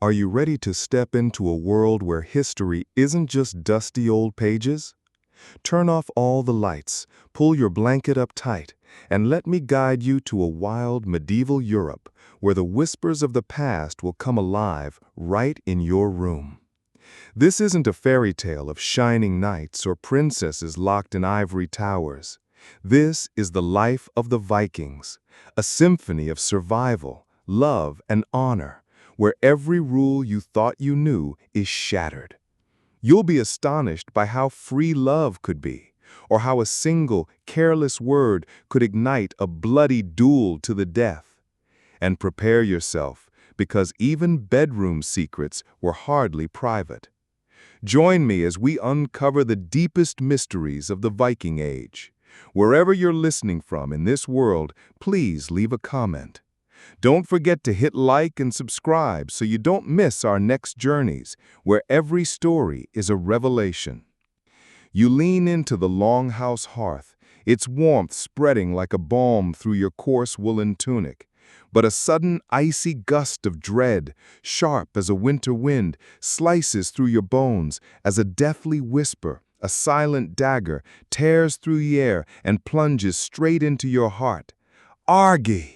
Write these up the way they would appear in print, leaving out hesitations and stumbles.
Are you ready to step into a world where history isn't just dusty old pages? Turn off all the lights, pull your blanket up tight, and let me guide you to a wild medieval Europe where the whispers of the past will come alive right in your room. This isn't a fairy tale of shining knights or princesses locked in ivory towers. This is the life of the Vikings, a symphony of survival, love, and honor, where every rule you thought you knew is shattered. You'll be astonished by how free love could be, or how a single, careless word could ignite a bloody duel to the death. And prepare yourself, because even bedroom secrets were hardly private. Join me as we uncover the deepest mysteries of the Viking Age. Wherever you're listening from in this world, please leave a comment. Don't forget to hit like and subscribe so you don't miss our next journeys, where every story is a revelation. You lean into the longhouse hearth, its warmth spreading like a balm through your coarse woolen tunic. But a sudden icy gust of dread, sharp as a winter wind, slices through your bones as a deathly whisper, a silent dagger, tears through the air and plunges straight into your heart. Argi!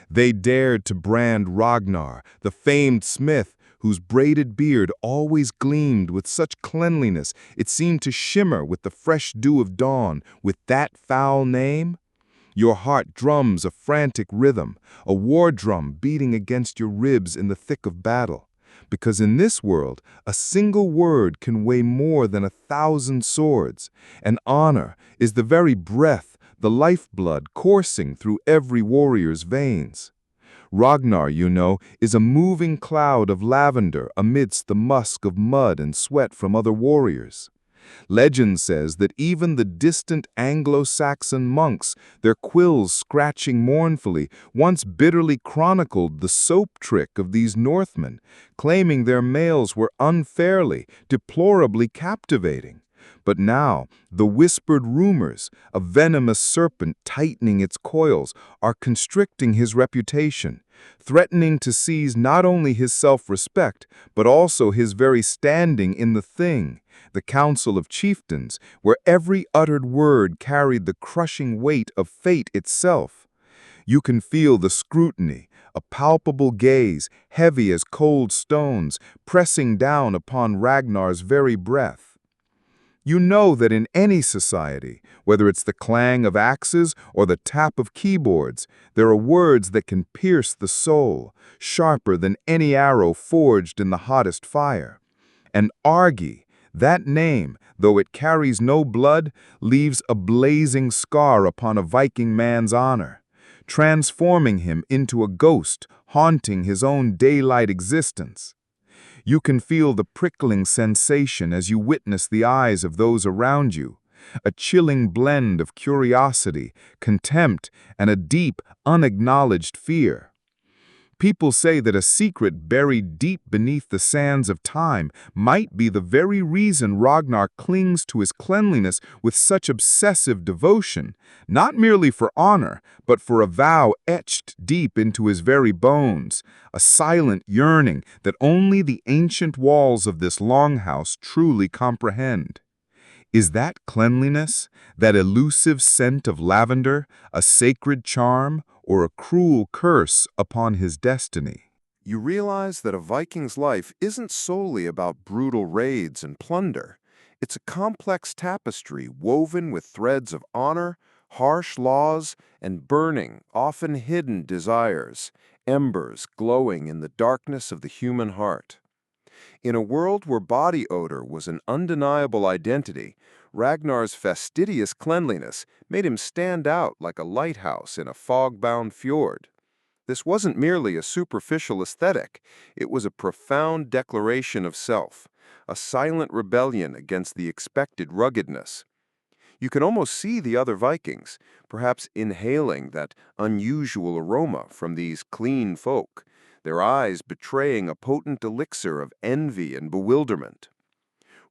They dared to brand Ragnar, the famed smith, whose braided beard always gleamed with such cleanliness it seemed to shimmer with the fresh dew of dawn, with that foul name? Your heart drums a frantic rhythm, a war drum beating against your ribs in the thick of battle. Because in this world, a single word can weigh more than 1,000 swords, and honor is the very breath, the lifeblood coursing through every warrior's veins. Ragnar, you know, is a moving cloud of lavender amidst the musk of mud and sweat from other warriors. Legend says that even the distant Anglo-Saxon monks, their quills scratching mournfully, once bitterly chronicled the soap trick of these Northmen, claiming their males were unfairly, deplorably captivating. But now, the whispered rumors, a venomous serpent tightening its coils, are constricting his reputation, threatening to seize not only his self-respect, but also his very standing in the Thing, the Council of Chieftains, where every uttered word carried the crushing weight of fate itself. You can feel the scrutiny, a palpable gaze, heavy as cold stones, pressing down upon Ragnar's very breath. You know that in any society, whether it's the clang of axes or the tap of keyboards, there are words that can pierce the soul, sharper than any arrow forged in the hottest fire. And Argi, that name, though it carries no blood, leaves a blazing scar upon a Viking man's honor, transforming him into a ghost haunting his own daylight existence. You can feel the prickling sensation as you witness the eyes of those around you, a chilling blend of curiosity, contempt, and a deep, unacknowledged fear. People say that a secret buried deep beneath the sands of time might be the very reason Ragnar clings to his cleanliness with such obsessive devotion, not merely for honor, but for a vow etched deep into his very bones, a silent yearning that only the ancient walls of this longhouse truly comprehend. Is that cleanliness, that elusive scent of lavender, a sacred charm or a cruel curse upon his destiny? You realize that a Viking's life isn't solely about brutal raids and plunder. It's a complex tapestry woven with threads of honor, harsh laws, and burning, often hidden desires, embers glowing in the darkness of the human heart. In a world where body odor was an undeniable identity, Ragnar's fastidious cleanliness made him stand out like a lighthouse in a fog-bound fjord. This wasn't merely a superficial aesthetic, it was a profound declaration of self, a silent rebellion against the expected ruggedness. You can almost see the other Vikings, perhaps inhaling that unusual aroma from these clean folk, their eyes betraying a potent elixir of envy and bewilderment.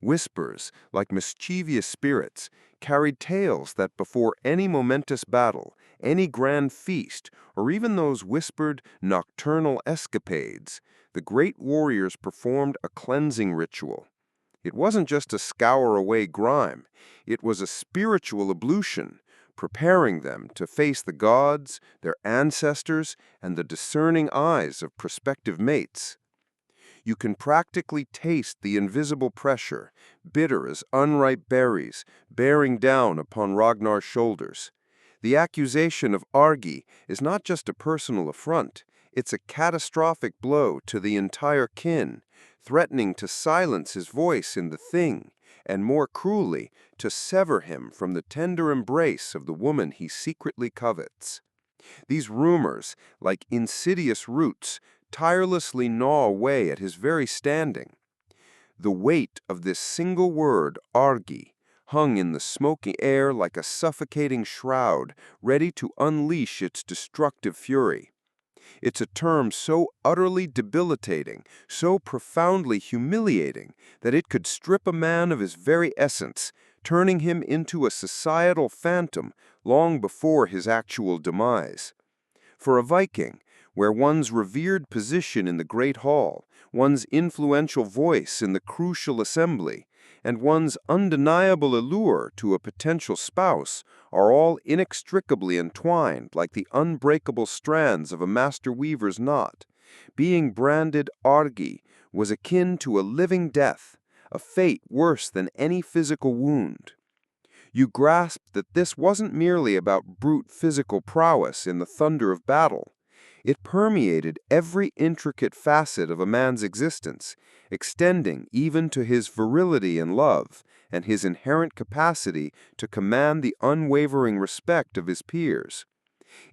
Whispers, like mischievous spirits, carried tales that before any momentous battle, any grand feast, or even those whispered nocturnal escapades, the great warriors performed a cleansing ritual. It wasn't just to scour away grime, it was a spiritual ablution, preparing them to face the gods, their ancestors, and the discerning eyes of prospective mates. You can practically taste the invisible pressure, bitter as unripe berries, bearing down upon Ragnar's shoulders. The accusation of Argi is not just a personal affront, it's a catastrophic blow to the entire kin, threatening to silence his voice in the thing, and more cruelly, to sever him from the tender embrace of the woman he secretly covets. These rumors, like insidious roots, tirelessly gnaw away at his very standing. The weight of this single word, Argi, hung in the smoky air like a suffocating shroud, ready to unleash its destructive fury. It's a term so utterly debilitating, so profoundly humiliating, that it could strip a man of his very essence, turning him into a societal phantom long before his actual demise. For a Viking, where one's revered position in the Great Hall, one's influential voice in the crucial assembly, and one's undeniable allure to a potential spouse are all inextricably entwined like the unbreakable strands of a master weaver's knot, being branded Argi was akin to a living death, a fate worse than any physical wound. You grasped that this wasn't merely about brute physical prowess in the thunder of battle. It permeated every intricate facet of a man's existence, extending even to his virility and love, and his inherent capacity to command the unwavering respect of his peers.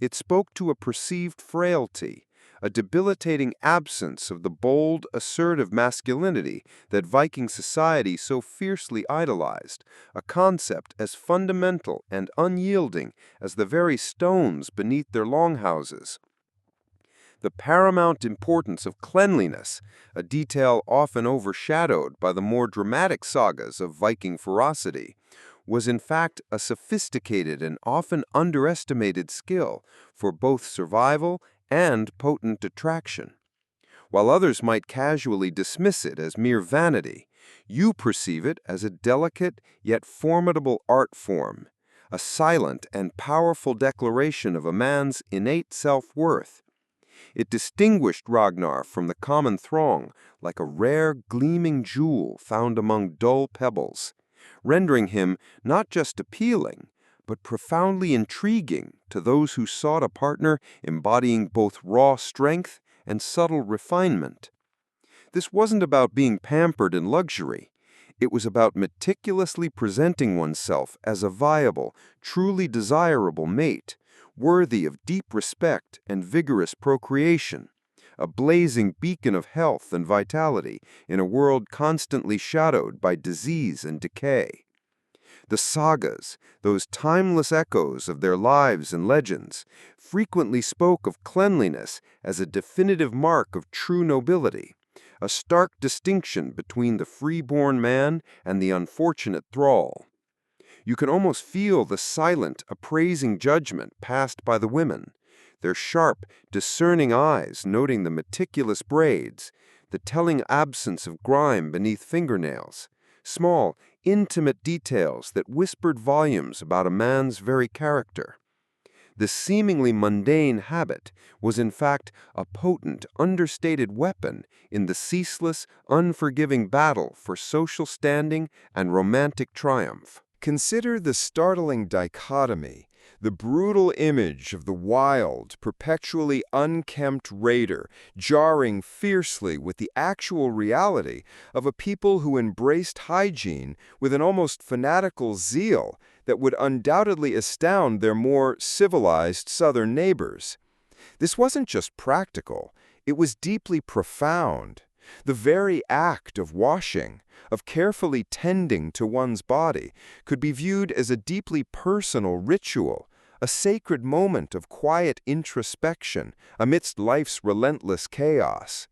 It spoke to a perceived frailty, a debilitating absence of the bold, assertive masculinity that Viking society so fiercely idolized, a concept as fundamental and unyielding as the very stones beneath their longhouses. The paramount importance of cleanliness, a detail often overshadowed by the more dramatic sagas of Viking ferocity, was in fact a sophisticated and often underestimated skill for both survival and potent attraction. While others might casually dismiss it as mere vanity, you perceive it as a delicate yet formidable art form, a silent and powerful declaration of a man's innate self-worth. It distinguished Ragnar from the common throng like a rare gleaming jewel found among dull pebbles, rendering him not just appealing, but profoundly intriguing to those who sought a partner embodying both raw strength and subtle refinement. This wasn't about being pampered in luxury. It was about meticulously presenting oneself as a viable, truly desirable mate, worthy of deep respect and vigorous procreation, a blazing beacon of health and vitality in a world constantly shadowed by disease and decay. The sagas, those timeless echoes of their lives and legends, frequently spoke of cleanliness as a definitive mark of true nobility, a stark distinction between the free-born man and the unfortunate thrall. You can almost feel the silent, appraising judgment passed by the women, their sharp, discerning eyes noting the meticulous braids, the telling absence of grime beneath fingernails, small, intimate details that whispered volumes about a man's very character. The seemingly mundane habit was in fact a potent, understated weapon in the ceaseless, unforgiving battle for social standing and romantic triumph. Consider the startling dichotomy, the brutal image of the wild, perpetually unkempt raider jarring fiercely with the actual reality of a people who embraced hygiene with an almost fanatical zeal that would undoubtedly astound their more civilized southern neighbors. This wasn't just practical, it was deeply profound. The very act of washing, of carefully tending to one's body, could be viewed as a deeply personal ritual, a sacred moment of quiet introspection amidst life's relentless chaos.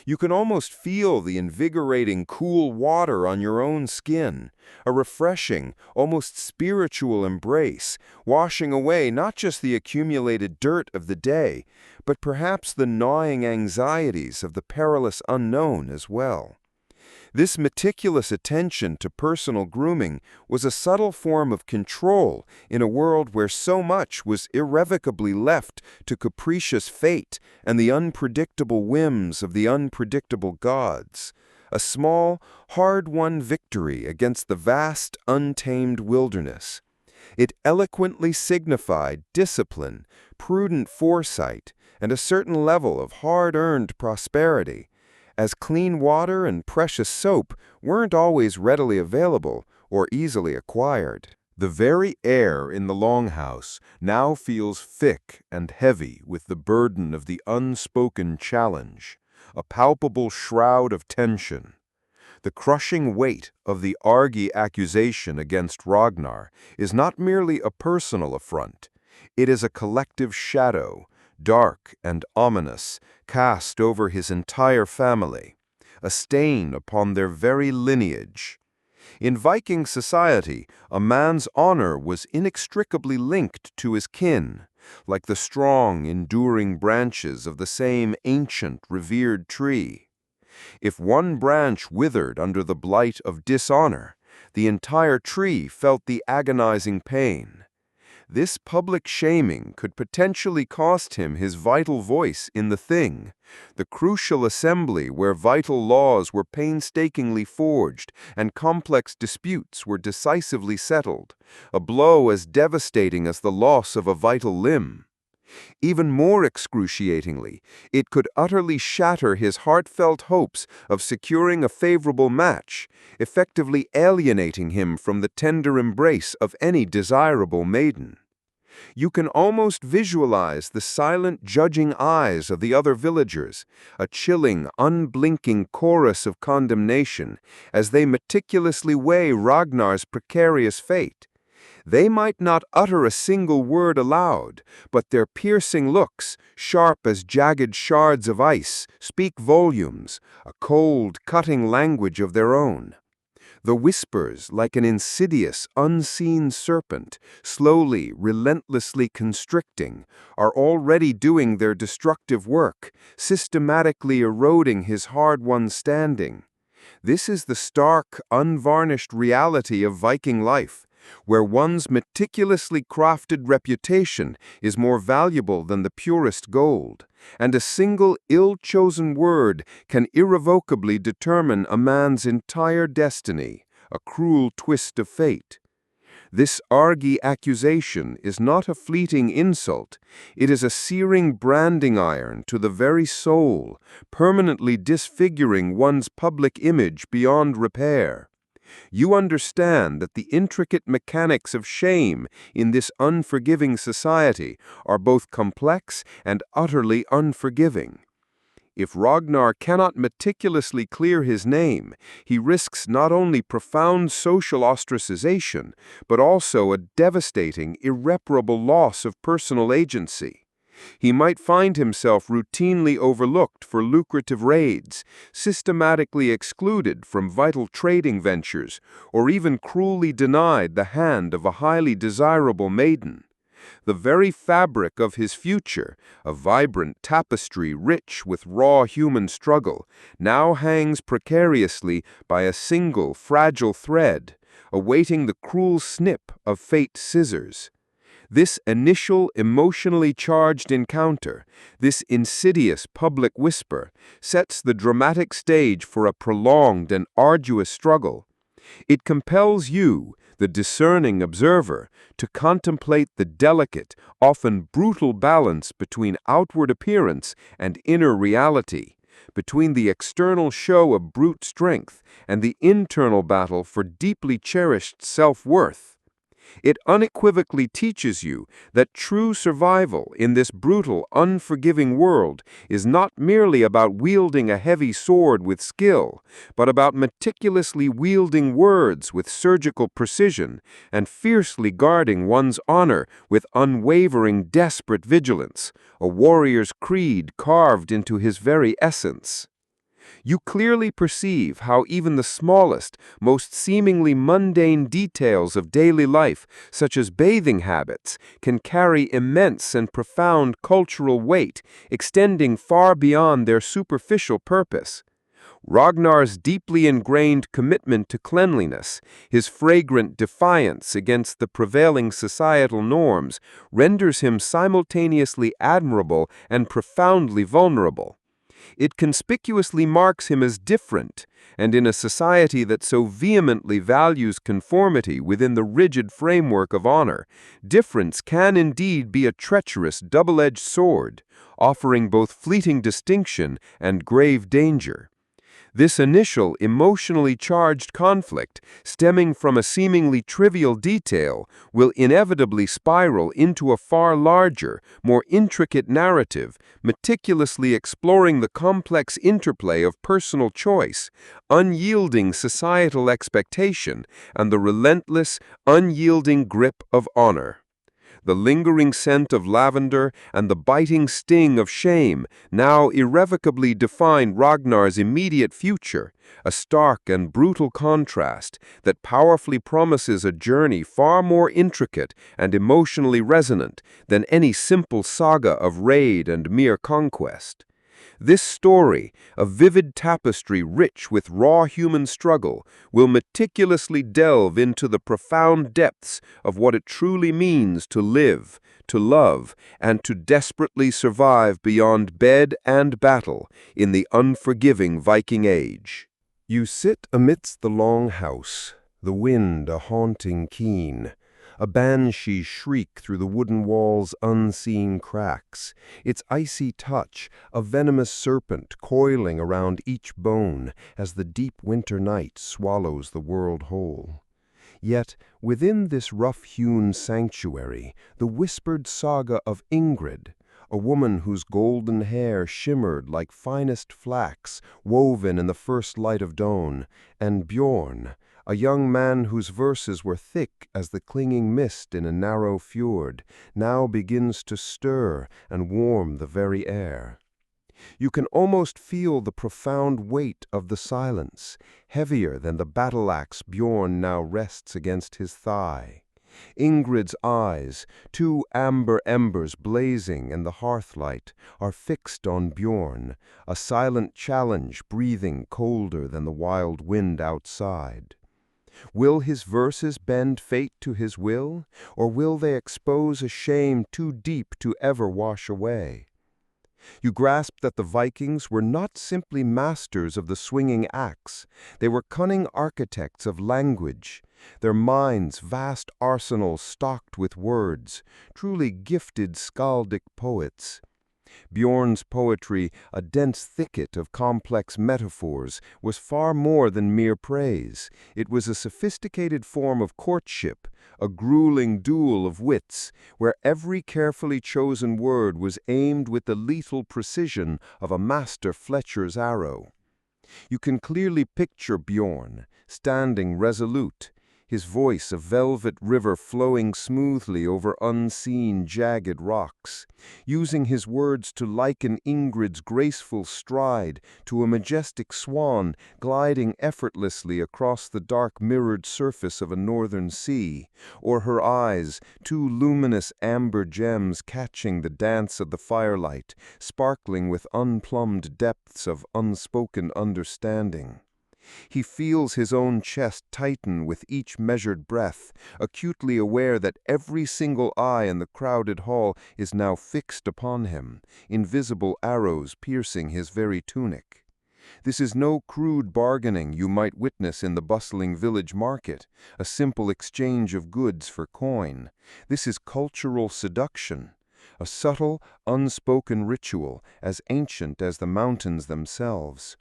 You can almost feel the invigorating cool water on your own skin, a refreshing, almost spiritual embrace, washing away not just the accumulated dirt of the day, but perhaps the gnawing anxieties of the perilous unknown as well. This meticulous attention to personal grooming was a subtle form of control in a world where so much was irrevocably left to capricious fate and the unpredictable whims of the unpredictable gods. A small, hard-won victory against the vast, untamed wilderness. It eloquently signified discipline, prudent foresight, and a certain level of hard-earned prosperity, as clean water and precious soap weren't always readily available or easily acquired. The very air in the longhouse now feels thick and heavy with the burden of the unspoken challenge, a palpable shroud of tension. The crushing weight of the Argi accusation against Ragnar is not merely a personal affront. It is a collective shadow, dark and ominous, cast over his entire family, a stain upon their very lineage. In Viking society, a man's honor was inextricably linked to his kin, like the strong, enduring branches of the same ancient, revered tree. If one branch withered under the blight of dishonor, the entire tree felt the agonizing pain. This public shaming could potentially cost him his vital voice in the Thing, the crucial assembly where vital laws were painstakingly forged and complex disputes were decisively settled, a blow as devastating as the loss of a vital limb. Even more excruciatingly, it could utterly shatter his heartfelt hopes of securing a favorable match, effectively alienating him from the tender embrace of any desirable maiden. You can almost visualize the silent, judging eyes of the other villagers, a chilling, unblinking chorus of condemnation, as they meticulously weigh Ragnar's precarious fate. They might not utter a single word aloud, but their piercing looks, sharp as jagged shards of ice, speak volumes, a cold, cutting language of their own. The whispers, like an insidious, unseen serpent, slowly, relentlessly constricting, are already doing their destructive work, systematically eroding his hard-won standing. This is the stark, unvarnished reality of Viking life, where one's meticulously crafted reputation is more valuable than the purest gold, and a single ill-chosen word can irrevocably determine a man's entire destiny, a cruel twist of fate. This Argi accusation is not a fleeting insult, it is a searing branding iron to the very soul, permanently disfiguring one's public image beyond repair. You understand that the intricate mechanics of shame in this unforgiving society are both complex and utterly unforgiving. If Ragnar cannot meticulously clear his name, he risks not only profound social ostracization, but also a devastating, irreparable loss of personal agency. He might find himself routinely overlooked for lucrative raids, systematically excluded from vital trading ventures, or even cruelly denied the hand of a highly desirable maiden. The very fabric of his future, a vibrant tapestry rich with raw human struggle, now hangs precariously by a single fragile thread, awaiting the cruel snip of fate's scissors. This initial emotionally charged encounter, this insidious public whisper, sets the dramatic stage for a prolonged and arduous struggle. It compels you, the discerning observer, to contemplate the delicate, often brutal balance between outward appearance and inner reality, between the external show of brute strength and the internal battle for deeply cherished self-worth. It unequivocally teaches you that true survival in this brutal, unforgiving world is not merely about wielding a heavy sword with skill, but about meticulously wielding words with surgical precision and fiercely guarding one's honor with unwavering, desperate vigilance, a warrior's creed carved into his very essence. You clearly perceive how even the smallest, most seemingly mundane details of daily life, such as bathing habits, can carry immense and profound cultural weight, extending far beyond their superficial purpose. Ragnar's deeply ingrained commitment to cleanliness, his fragrant defiance against the prevailing societal norms, renders him simultaneously admirable and profoundly vulnerable. It conspicuously marks him as different, and in a society that so vehemently values conformity within the rigid framework of honor, difference can indeed be a treacherous double-edged sword, offering both fleeting distinction and grave danger. This initial, emotionally charged conflict, stemming from a seemingly trivial detail, will inevitably spiral into a far larger, more intricate narrative, meticulously exploring the complex interplay of personal choice, unyielding societal expectation, and the relentless, unyielding grip of honor. The lingering scent of lavender and the biting sting of shame now irrevocably define Ragnar's immediate future, a stark and brutal contrast that powerfully promises a journey far more intricate and emotionally resonant than any simple saga of raid and mere conquest. This story, a vivid tapestry rich with raw human struggle, will meticulously delve into the profound depths of what it truly means to live, to love, and to desperately survive beyond bed and battle in the unforgiving Viking age. You sit amidst the long house, the wind a haunting keen, a banshee shriek through the wooden wall's unseen cracks, its icy touch a venomous serpent coiling around each bone as the deep winter night swallows the world whole. Yet, within this rough-hewn sanctuary, the whispered saga of Ingrid, a woman whose golden hair shimmered like finest flax woven in the first light of dawn, and Bjorn, a young man whose verses were thick as the clinging mist in a narrow fjord, now begins to stir and warm the very air. You can almost feel the profound weight of the silence, heavier than the battle-axe Bjorn now rests against his thigh. Ingrid's eyes, two amber embers blazing in the hearthlight, are fixed on Bjorn, a silent challenge breathing colder than the wild wind outside. Will his verses bend fate to his will, or will they expose a shame too deep to ever wash away? You grasp that the Vikings were not simply masters of the swinging axe, they were cunning architects of language, their minds vast arsenals stocked with words, truly gifted skaldic poets. Bjorn's poetry, a dense thicket of complex metaphors, was far more than mere praise. It was a sophisticated form of courtship, a grueling duel of wits, where every carefully chosen word was aimed with the lethal precision of a master Fletcher's arrow. You can clearly picture Bjorn, standing resolute, his voice a velvet river flowing smoothly over unseen, jagged rocks, using his words to liken Ingrid's graceful stride to a majestic swan gliding effortlessly across the dark mirrored surface of a northern sea, or her eyes, two luminous amber gems catching the dance of the firelight, sparkling with unplumbed depths of unspoken understanding. He feels his own chest tighten with each measured breath, acutely aware that every single eye in the crowded hall is now fixed upon him, invisible arrows piercing his very tunic. This is no crude bargaining you might witness in the bustling village market, a simple exchange of goods for coin. This is cultural seduction, a subtle, unspoken ritual as ancient as the mountains themselves.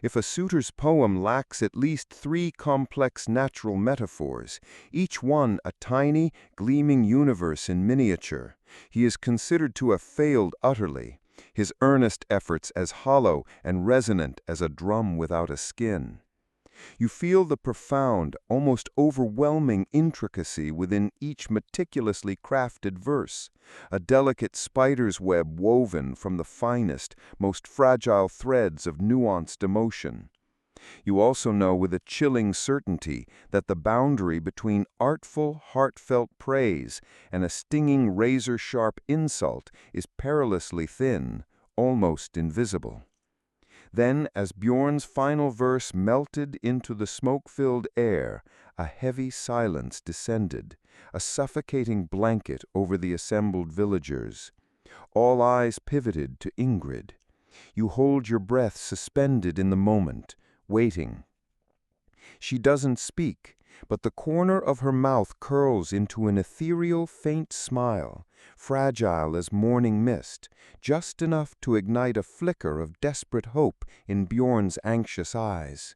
If a suitor's poem lacks at least 3 complex natural metaphors, each one a tiny, gleaming universe in miniature, he is considered to have failed utterly, his earnest efforts as hollow and resonant as a drum without a skin. You feel the profound, almost overwhelming intricacy within each meticulously crafted verse, a delicate spider's web woven from the finest, most fragile threads of nuanced emotion. You also know with a chilling certainty that the boundary between artful, heartfelt praise and a stinging razor-sharp insult is perilously thin, almost invisible. Then, as Bjorn's final verse melted into the smoke-filled air, a heavy silence descended, a suffocating blanket over the assembled villagers. All eyes pivoted to Ingrid. You hold your breath suspended in the moment, waiting. She doesn't speak, but the corner of her mouth curls into an ethereal, faint smile, fragile as morning mist, just enough to ignite a flicker of desperate hope in Bjorn's anxious eyes.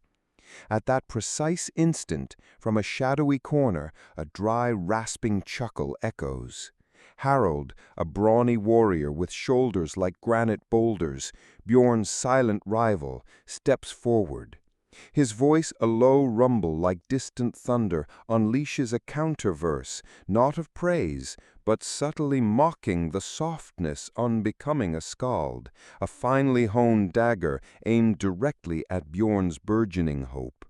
At that precise instant, from a shadowy corner, a dry, rasping chuckle echoes. Harold, a brawny warrior with shoulders like granite boulders, Bjorn's silent rival, steps forward. His voice, a low rumble like distant thunder, unleashes a counter-verse, not of praise, but subtly mocking the softness unbecoming a skald, a finely honed dagger aimed directly at Bjorn's burgeoning hope.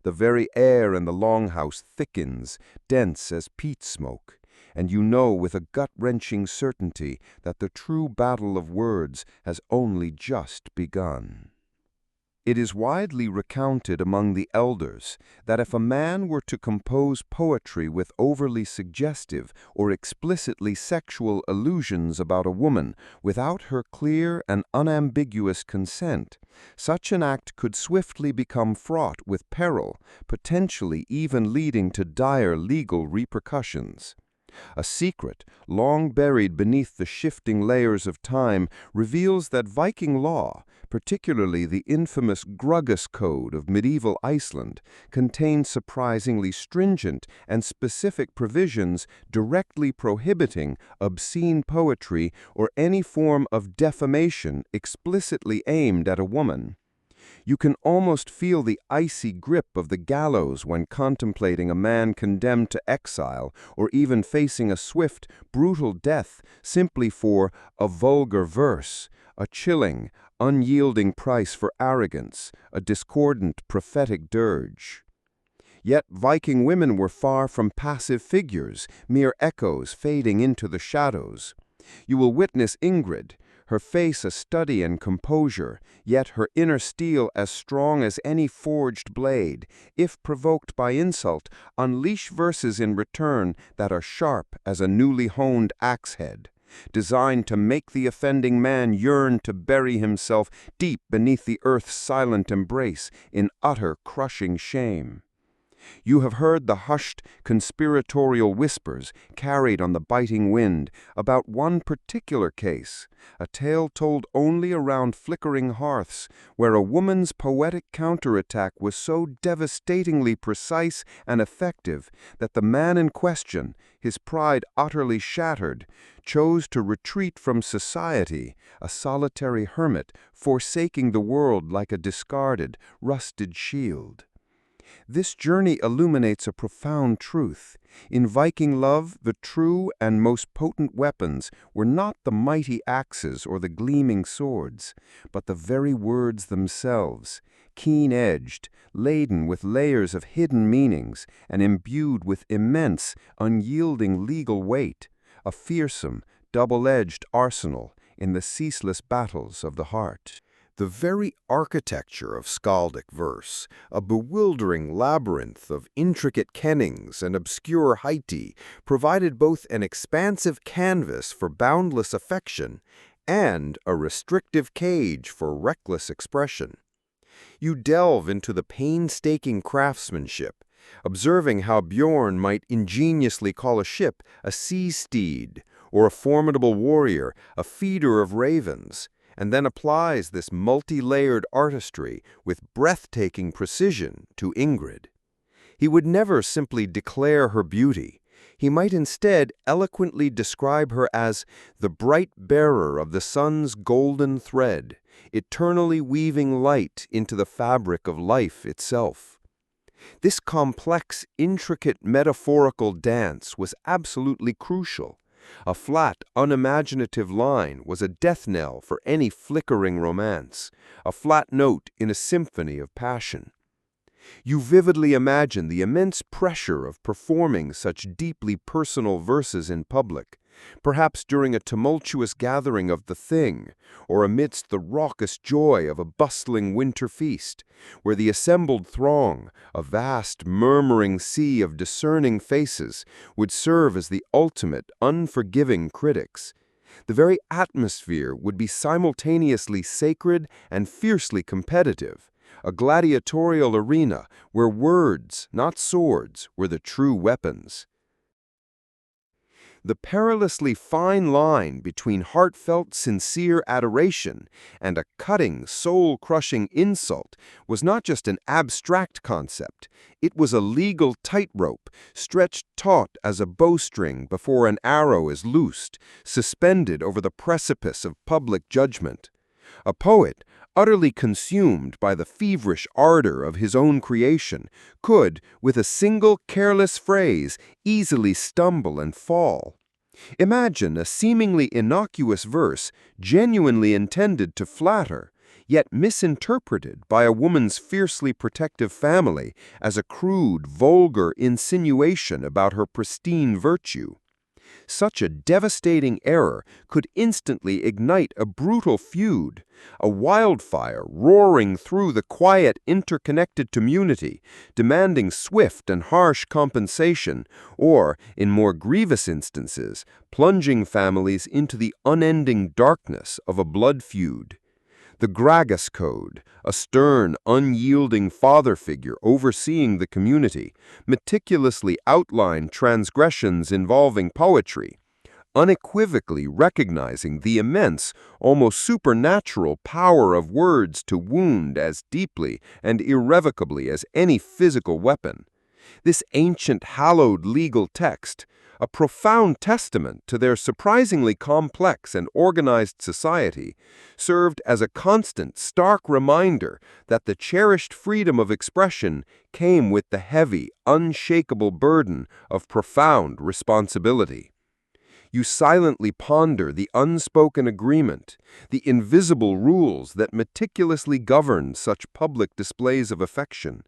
The very air in the longhouse thickens, dense as peat smoke, and you know with a gut-wrenching certainty that the true battle of words has only just begun. It is widely recounted among the elders that if a man were to compose poetry with overly suggestive or explicitly sexual allusions about a woman without her clear and unambiguous consent, such an act could swiftly become fraught with peril, potentially even leading to dire legal repercussions. A secret, long buried beneath the shifting layers of time, reveals that Viking law, particularly the infamous Gruggus Code of medieval Iceland, contained surprisingly stringent and specific provisions directly prohibiting obscene poetry or any form of defamation explicitly aimed at a woman. You can almost feel the icy grip of the gallows when contemplating a man condemned to exile or even facing a swift, brutal death simply for a vulgar verse, a chilling, unyielding price for arrogance, a discordant, prophetic dirge. Yet Viking women were far from passive figures, mere echoes fading into the shadows. You will witness Ingrid, her face a study in composure, yet her inner steel as strong as any forged blade, if provoked by insult, unleash verses in return that are sharp as a newly honed axe head, designed to make the offending man yearn to bury himself deep beneath the earth's silent embrace in utter crushing shame. You have heard the hushed, conspiratorial whispers carried on the biting wind about one particular case, a tale told only around flickering hearths, where a woman's poetic counterattack was so devastatingly precise and effective that the man in question, his pride utterly shattered, chose to retreat from society, a solitary hermit, forsaking the world like a discarded, rusted shield. This journey illuminates a profound truth. In Viking love, the true and most potent weapons were not the mighty axes or the gleaming swords, but the very words themselves, keen-edged, laden with layers of hidden meanings, and imbued with immense, unyielding legal weight, a fearsome, double-edged arsenal in the ceaseless battles of the heart. The very architecture of skaldic verse, a bewildering labyrinth of intricate kennings and obscure haiti, provided both an expansive canvas for boundless affection and a restrictive cage for reckless expression. You delve into the painstaking craftsmanship, observing how Bjorn might ingeniously call a ship a sea steed, or a formidable warrior a feeder of ravens, and then applies this multi-layered artistry with breathtaking precision to Ingrid. He would never simply declare her beauty. He might instead eloquently describe her as the bright bearer of the sun's golden thread, eternally weaving light into the fabric of life itself. This complex, intricate metaphorical dance was absolutely crucial. A flat, unimaginative line was a death knell for any flickering romance, a flat note in a symphony of passion. You vividly imagine the immense pressure of performing such deeply personal verses in public, perhaps during a tumultuous gathering of the Thing, or amidst the raucous joy of a bustling winter feast, where the assembled throng, a vast murmuring sea of discerning faces, would serve as the ultimate, unforgiving critics. The very atmosphere would be simultaneously sacred and fiercely competitive, a gladiatorial arena where words, not swords, were the true weapons. The perilously fine line between heartfelt, sincere adoration and a cutting, soul-crushing insult was not just an abstract concept. It was a legal tightrope, stretched taut as a bowstring before an arrow is loosed, suspended over the precipice of public judgment. A poet, utterly consumed by the feverish ardor of his own creation, could, with a single careless phrase, easily stumble and fall. Imagine a seemingly innocuous verse, genuinely intended to flatter, yet misinterpreted by a woman's fiercely protective family as a crude, vulgar insinuation about her pristine virtue. Such a devastating error could instantly ignite a brutal feud, a wildfire roaring through the quiet, interconnected community, demanding swift and harsh compensation, or, in more grievous instances, plunging families into the unending darkness of a blood feud. The Gragas Code, a stern, unyielding father figure overseeing the community, meticulously outlined transgressions involving poetry, unequivocally recognizing the immense, almost supernatural power of words to wound as deeply and irrevocably as any physical weapon. This ancient hallowed legal text, a profound testament to their surprisingly complex and organized society, served as a constant, stark reminder that the cherished freedom of expression came with the heavy, unshakable burden of profound responsibility. You silently ponder the unspoken agreement, the invisible rules that meticulously govern such public displays of affection,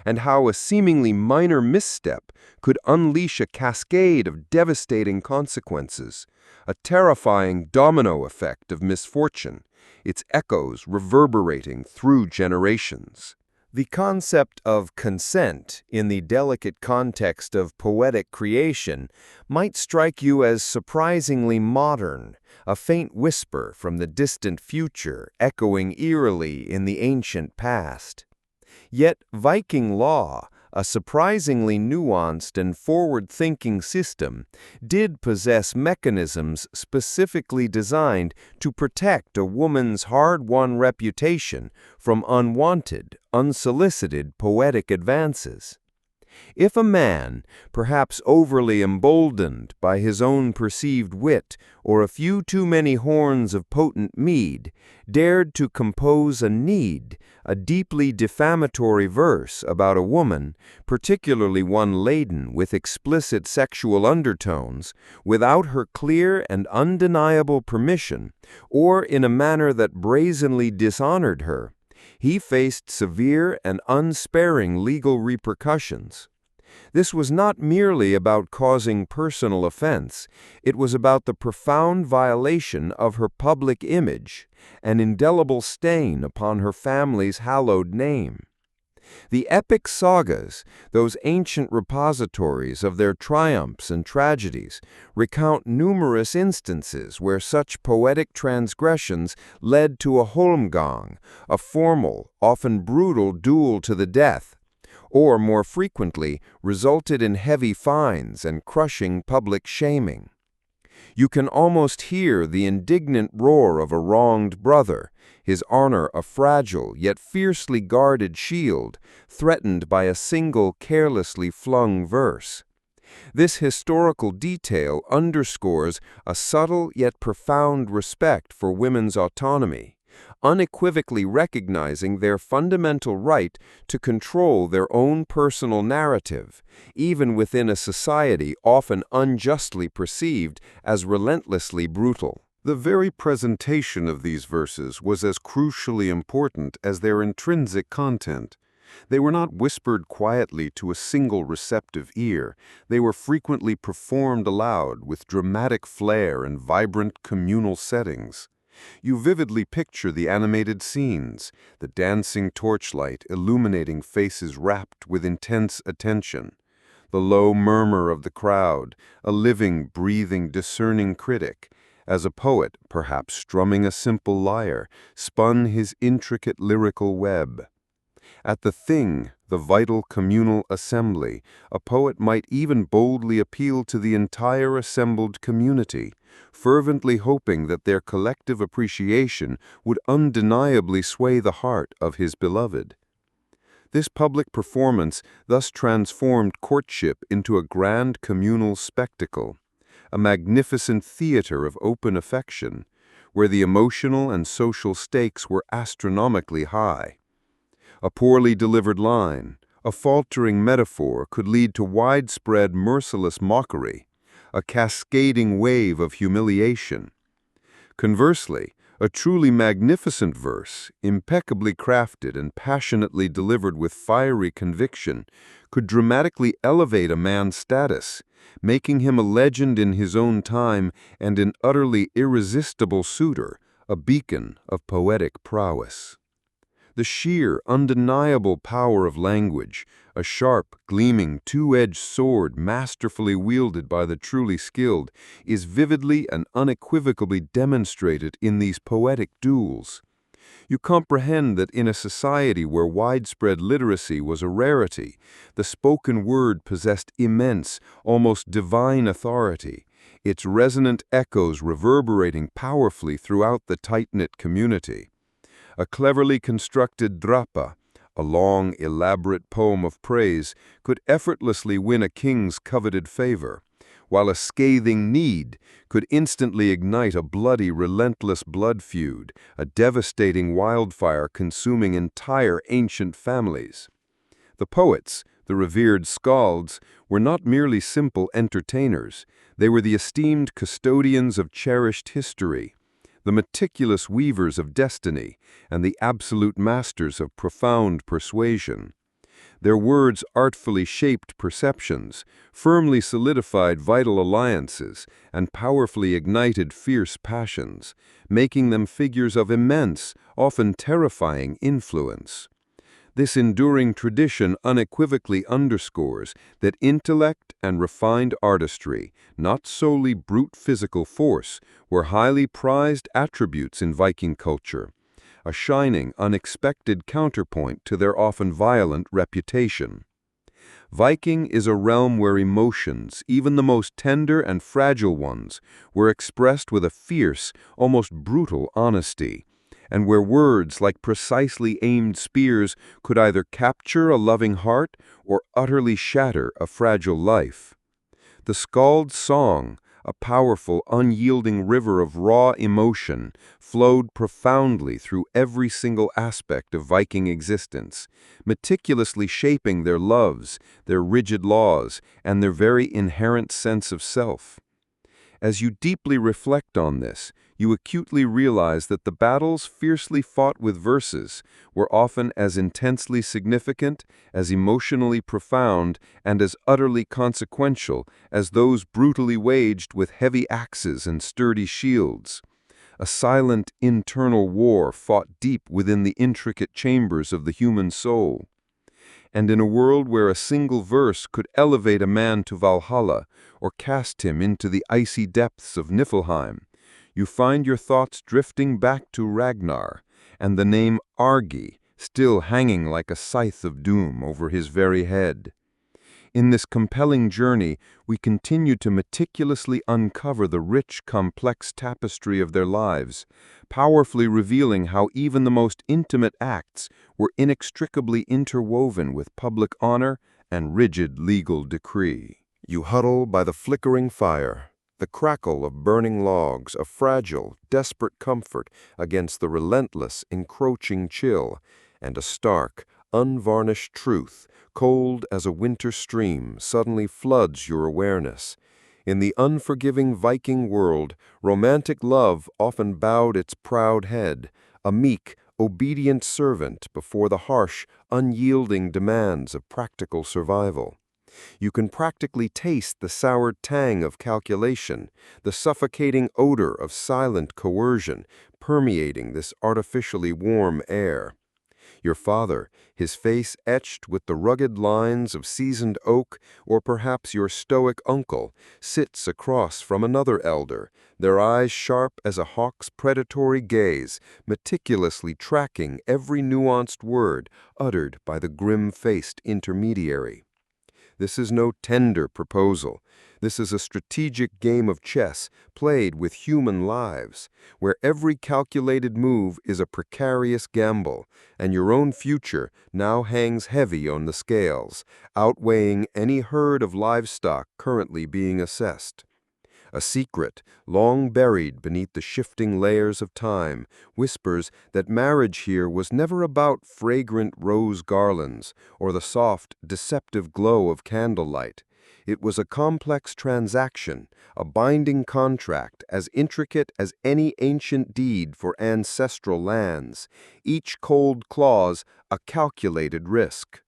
and how a seemingly minor misstep could unleash a cascade of devastating consequences, a terrifying domino effect of misfortune, its echoes reverberating through generations. The concept of consent in the delicate context of poetic creation might strike you as surprisingly modern, a faint whisper from the distant future echoing eerily in the ancient past. Yet Viking law, a surprisingly nuanced and forward-thinking system, did possess mechanisms specifically designed to protect a woman's hard-won reputation from unwanted, unsolicited poetic advances. If a man, perhaps overly emboldened by his own perceived wit or a few too many horns of potent mead, dared to compose a deeply defamatory verse about a woman, particularly one laden with explicit sexual undertones, without her clear and undeniable permission, or in a manner that brazenly dishonored her, he faced severe and unsparing legal repercussions. This was not merely about causing personal offense, it was about the profound violation of her public image, an indelible stain upon her family's hallowed name. The epic sagas, those ancient repositories of their triumphs and tragedies, recount numerous instances where such poetic transgressions led to a holmgang, a formal, often brutal duel to the death, or more frequently resulted in heavy fines and crushing public shaming. You can almost hear the indignant roar of a wronged brother, his honor a fragile yet fiercely guarded shield, threatened by a single carelessly flung verse. This historical detail underscores a subtle yet profound respect for women's autonomy, unequivocally recognizing their fundamental right to control their own personal narrative, even within a society often unjustly perceived as relentlessly brutal. The very presentation of these verses was as crucially important as their intrinsic content. They were not whispered quietly to a single receptive ear. They were frequently performed aloud with dramatic flair and vibrant communal settings. You vividly picture the animated scenes, the dancing torchlight illuminating faces rapt with intense attention, the low murmur of the crowd, a living, breathing, discerning critic, as a poet, perhaps strumming a simple lyre, spun his intricate lyrical web. At the thing, the vital communal assembly, a poet might even boldly appeal to the entire assembled community, fervently hoping that their collective appreciation would undeniably sway the heart of his beloved. This public performance thus transformed courtship into a grand communal spectacle, a magnificent theater of open affection, where the emotional and social stakes were astronomically high. A poorly delivered line, a faltering metaphor could lead to widespread merciless mockery, a cascading wave of humiliation. Conversely, a truly magnificent verse, impeccably crafted and passionately delivered with fiery conviction, could dramatically elevate a man's status, making him a legend in his own time and an utterly irresistible suitor, a beacon of poetic prowess. The sheer, undeniable power of language, a sharp, gleaming, two-edged sword masterfully wielded by the truly skilled, is vividly and unequivocally demonstrated in these poetic duels. You comprehend that in a society where widespread literacy was a rarity, the spoken word possessed immense, almost divine authority, its resonant echoes reverberating powerfully throughout the tight-knit community. A cleverly constructed drapa, a long, elaborate poem of praise, could effortlessly win a king's coveted favor, while a scathing need could instantly ignite a bloody, relentless blood feud, a devastating wildfire consuming entire ancient families. The poets, the revered skalds, were not merely simple entertainers. They were the esteemed custodians of cherished history, the meticulous weavers of destiny, and the absolute masters of profound persuasion. Their words artfully shaped perceptions, firmly solidified vital alliances, and powerfully ignited fierce passions, making them figures of immense, often terrifying influence. This enduring tradition unequivocally underscores that intellect and refined artistry, not solely brute physical force, were highly prized attributes in Viking culture, a shining, unexpected counterpoint to their often violent reputation. Viking is a realm where emotions, even the most tender and fragile ones, were expressed with a fierce, almost brutal honesty, and where words like precisely aimed spears could either capture a loving heart or utterly shatter a fragile life. The skald's song, a powerful, unyielding river of raw emotion, flowed profoundly through every single aspect of Viking existence, meticulously shaping their loves, their rigid laws, and their very inherent sense of self. As you deeply reflect on this, you acutely realize that the battles fiercely fought with verses were often as intensely significant, as emotionally profound, and as utterly consequential as those brutally waged with heavy axes and sturdy shields. A silent internal war fought deep within the intricate chambers of the human soul. And in a world where a single verse could elevate a man to Valhalla or cast him into the icy depths of Niflheim, you find your thoughts drifting back to Ragnar, and the name Argi still hanging like a scythe of doom over his very head. In this compelling journey, we continue to meticulously uncover the rich, complex tapestry of their lives, powerfully revealing how even the most intimate acts were inextricably interwoven with public honor and rigid legal decree. You huddle by the flickering fire, the crackle of burning logs, a fragile, desperate comfort against the relentless, encroaching chill, and a stark, unvarnished truth, cold as a winter stream, suddenly floods your awareness. In the unforgiving Viking world, romantic love often bowed its proud head, a meek, obedient servant before the harsh, unyielding demands of practical survival. You can practically taste the sour tang of calculation, the suffocating odor of silent coercion permeating this artificially warm air. Your father, his face etched with the rugged lines of seasoned oak, or perhaps your stoic uncle, sits across from another elder, their eyes sharp as a hawk's predatory gaze, meticulously tracking every nuanced word uttered by the grim-faced intermediary. This is no tender proposal. This is a strategic game of chess played with human lives, where every calculated move is a precarious gamble, and your own future now hangs heavy on the scales, outweighing any herd of livestock currently being assessed. A secret, long buried beneath the shifting layers of time, whispers that marriage here was never about fragrant rose garlands or the soft, deceptive glow of candlelight. It was a complex transaction, a binding contract as intricate as any ancient deed for ancestral lands, each cold clause a calculated risk.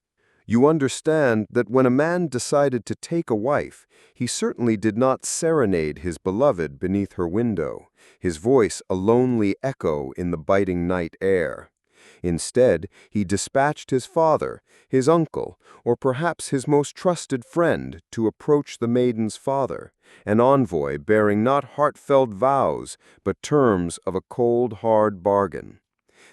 You understand that when a man decided to take a wife, he certainly did not serenade his beloved beneath her window, his voice a lonely echo in the biting night air. Instead, he dispatched his father, his uncle, or perhaps his most trusted friend to approach the maiden's father, an envoy bearing not heartfelt vows, but terms of a cold, hard bargain.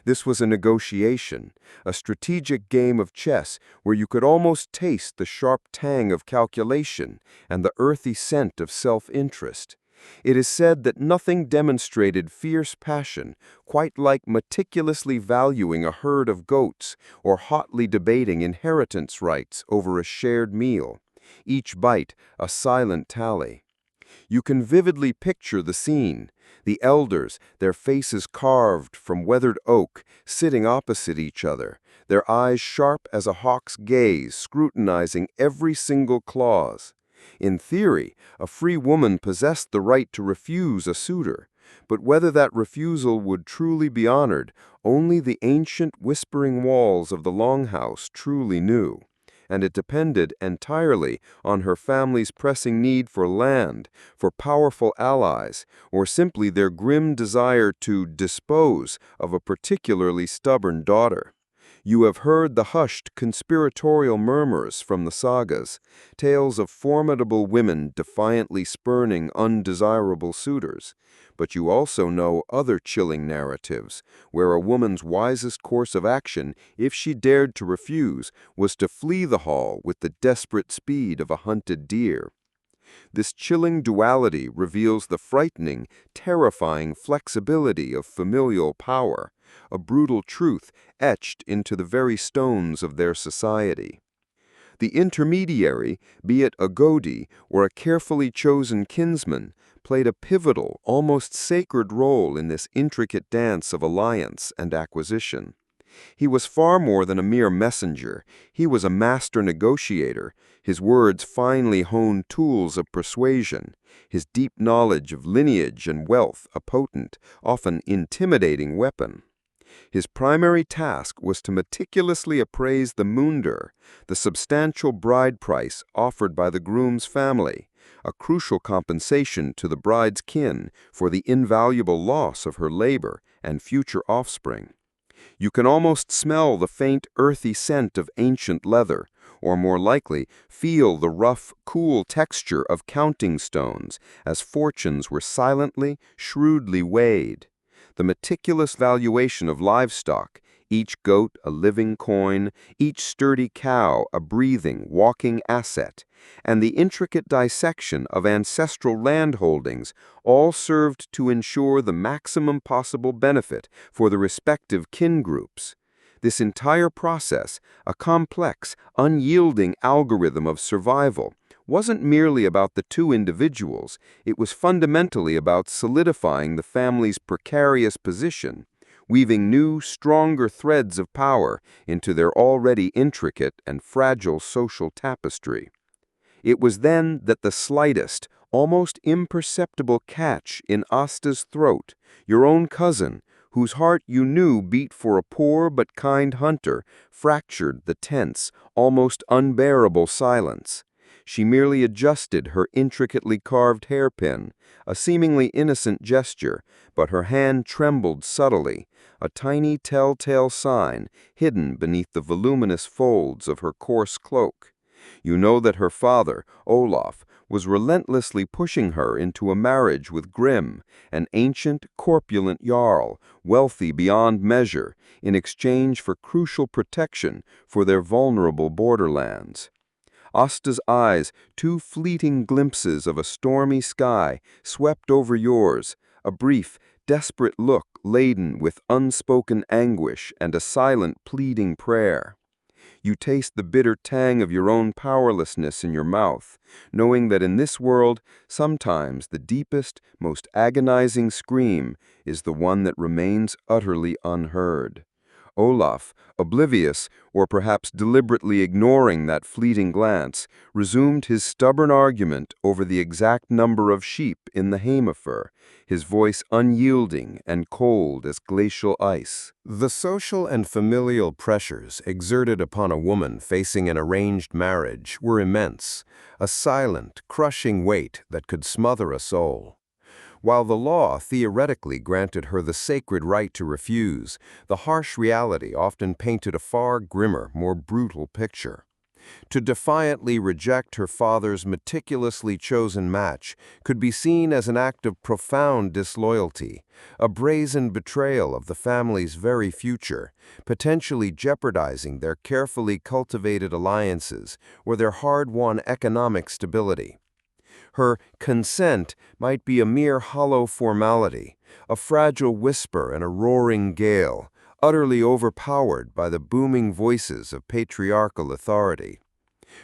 This was a negotiation, a strategic game of chess where you could almost taste the sharp tang of calculation and the earthy scent of self-interest. It is said that nothing demonstrated fierce passion quite like meticulously valuing a herd of goats or hotly debating inheritance rights over a shared meal, each bite a silent tally. You can vividly picture the scene, the elders, their faces carved from weathered oak, sitting opposite each other, their eyes sharp as a hawk's gaze, scrutinizing every single clause. In theory, a free woman possessed the right to refuse a suitor, but whether that refusal would truly be honored, only the ancient whispering walls of the longhouse truly knew. And it depended entirely on her family's pressing need for land, for powerful allies, or simply their grim desire to dispose of a particularly stubborn daughter. You have heard the hushed conspiratorial murmurs from the sagas, tales of formidable women defiantly spurning undesirable suitors. But you also know other chilling narratives, where a woman's wisest course of action, if she dared to refuse, was to flee the hall with the desperate speed of a hunted deer. This chilling duality reveals the frightening, terrifying flexibility of familial power, a brutal truth etched into the very stones of their society. The intermediary, be it a Godi or a carefully chosen kinsman, played a pivotal, almost sacred role in this intricate dance of alliance and acquisition. He was far more than a mere messenger. He was a master negotiator, his words finely honed tools of persuasion, his deep knowledge of lineage and wealth a potent, often intimidating weapon. His primary task was to meticulously appraise the mundur, the substantial bride price offered by the groom's family, a crucial compensation to the bride's kin for the invaluable loss of her labor and future offspring. You can almost smell the faint earthy scent of ancient leather, or more likely, feel the rough, cool texture of counting stones as fortunes were silently, shrewdly weighed. The meticulous valuation of livestock, each goat a living coin, each sturdy cow a breathing, walking asset, and the intricate dissection of ancestral landholdings all served to ensure the maximum possible benefit for the respective kin groups. This entire process, a complex, unyielding algorithm of survival, wasn't merely about the two individuals, it was fundamentally about solidifying the family's precarious position, weaving new, stronger threads of power into their already intricate and fragile social tapestry. It was then that the slightest, almost imperceptible catch in Asta's throat, your own cousin, whose heart you knew beat for a poor but kind hunter, fractured the tense, almost unbearable silence. She merely adjusted her intricately carved hairpin, a seemingly innocent gesture, but her hand trembled subtly, a tiny telltale sign hidden beneath the voluminous folds of her coarse cloak. You know that her father, Olaf, was relentlessly pushing her into a marriage with Grim, an ancient, corpulent jarl, wealthy beyond measure, in exchange for crucial protection for their vulnerable borderlands. Asta's eyes, two fleeting glimpses of a stormy sky, swept over yours, a brief, desperate look laden with unspoken anguish and a silent, pleading prayer. You taste the bitter tang of your own powerlessness in your mouth, knowing that in this world, sometimes the deepest, most agonizing scream is the one that remains utterly unheard. Olaf, oblivious, or perhaps deliberately ignoring that fleeting glance, resumed his stubborn argument over the exact number of sheep in the Haemiffer, his voice unyielding and cold as glacial ice. The social and familial pressures exerted upon a woman facing an arranged marriage were immense, a silent, crushing weight that could smother a soul. While the law theoretically granted her the sacred right to refuse, the harsh reality often painted a far grimmer, more brutal picture. To defiantly reject her father's meticulously chosen match could be seen as an act of profound disloyalty, a brazen betrayal of the family's very future, potentially jeopardizing their carefully cultivated alliances or their hard-won economic stability. Her consent might be a mere hollow formality, a fragile whisper in a roaring gale, utterly overpowered by the booming voices of patriarchal authority.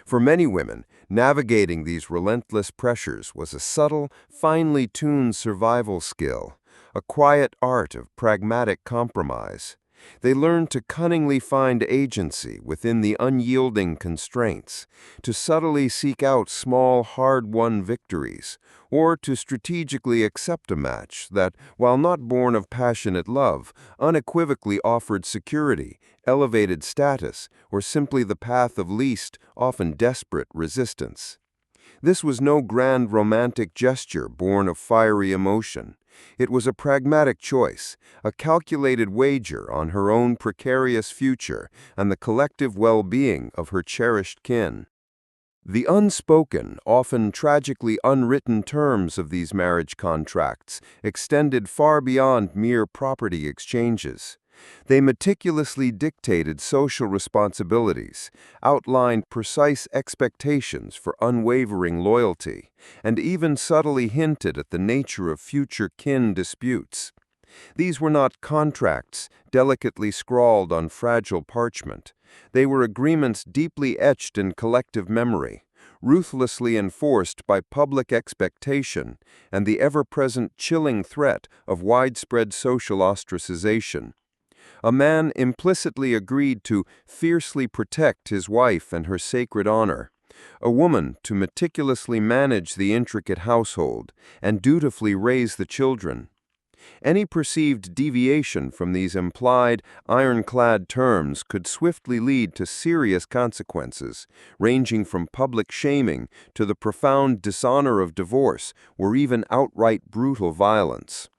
For many women, navigating these relentless pressures was a subtle, finely tuned survival skill, a quiet art of pragmatic compromise. They learned to cunningly find agency within the unyielding constraints, to subtly seek out small, hard-won victories, or to strategically accept a match that, while not born of passionate love, unequivocally offered security, elevated status, or simply the path of least, often desperate, resistance. This was no grand romantic gesture born of fiery emotion. It was a pragmatic choice, a calculated wager on her own precarious future and the collective well-being of her cherished kin. The unspoken, often tragically unwritten terms of these marriage contracts extended far beyond mere property exchanges. They meticulously dictated social responsibilities, outlined precise expectations for unwavering loyalty, and even subtly hinted at the nature of future kin disputes. These were not contracts delicately scrawled on fragile parchment. They were agreements deeply etched in collective memory, ruthlessly enforced by public expectation and the ever-present chilling threat of widespread social ostracization. A man implicitly agreed to fiercely protect his wife and her sacred honor, a woman to meticulously manage the intricate household and dutifully raise the children. Any perceived deviation from these implied, ironclad terms could swiftly lead to serious consequences, ranging from public shaming to the profound dishonor of divorce or even outright brutal violence.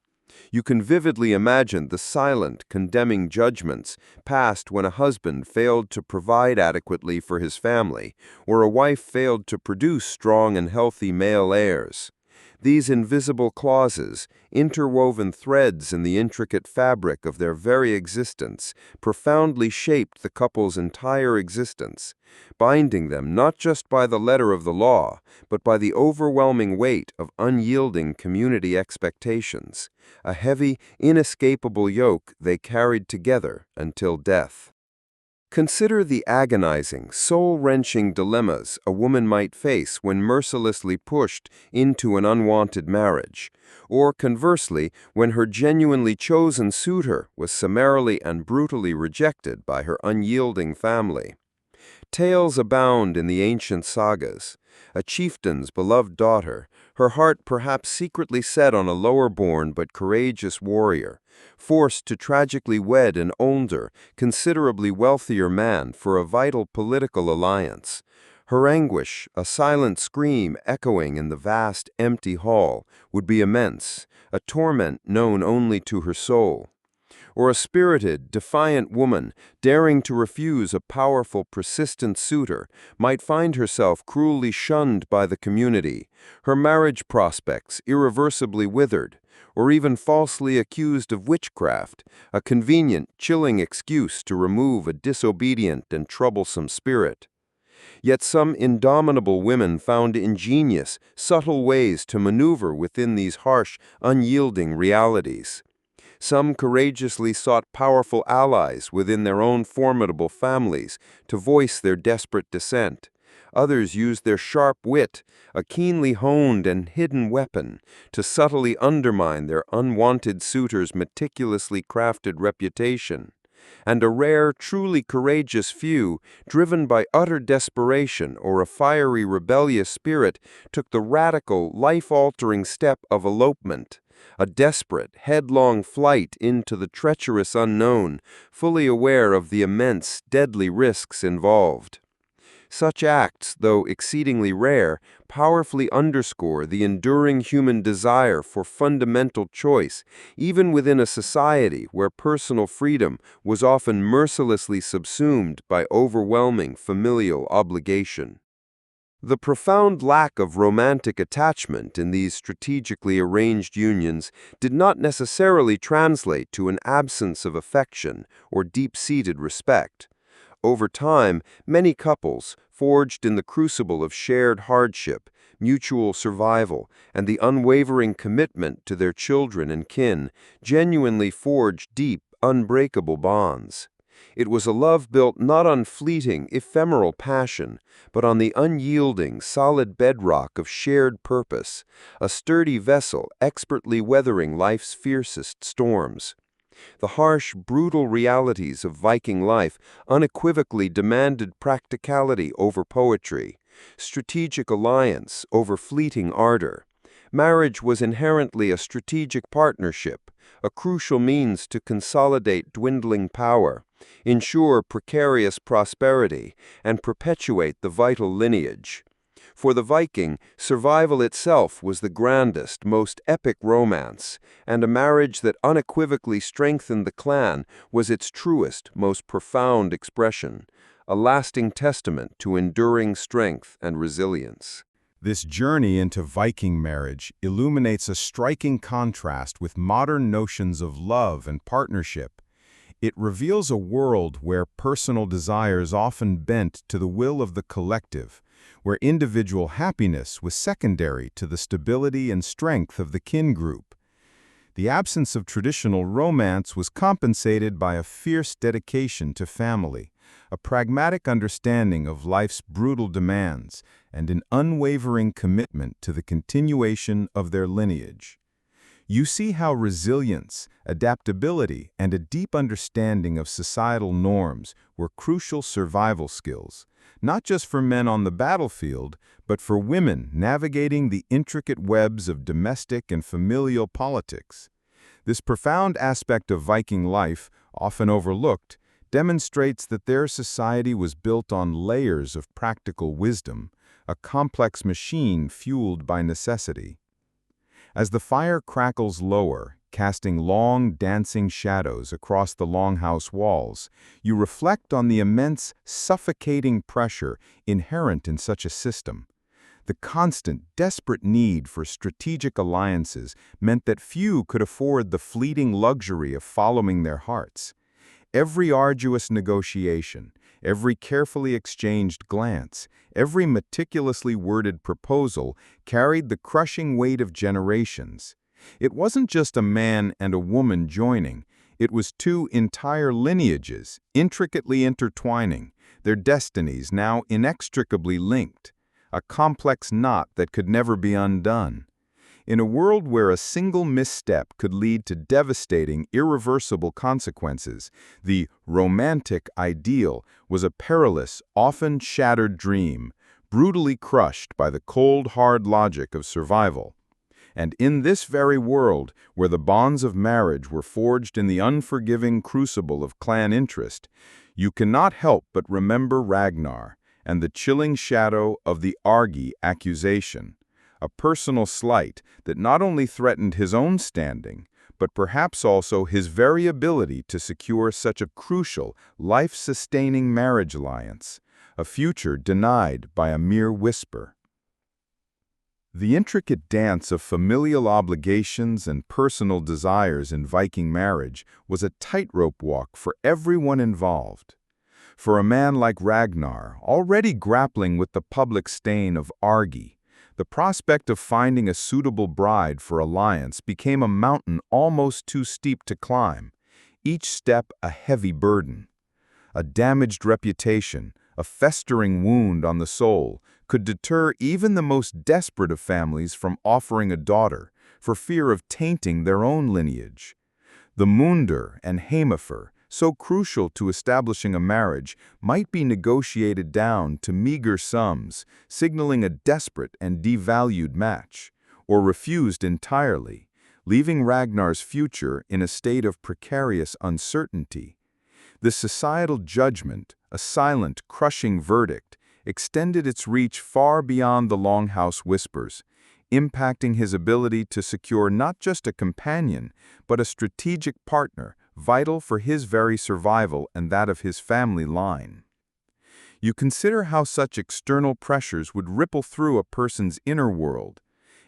You can vividly imagine the silent, condemning judgments passed when a husband failed to provide adequately for his family, or a wife failed to produce strong and healthy male heirs. These invisible clauses, interwoven threads in the intricate fabric of their very existence, profoundly shaped the couple's entire existence, binding them not just by the letter of the law, but by the overwhelming weight of unyielding community expectations, a heavy, inescapable yoke they carried together until death. Consider the agonizing, soul-wrenching dilemmas a woman might face when mercilessly pushed into an unwanted marriage, or conversely, when her genuinely chosen suitor was summarily and brutally rejected by her unyielding family. Tales abound in the ancient sagas. A chieftain's beloved daughter, her heart perhaps secretly set on a lower-born but courageous warrior, forced to tragically wed an older, considerably wealthier man for a vital political alliance. Her anguish, a silent scream echoing in the vast, empty hall, would be immense, a torment known only to her soul. Or a spirited, defiant woman, daring to refuse a powerful, persistent suitor, might find herself cruelly shunned by the community, her marriage prospects irreversibly withered, or even falsely accused of witchcraft, a convenient, chilling excuse to remove a disobedient and troublesome spirit. Yet some indomitable women found ingenious, subtle ways to maneuver within these harsh, unyielding realities. Some courageously sought powerful allies within their own formidable families to voice their desperate dissent. Others used their sharp wit, a keenly honed and hidden weapon, to subtly undermine their unwanted suitor's meticulously crafted reputation. And a rare, truly courageous few, driven by utter desperation or a fiery, rebellious spirit, took the radical, life-altering step of elopement. A desperate, headlong flight into the treacherous unknown, fully aware of the immense, deadly risks involved. Such acts, though exceedingly rare, powerfully underscore the enduring human desire for fundamental choice, even within a society where personal freedom was often mercilessly subsumed by overwhelming familial obligation. The profound lack of romantic attachment in these strategically arranged unions did not necessarily translate to an absence of affection or deep-seated respect. Over time, many couples, forged in the crucible of shared hardship, mutual survival, and the unwavering commitment to their children and kin, genuinely forged deep, unbreakable bonds. It was a love built not on fleeting, ephemeral passion, but on the unyielding, solid bedrock of shared purpose, a sturdy vessel expertly weathering life's fiercest storms. The harsh, brutal realities of Viking life unequivocally demanded practicality over poetry, strategic alliance over fleeting ardor. Marriage was inherently a strategic partnership, a crucial means to consolidate dwindling power, ensure precarious prosperity, and perpetuate the vital lineage. For the Viking, survival itself was the grandest, most epic romance, and a marriage that unequivocally strengthened the clan was its truest, most profound expression, a lasting testament to enduring strength and resilience. This journey into Viking marriage illuminates a striking contrast with modern notions of love and partnership. It reveals a world where personal desires often bent to the will of the collective, where individual happiness was secondary to the stability and strength of the kin group. The absence of traditional romance was compensated by a fierce dedication to family, a pragmatic understanding of life's brutal demands, and an unwavering commitment to the continuation of their lineage. You see how resilience, adaptability, and a deep understanding of societal norms were crucial survival skills, not just for men on the battlefield, but for women navigating the intricate webs of domestic and familial politics. This profound aspect of Viking life, often overlooked, demonstrates that their society was built on layers of practical wisdom, a complex machine fueled by necessity. As the fire crackles lower, casting long, dancing shadows across the longhouse walls, you reflect on the immense, suffocating pressure inherent in such a system. The constant, desperate need for strategic alliances meant that few could afford the fleeting luxury of following their hearts. Every arduous negotiation, every carefully exchanged glance, every meticulously worded proposal carried the crushing weight of generations. It wasn't just a man and a woman joining, It was two entire lineages, intricately intertwining, their destinies now inextricably linked, a complex knot that could never be undone. In a world where a single misstep could lead to devastating, irreversible consequences, the romantic ideal was a perilous, often shattered dream, brutally crushed by the cold, hard logic of survival. And in this very world, where the bonds of marriage were forged in the unforgiving crucible of clan interest, you cannot help but remember Ragnar and the chilling shadow of the Argi accusation, a personal slight that not only threatened his own standing, but perhaps also his very ability to secure such a crucial, life-sustaining marriage alliance, a future denied by a mere whisper. The intricate dance of familial obligations and personal desires in Viking marriage was a tightrope walk for everyone involved. For a man like Ragnar, already grappling with the public stain of Argi, the prospect of finding a suitable bride for alliance became a mountain almost too steep to climb, each step a heavy burden. A damaged reputation, a festering wound on the soul, could deter even the most desperate of families from offering a daughter, for fear of tainting their own lineage. The Mundur and Haemafer, so crucial to establishing a marriage, might be negotiated down to meager sums, signaling a desperate and devalued match, or refused entirely, leaving Ragnar's future in a state of precarious uncertainty. The societal judgment, a silent, crushing verdict, extended its reach far beyond the longhouse whispers, impacting his ability to secure not just a companion, but a strategic partner, vital for his very survival and that of his family line. You consider how such external pressures would ripple through a person's inner world.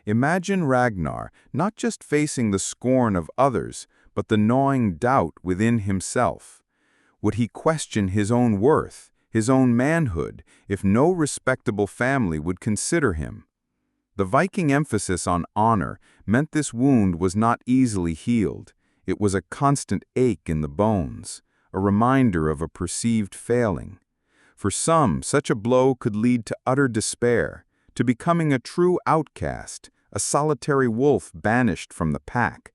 Imagine Ragnar not just facing the scorn of others, but the gnawing doubt within himself. Would he question his own worth, his own manhood, if no respectable family would consider him? The Viking emphasis on honor meant this wound was not easily healed. It was a constant ache in the bones, a reminder of a perceived failing. For some, such a blow could lead to utter despair, to becoming a true outcast, a solitary wolf banished from the pack.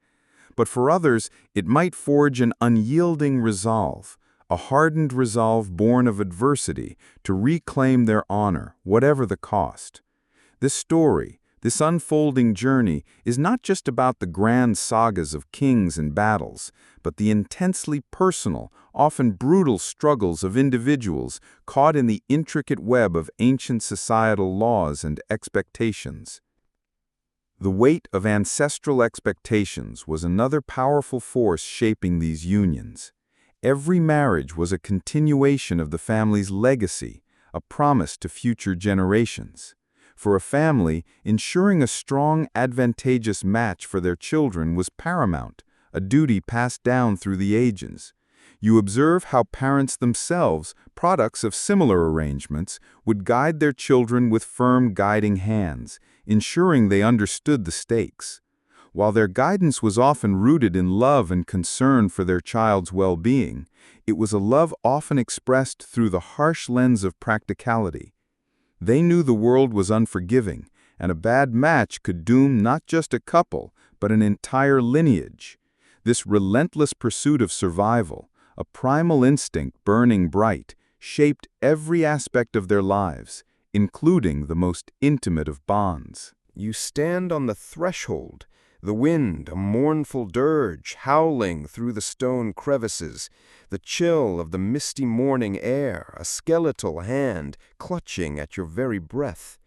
But for others, it might forge an unyielding resolve, a hardened resolve born of adversity, to reclaim their honor, whatever the cost. This story, this unfolding journey, is not just about the grand sagas of kings and battles, but the intensely personal, often brutal struggles of individuals caught in the intricate web of ancient societal laws and expectations. The weight of ancestral expectations was another powerful force shaping these unions. Every marriage was a continuation of the family's legacy, a promise to future generations. For a family, ensuring a strong, advantageous match for their children was paramount, a duty passed down through the ages. You observe how parents themselves, products of similar arrangements, would guide their children with firm guiding hands, ensuring they understood the stakes. While their guidance was often rooted in love and concern for their child's well-being, it was a love often expressed through the harsh lens of practicality. They knew the world was unforgiving, and a bad match could doom not just a couple, but an entire lineage. This relentless pursuit of survival, a primal instinct burning bright, shaped every aspect of their lives, including the most intimate of bonds. You stand on the threshold, the wind a mournful dirge howling through the stone crevices, the chill of the misty morning air, a skeletal hand clutching at your very breath.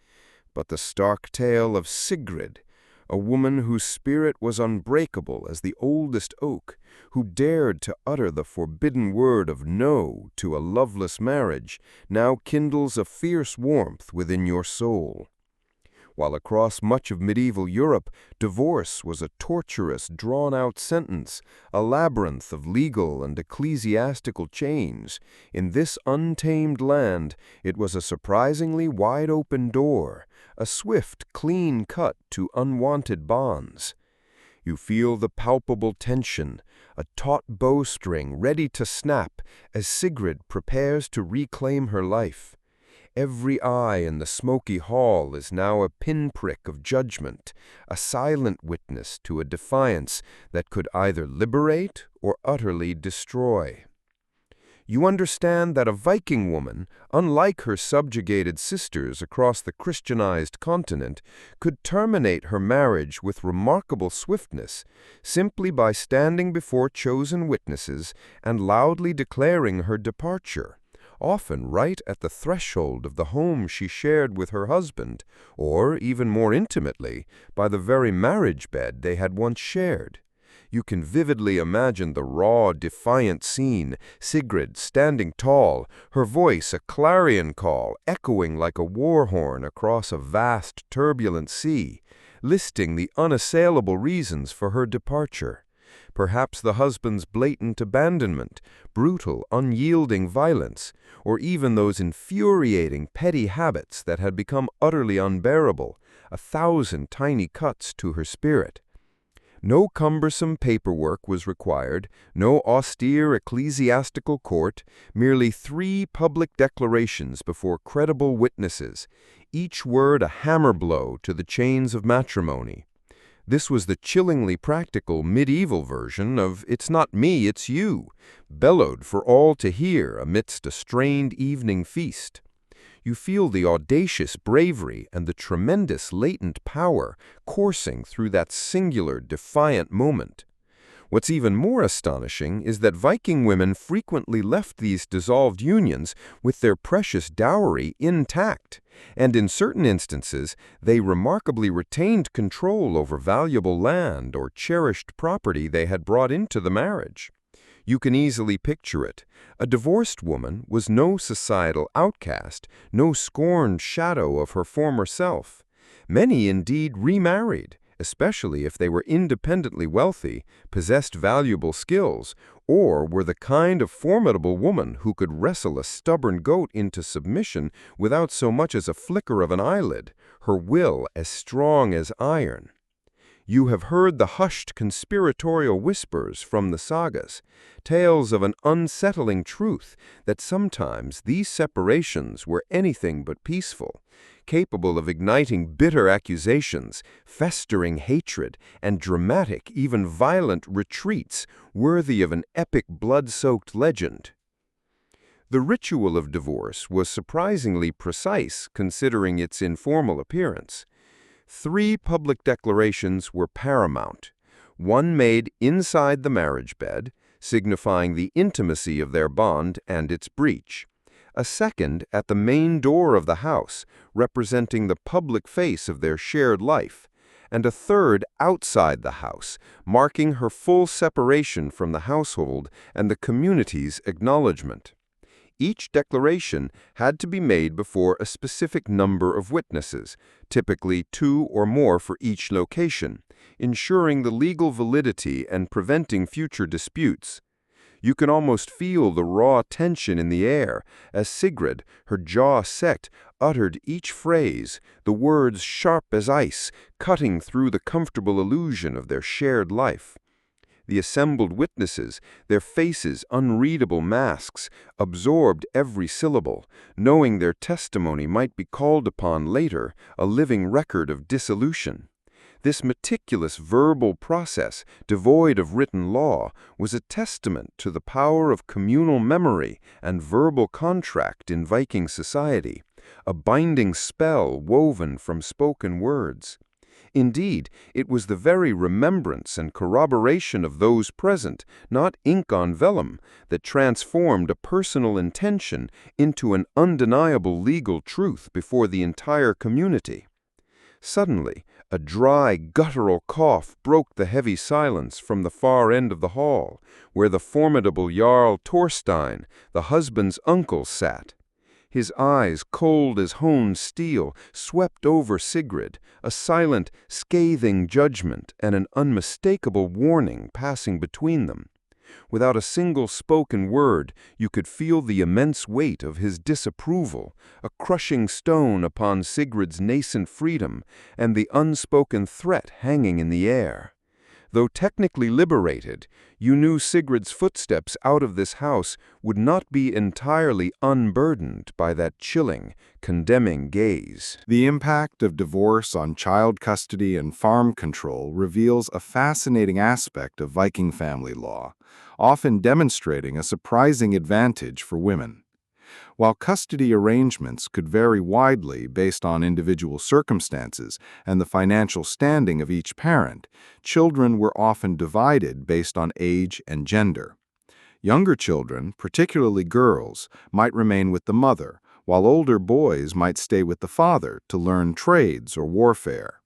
But the stark tale of Sigrid, a woman whose spirit was unbreakable as the oldest oak, who dared to utter the forbidden word of no to a loveless marriage, now kindles a fierce warmth within your soul. While across much of medieval Europe, divorce was a torturous, drawn-out sentence, a labyrinth of legal and ecclesiastical chains, in this untamed land it was a surprisingly wide-open door, a swift, clean cut to unwanted bonds. You feel the palpable tension, a taut bowstring ready to snap as Sigrid prepares to reclaim her life. Every eye in the smoky hall is now a pinprick of judgment, a silent witness to a defiance that could either liberate or utterly destroy. You understand that a Viking woman, unlike her subjugated sisters across the Christianized continent, could terminate her marriage with remarkable swiftness simply by standing before chosen witnesses and loudly declaring her departure, often right at the threshold of the home she shared with her husband, or, even more intimately, by the very marriage bed they had once shared. You can vividly imagine the raw, defiant scene, Sigrid standing tall, her voice a clarion call echoing like a war horn across a vast, turbulent sea, listing the unassailable reasons for her departure. Perhaps the husband's blatant abandonment, brutal, unyielding violence, or even those infuriating petty habits that had become utterly unbearable, 1,000 tiny cuts to her spirit. No cumbersome paperwork was required, no austere ecclesiastical court, merely 3 public declarations before credible witnesses, each word a hammer blow to the chains of matrimony. This was the chillingly practical medieval version of "It's not me, it's you," bellowed for all to hear amidst a strained evening feast. You feel the audacious bravery and the tremendous latent power coursing through that singular, defiant moment. What's even more astonishing is that Viking women frequently left these dissolved unions with their precious dowry intact, and in certain instances they remarkably retained control over valuable land or cherished property they had brought into the marriage. You can easily picture it. A divorced woman was no societal outcast, no scorned shadow of her former self. Many indeed remarried, especially if they were independently wealthy, possessed valuable skills, or were the kind of formidable woman who could wrestle a stubborn goat into submission without so much as a flicker of an eyelid, her will as strong as iron. You have heard the hushed conspiratorial whispers from the sagas, tales of an unsettling truth that sometimes these separations were anything but peaceful, capable of igniting bitter accusations, festering hatred, and dramatic, even violent retreats worthy of an epic blood-soaked legend. The ritual of divorce was surprisingly precise considering its informal appearance. 3 public declarations were paramount, one made inside the marriage bed, signifying the intimacy of their bond and its breach, a second at the main door of the house, representing the public face of their shared life, and a third outside the house, marking her full separation from the household and the community's acknowledgement. Each declaration had to be made before a specific number of witnesses, typically 2 or more for each location, ensuring the legal validity and preventing future disputes. You can almost feel the raw tension in the air as Sigrid, her jaw set, uttered each phrase, the words sharp as ice, cutting through the comfortable illusion of their shared life. The assembled witnesses, their faces unreadable masks, absorbed every syllable, knowing their testimony might be called upon later, a living record of dissolution. This meticulous verbal process, devoid of written law, was a testament to the power of communal memory and verbal contract in Viking society, a binding spell woven from spoken words. Indeed, it was the very remembrance and corroboration of those present, not ink on vellum, that transformed a personal intention into an undeniable legal truth before the entire community. Suddenly, a dry, guttural cough broke the heavy silence from the far end of the hall, where the formidable Jarl Thorstein, the husband's uncle, sat. His eyes, cold as honed steel, swept over Sigrid, a silent, scathing judgment and an unmistakable warning passing between them. Without a single spoken word, you could feel the immense weight of his disapproval, a crushing stone upon Sigrid's nascent freedom, and the unspoken threat hanging in the air. Though technically liberated, you knew Sigrid's footsteps out of this house would not be entirely unburdened by that chilling, condemning gaze. The impact of divorce on child custody and farm control reveals a fascinating aspect of Viking family law, often demonstrating a surprising advantage for women. While custody arrangements could vary widely based on individual circumstances and the financial standing of each parent, children were often divided based on age and gender. Younger children, particularly girls, might remain with the mother, while older boys might stay with the father to learn trades or warfare.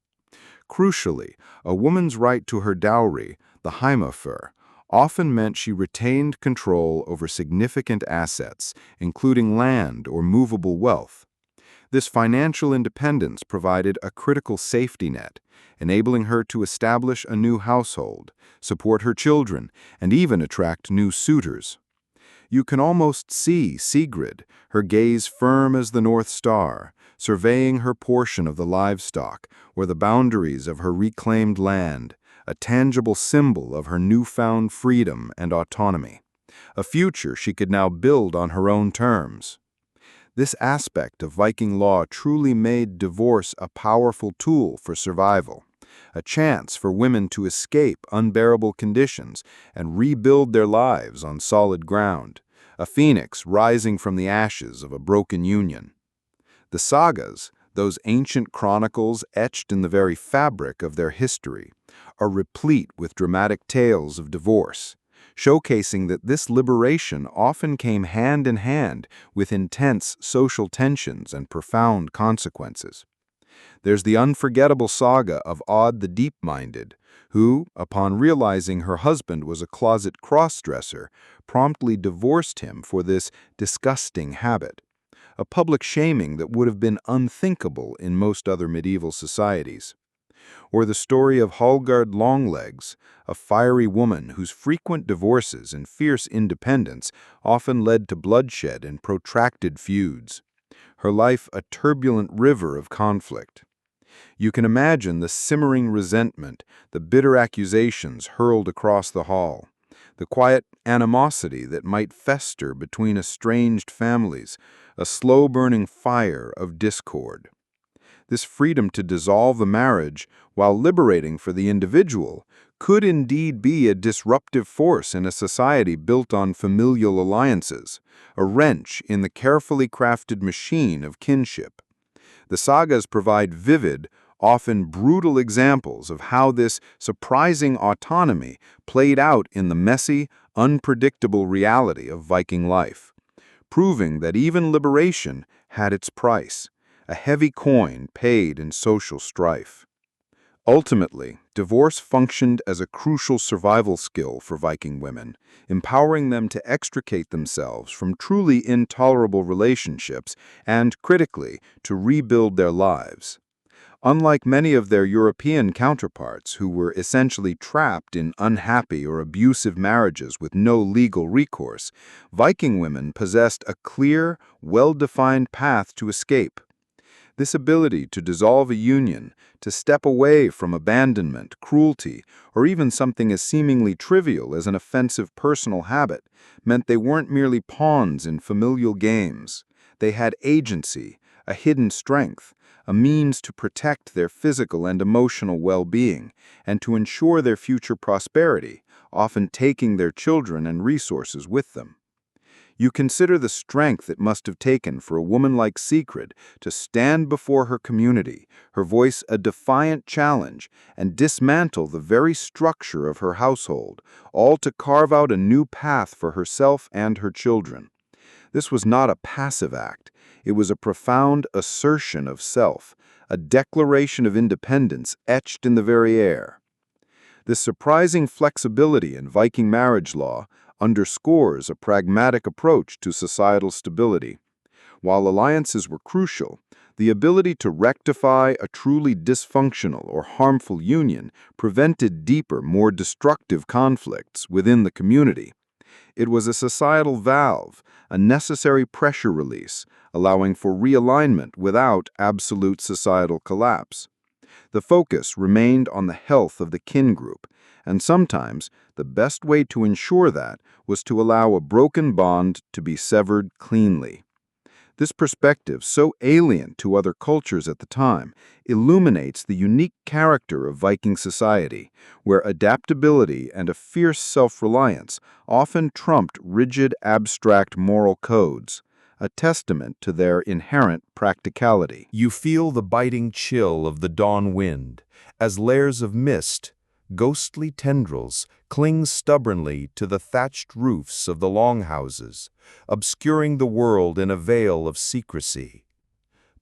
Crucially, a woman's right to her dowry, the heimafur, often meant she retained control over significant assets, including land or movable wealth. This financial independence provided a critical safety net, enabling her to establish a new household, support her children, and even attract new suitors. You can almost see Sigrid, her gaze firm as the North Star, surveying her portion of the livestock or the boundaries of her reclaimed land, a tangible symbol of her newfound freedom and autonomy, a future she could now build on her own terms. This aspect of Viking law truly made divorce a powerful tool for survival, a chance for women to escape unbearable conditions and rebuild their lives on solid ground, a phoenix rising from the ashes of a broken union. The sagas, those ancient chronicles etched in the very fabric of their history, are replete with dramatic tales of divorce, showcasing that this liberation often came hand in hand with intense social tensions and profound consequences. There's the unforgettable saga of Odd the Deep-Minded, who, upon realizing her husband was a closet cross-dresser, promptly divorced him for this disgusting habit, a public shaming that would have been unthinkable in most other medieval societies. Or the story of Hallgerd Longlegs, a fiery woman whose frequent divorces and fierce independence often led to bloodshed and protracted feuds, her life a turbulent river of conflict. You can imagine the simmering resentment, the bitter accusations hurled across the hall, the quiet animosity that might fester between estranged families, a slow-burning fire of discord. This freedom to dissolve a marriage, while liberating for the individual, could indeed be a disruptive force in a society built on familial alliances, a wrench in the carefully crafted machine of kinship. The sagas provide vivid, often brutal examples of how this surprising autonomy played out in the messy, unpredictable reality of Viking life, proving that even liberation had its price, a heavy coin paid in social strife. Ultimately, divorce functioned as a crucial survival skill for Viking women, empowering them to extricate themselves from truly intolerable relationships and, critically, to rebuild their lives. Unlike many of their European counterparts who were essentially trapped in unhappy or abusive marriages with no legal recourse, Viking women possessed a clear, well-defined path to escape. This ability to dissolve a union, to step away from abandonment, cruelty, or even something as seemingly trivial as an offensive personal habit, meant they weren't merely pawns in familial games. They had agency, a hidden strength, a means to protect their physical and emotional well-being, and to ensure their future prosperity, often taking their children and resources with them. You consider the strength it must have taken for a woman like Sigrid to stand before her community, her voice a defiant challenge, and dismantle the very structure of her household, all to carve out a new path for herself and her children. This was not a passive act. It was a profound assertion of self, a declaration of independence etched in the very air. This surprising flexibility in Viking marriage law underscores a pragmatic approach to societal stability. While alliances were crucial, the ability to rectify a truly dysfunctional or harmful union prevented deeper, more destructive conflicts within the community. It was a societal valve, a necessary pressure release, allowing for realignment without absolute societal collapse. The focus remained on the health of the kin group, And sometimes, the best way to ensure that was to allow a broken bond to be severed cleanly. This perspective, so alien to other cultures at the time, illuminates the unique character of Viking society, where adaptability and a fierce self-reliance often trumped rigid, abstract moral codes, a testament to their inherent practicality. You feel the biting chill of the dawn wind as layers of mist, ghostly tendrils, cling stubbornly to the thatched roofs of the longhouses, obscuring the world in a veil of secrecy.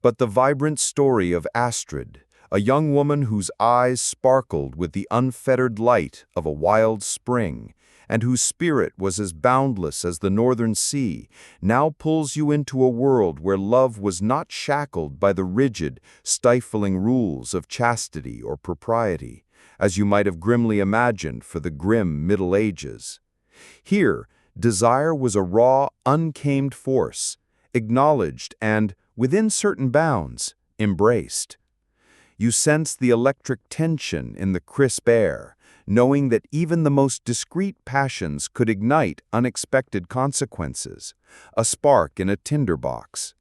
But the vibrant story of Astrid, a young woman whose eyes sparkled with the unfettered light of a wild spring, and whose spirit was as boundless as the northern sea, now pulls you into a world where love was not shackled by the rigid, stifling rules of chastity or propriety, as you might have grimly imagined for the grim Middle Ages. Here, desire was a raw, untamed force, acknowledged and, within certain bounds, embraced. You sense the electric tension in the crisp air, knowing that even the most discreet passions could ignite unexpected consequences, a spark in a tinderbox.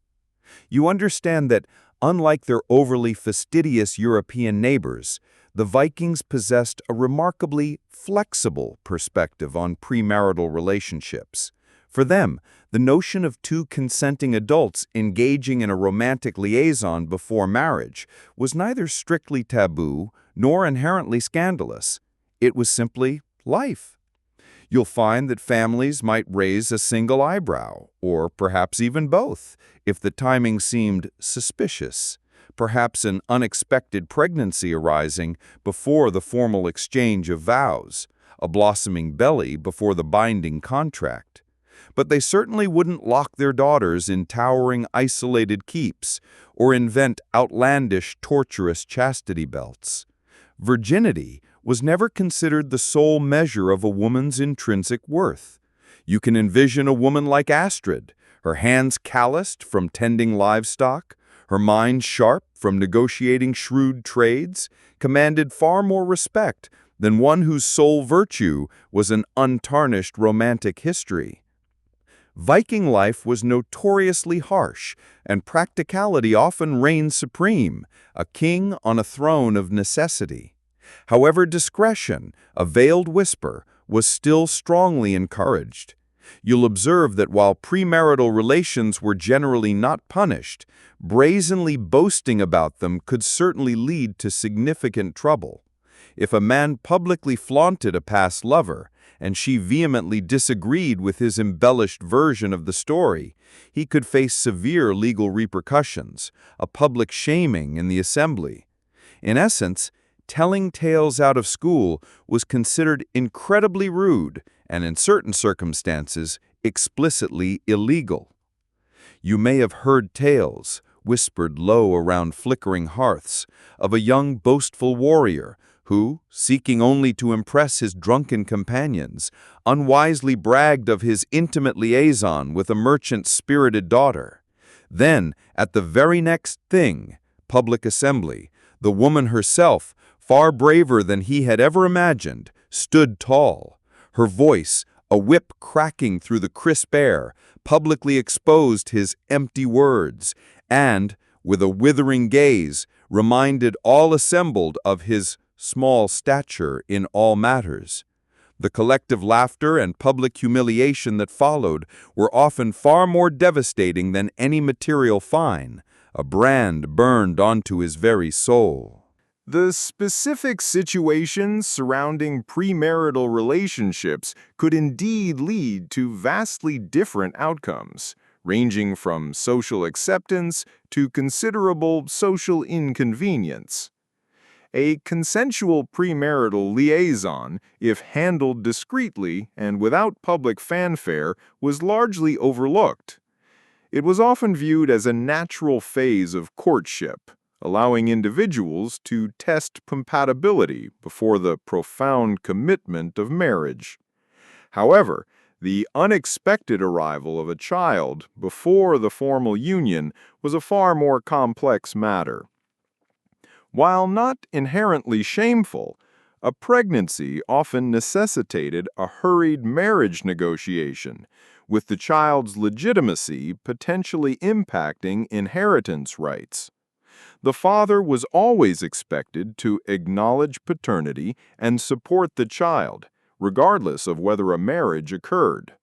You understand that, unlike their overly fastidious European neighbors, the Vikings possessed a remarkably flexible perspective on premarital relationships. For them, the notion of two consenting adults engaging in a romantic liaison before marriage was neither strictly taboo nor inherently scandalous. It was simply life. You'll find that families might raise a single eyebrow, or perhaps even both, if the timing seemed suspicious. Perhaps an unexpected pregnancy arising before the formal exchange of vows, a blossoming belly before the binding contract. But they certainly wouldn't lock their daughters in towering, isolated keeps or invent outlandish, torturous chastity belts. Virginity was never considered the sole measure of a woman's intrinsic worth. You can envision a woman like Astrid, her hands calloused from tending livestock, her mind sharp from negotiating shrewd trades, commanded far more respect than one whose sole virtue was an untarnished romantic history. Viking life was notoriously harsh, and practicality often reigned supreme, a king on a throne of necessity. However, discretion, a veiled whisper, was still strongly encouraged. You'll observe that while premarital relations were generally not punished, brazenly boasting about them could certainly lead to significant trouble. If a man publicly flaunted a past lover, and she vehemently disagreed with his embellished version of the story, he could face severe legal repercussions, a public shaming in the assembly. In essence, telling tales out of school was considered incredibly rude and, in certain circumstances, explicitly illegal. You may have heard tales, whispered low around flickering hearths, of a young boastful warrior who, seeking only to impress his drunken companions, unwisely bragged of his intimate liaison with a merchant's spirited daughter. Then, at the very next thing, public assembly, the woman herself, far braver than he had ever imagined, stood tall. Her voice, a whip cracking through the crisp air, publicly exposed his empty words, and, with a withering gaze, reminded all assembled of his small stature in all matters. The collective laughter and public humiliation that followed were often far more devastating than any material fine, a brand burned onto his very soul. The specific situations surrounding premarital relationships could indeed lead to vastly different outcomes, ranging from social acceptance to considerable social inconvenience. A consensual premarital liaison, if handled discreetly and without public fanfare, was largely overlooked. It was often viewed as a natural phase of courtship, allowing individuals to test compatibility before the profound commitment of marriage. However, the unexpected arrival of a child before the formal union was a far more complex matter. While not inherently shameful, A pregnancy often necessitated a hurried marriage negotiation, with the child's legitimacy potentially impacting inheritance rights. The father was always expected to acknowledge paternity and support the child, regardless of whether a marriage occurred.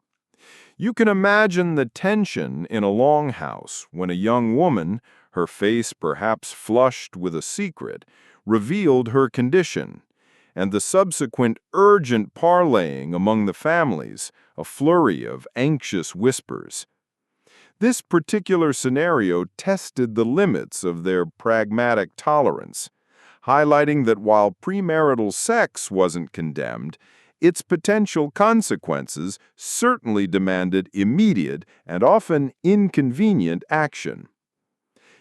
You can imagine the tension in a longhouse when a young woman, her face perhaps flushed with a secret, revealed her condition, and the subsequent urgent parleying among the families, a flurry of anxious whispers. This particular scenario tested the limits of their pragmatic tolerance, highlighting that while premarital sex wasn't condemned, its potential consequences certainly demanded immediate and often inconvenient action.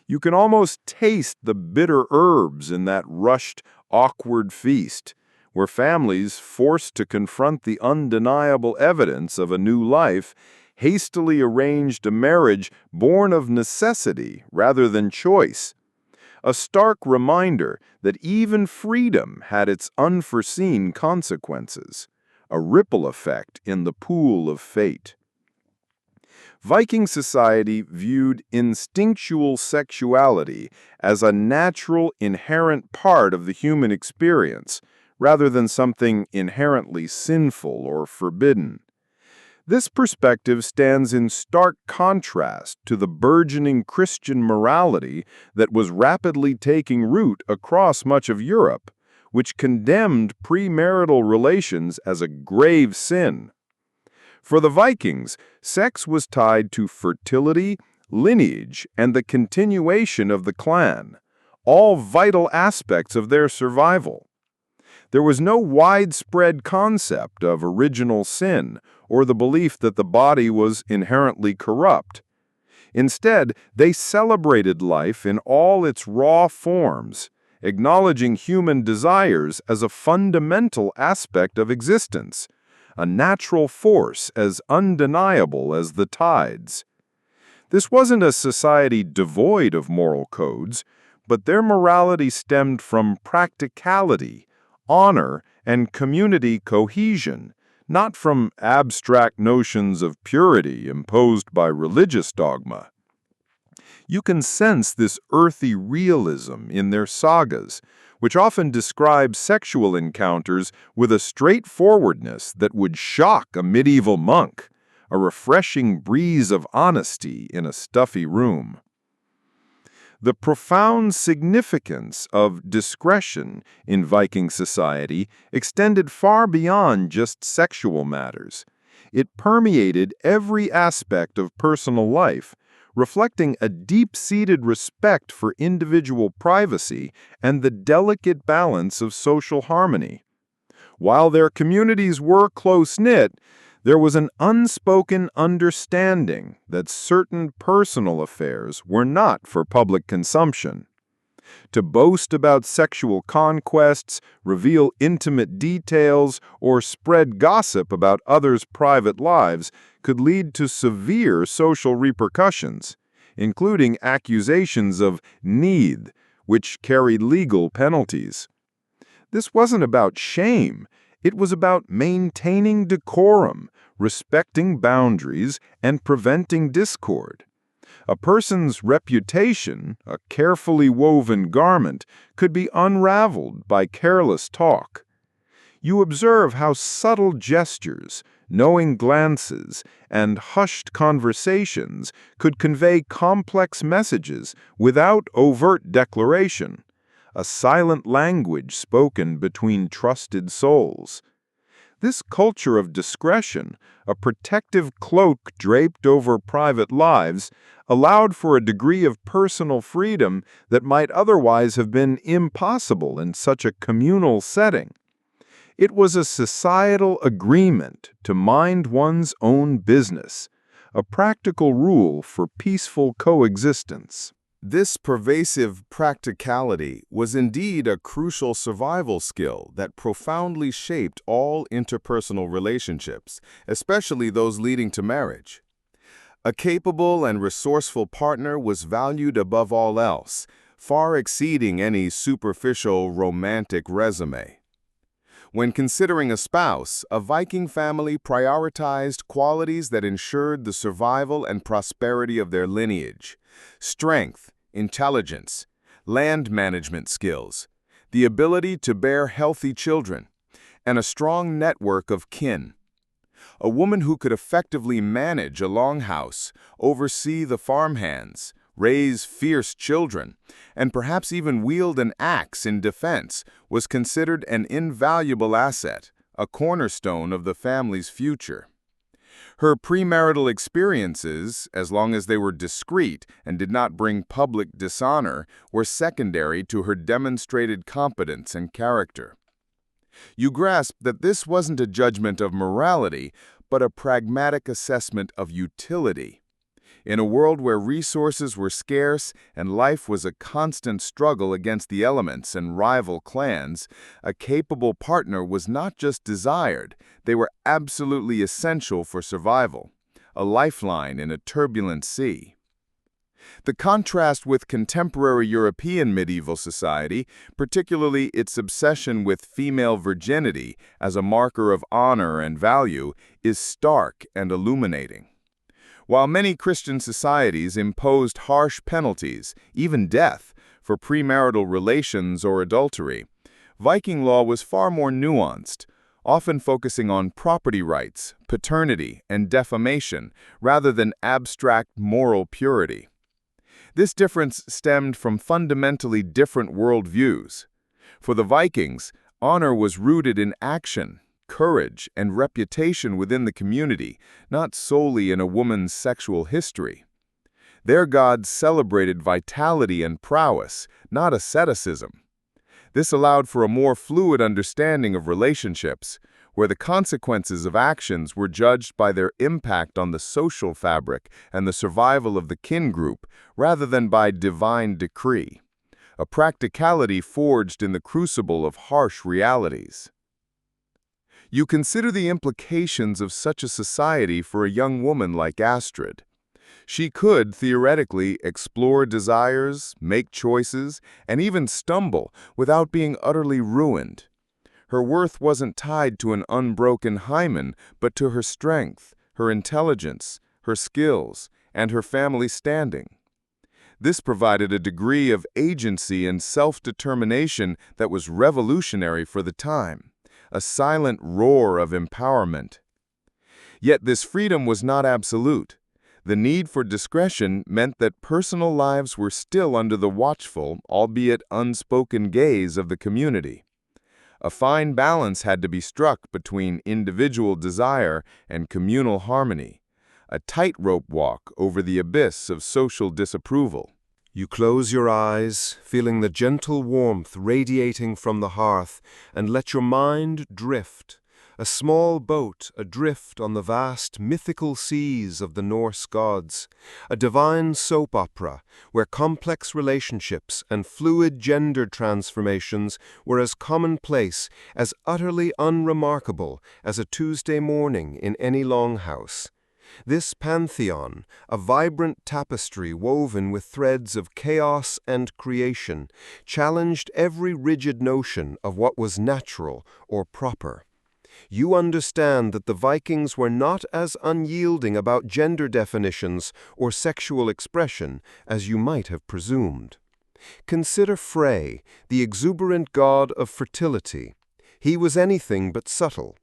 You can almost taste the bitter herbs in that rushed, awkward feast, where families, forced to confront the undeniable evidence of a new life, hastily arranged a marriage born of necessity rather than choice. A stark reminder that even freedom had its unforeseen consequences, a ripple effect in the pool of fate. Viking society viewed instinctual sexuality as a natural, inherent part of the human experience, rather than something inherently sinful or forbidden. This perspective stands in stark contrast to the burgeoning Christian morality that was rapidly taking root across much of Europe, which condemned premarital relations as a grave sin. For the Vikings, sex was tied to fertility, lineage, and the continuation of the clan, all vital aspects of their survival. There was no widespread concept of original sin or the belief that the body was inherently corrupt. Instead, they celebrated life in all its raw forms, acknowledging human desires as a fundamental aspect of existence, a natural force as undeniable as the tides. This wasn't a society devoid of moral codes, but their morality stemmed from practicality, honor, and community cohesion, not from abstract notions of purity imposed by religious dogma. You can sense this earthy realism in their sagas, which often describe sexual encounters with a straightforwardness that would shock a medieval monk, a refreshing breeze of honesty in a stuffy room. The profound significance of discretion in Viking society extended far beyond just sexual matters. It permeated every aspect of personal life, reflecting a deep-seated respect for individual privacy and the delicate balance of social harmony. While their communities were close-knit, there was an unspoken understanding that certain personal affairs were not for public consumption. To boast about sexual conquests, reveal intimate details, or spread gossip about others' private lives could lead to severe social repercussions, including accusations of need, which carried legal penalties. This wasn't about shame. It was about maintaining decorum, respecting boundaries, and preventing discord. A person's reputation, a carefully woven garment, could be unraveled by careless talk. You observe how subtle gestures, knowing glances, and hushed conversations could convey complex messages without overt declaration, a silent language spoken between trusted souls. This culture of discretion, a protective cloak draped over private lives, allowed for a degree of personal freedom that might otherwise have been impossible in such a communal setting. It was a societal agreement to mind one's own business, a practical rule for peaceful coexistence. This pervasive practicality was indeed a crucial survival skill that profoundly shaped all interpersonal relationships, especially those leading to marriage. A capable and resourceful partner was valued above all else, far exceeding any superficial romantic resume. When considering a spouse, a Viking family prioritized qualities that ensured the survival and prosperity of their lineage: strength, intelligence, land management skills, the ability to bear healthy children, and a strong network of kin. A woman who could effectively manage a longhouse, oversee the farmhands, raise fierce children, and perhaps even wield an axe in defense was considered an invaluable asset, a cornerstone of the family's future. Her premarital experiences, as long as they were discreet and did not bring public dishonor, were secondary to her demonstrated competence and character. You grasp that this wasn't a judgment of morality, but a pragmatic assessment of utility. In a world where resources were scarce and life was a constant struggle against the elements and rival clans, a capable partner was not just desired, they were absolutely essential for survival, a lifeline in a turbulent sea. The contrast with contemporary European medieval society, particularly its obsession with female virginity as a marker of honor and value, is stark and illuminating. While many Christian societies imposed harsh penalties, even death, for premarital relations or adultery, Viking law was far more nuanced, often focusing on property rights, paternity, and defamation, rather than abstract moral purity. This difference stemmed from fundamentally different worldviews. For the Vikings, honor was rooted in action, courage, and reputation within the community, not solely in a woman's sexual history. Their gods celebrated vitality and prowess, not asceticism. This allowed for a more fluid understanding of relationships, where the consequences of actions were judged by their impact on the social fabric and the survival of the kin group, rather than by divine decree, a practicality forged in the crucible of harsh realities. You consider the implications of such a society for a young woman like Astrid. She could, theoretically, explore desires, make choices, and even stumble without being utterly ruined. Her worth wasn't tied to an unbroken hymen, but to her strength, her intelligence, her skills, and her family standing. This provided a degree of agency and self-determination that was revolutionary for the time, a silent roar of empowerment. Yet this freedom was not absolute. The need for discretion meant that personal lives were still under the watchful, albeit unspoken gaze of the community. A fine balance had to be struck between individual desire and communal harmony, a tightrope walk over the abyss of social disapproval. You close your eyes, feeling the gentle warmth radiating from the hearth, and let your mind drift, a small boat adrift on the vast mythical seas of the Norse gods, a divine soap opera where complex relationships and fluid gender transformations were as commonplace, as utterly unremarkable as a Tuesday morning in any longhouse. This pantheon, a vibrant tapestry woven with threads of chaos and creation, challenged every rigid notion of what was natural or proper. You understand that the Vikings were not as unyielding about gender definitions or sexual expression as you might have presumed. Consider Frey, the exuberant god of fertility. He was anything but subtle.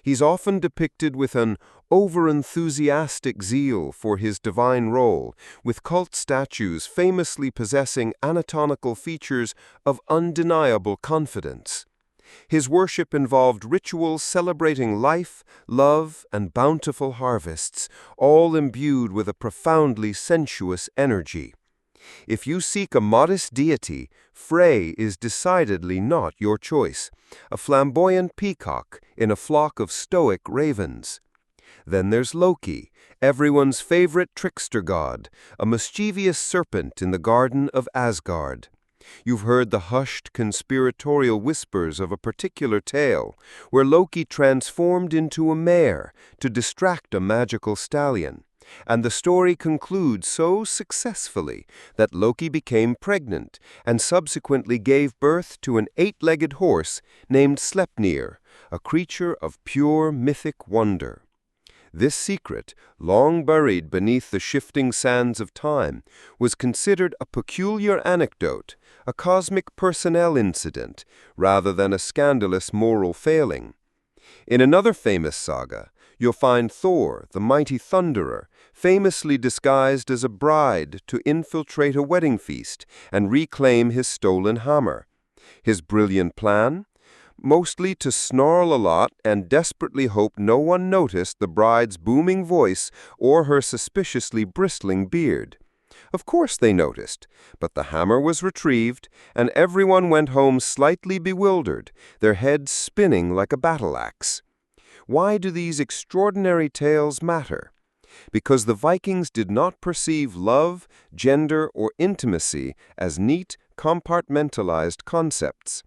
He's often depicted with an over-enthusiastic zeal for his divine role, with cult statues famously possessing anatomical features of undeniable confidence. His worship involved rituals celebrating life, love, and bountiful harvests, all imbued with a profoundly sensuous energy. If you seek a modest deity, Frey is decidedly not your choice, a flamboyant peacock in a flock of stoic ravens. Then there's Loki, everyone's favorite trickster god, a mischievous serpent in the garden of Asgard. You've heard the hushed conspiratorial whispers of a particular tale, where Loki transformed into a mare to distract a magical stallion, and the story concludes so successfully that Loki became pregnant and subsequently gave birth to an 8-legged horse named Sleipnir, a creature of pure mythic wonder. This secret, long buried beneath the shifting sands of time, was considered a peculiar anecdote, a cosmic personnel incident, rather than a scandalous moral failing. In another famous saga, you'll find Thor, the mighty thunderer, famously disguised as a bride to infiltrate a wedding feast and reclaim his stolen hammer. His brilliant plan? Mostly to snarl a lot and desperately hope no one noticed the bride's booming voice or her suspiciously bristling beard. Of course they noticed, but the hammer was retrieved, and everyone went home slightly bewildered, their heads spinning like a battle axe. Why do these extraordinary tales matter? Because the Vikings did not perceive love, gender, or intimacy as neat, compartmentalized concepts.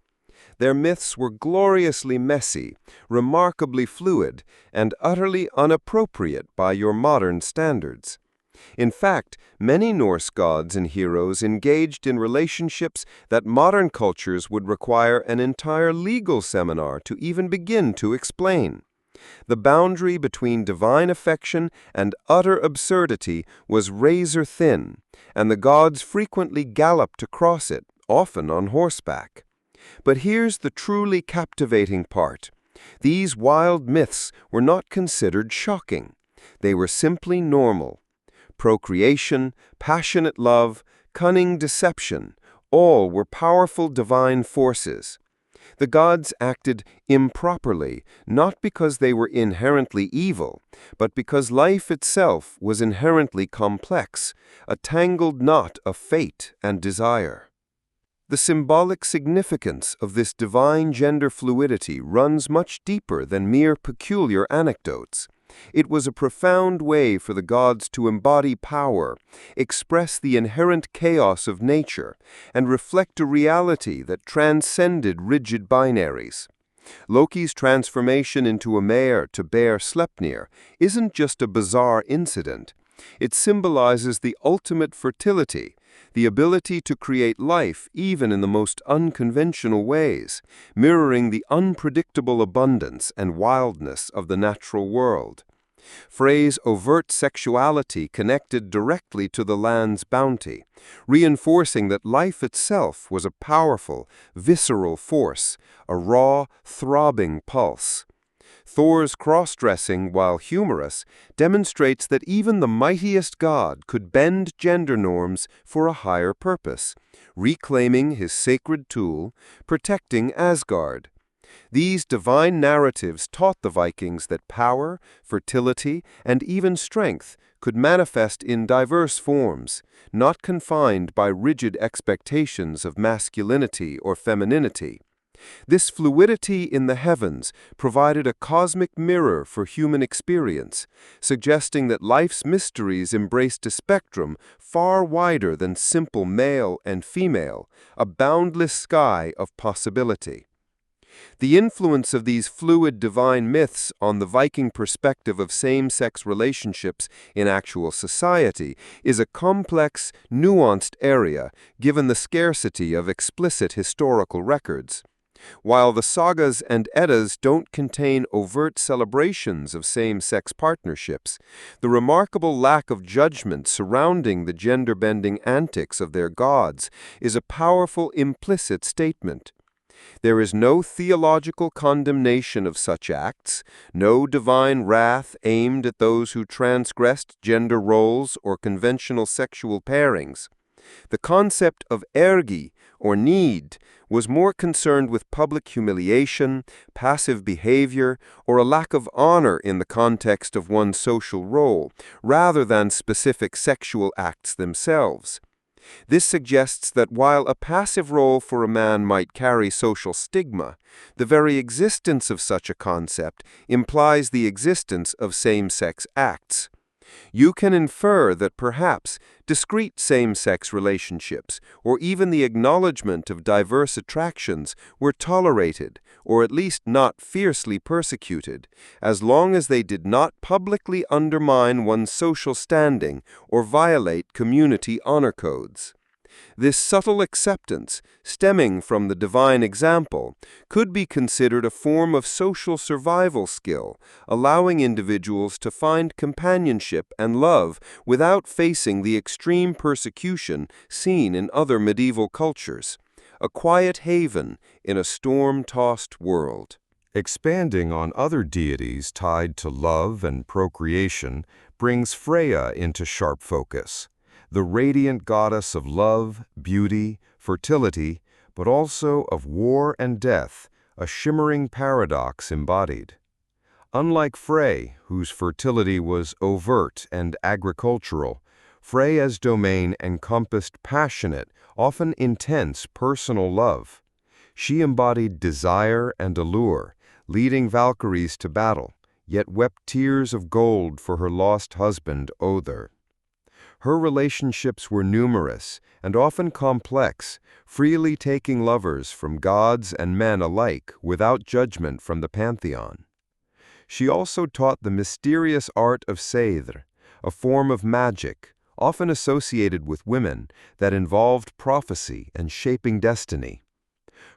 Their myths were gloriously messy, remarkably fluid, and utterly inappropriate by your modern standards. In fact, many Norse gods and heroes engaged in relationships that modern cultures would require an entire legal seminar to even begin to explain. The boundary between divine affection and utter absurdity was razor thin, and the gods frequently galloped across it, often on horseback. But here's the truly captivating part. These wild myths were not considered shocking. They were simply normal. Procreation, passionate love, cunning deception, all were powerful divine forces. The gods acted improperly, not because they were inherently evil, but because life itself was inherently complex, a tangled knot of fate and desire. The symbolic significance of this divine gender fluidity runs much deeper than mere peculiar anecdotes. It was a profound way for the gods to embody power, express the inherent chaos of nature, and reflect a reality that transcended rigid binaries. Loki's transformation into a mare to bear Sleipnir isn't just a bizarre incident. It symbolizes the ultimate fertility, the ability to create life even in the most unconventional ways, mirroring the unpredictable abundance and wildness of the natural world. Frey's overt sexuality connected directly to the land's bounty, reinforcing that life itself was a powerful, visceral force, a raw, throbbing pulse. Thor's cross-dressing, while humorous, demonstrates that even the mightiest god could bend gender norms for a higher purpose, reclaiming his sacred tool, protecting Asgard. These divine narratives taught the Vikings that power, fertility, and even strength could manifest in diverse forms, not confined by rigid expectations of masculinity or femininity. This fluidity in the heavens provided a cosmic mirror for human experience, suggesting that life's mysteries embraced a spectrum far wider than simple male and female, a boundless sky of possibility. The influence of these fluid divine myths on the Viking perspective of same-sex relationships in actual society is a complex, nuanced area, given the scarcity of explicit historical records. While the sagas and Eddas don't contain overt celebrations of same-sex partnerships, the remarkable lack of judgment surrounding the gender-bending antics of their gods is a powerful implicit statement. There is no theological condemnation of such acts, no divine wrath aimed at those who transgressed gender roles or conventional sexual pairings. The concept of ergi, or need, was more concerned with public humiliation, passive behavior, or a lack of honor in the context of one's social role, rather than specific sexual acts themselves. This suggests that while a passive role for a man might carry social stigma, the very existence of such a concept implies the existence of same-sex acts. You can infer that perhaps discrete same-sex relationships, or even the acknowledgement of diverse attractions, were tolerated, or at least not fiercely persecuted, as long as they did not publicly undermine one's social standing or violate community honor codes. This subtle acceptance, stemming from the divine example, could be considered a form of social survival skill, allowing individuals to find companionship and love without facing the extreme persecution seen in other medieval cultures. A quiet haven in a storm-tossed world. Expanding on other deities tied to love and procreation brings Freya into sharp focus, the radiant goddess of love, beauty, fertility, but also of war and death, a shimmering paradox embodied. Unlike Frey, whose fertility was overt and agricultural, Freya's domain encompassed passionate, often intense personal love. She embodied desire and allure, leading Valkyries to battle, yet wept tears of gold for her lost husband, Other. Her relationships were numerous and often complex, freely taking lovers from gods and men alike without judgment from the pantheon. She also taught the mysterious art of seidr, a form of magic, often associated with women, that involved prophecy and shaping destiny.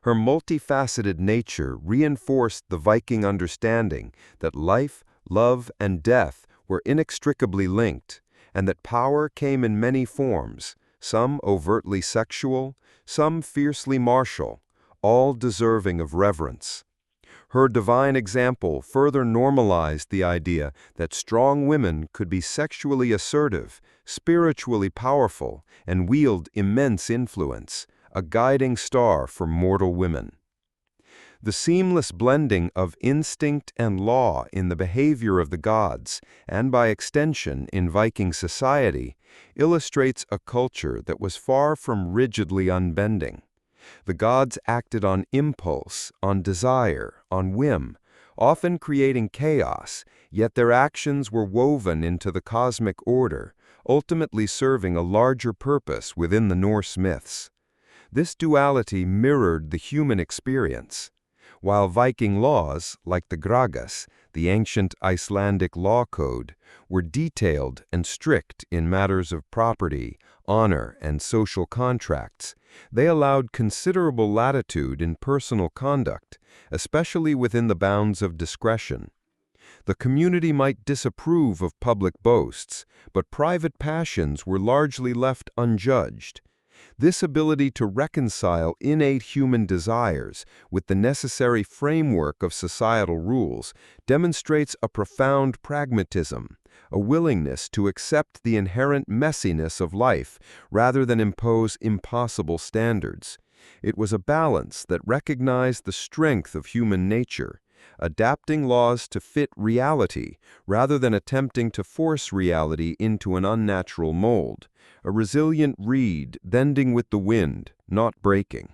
Her multifaceted nature reinforced the Viking understanding that life, love, and death were inextricably linked, and that power came in many forms, some overtly sexual, some fiercely martial, all deserving of reverence. Her divine example further normalized the idea that strong women could be sexually assertive, spiritually powerful, and wield immense influence, a guiding star for mortal women. The seamless blending of instinct and law in the behavior of the gods, and by extension in Viking society, illustrates a culture that was far from rigidly unbending. The gods acted on impulse, on desire, on whim, often creating chaos, yet their actions were woven into the cosmic order, ultimately serving a larger purpose within the Norse myths. This duality mirrored the human experience. While Viking laws, like the Gragas, the ancient Icelandic law code, were detailed and strict in matters of property, honor, and social contracts, they allowed considerable latitude in personal conduct, especially within the bounds of discretion. The community might disapprove of public boasts, but private passions were largely left unjudged. This ability to reconcile innate human desires with the necessary framework of societal rules demonstrates a profound pragmatism, a willingness to accept the inherent messiness of life rather than impose impossible standards. It was a balance that recognized the strength of human nature, adapting laws to fit reality rather than attempting to force reality into an unnatural mold, a resilient reed bending with the wind, not breaking.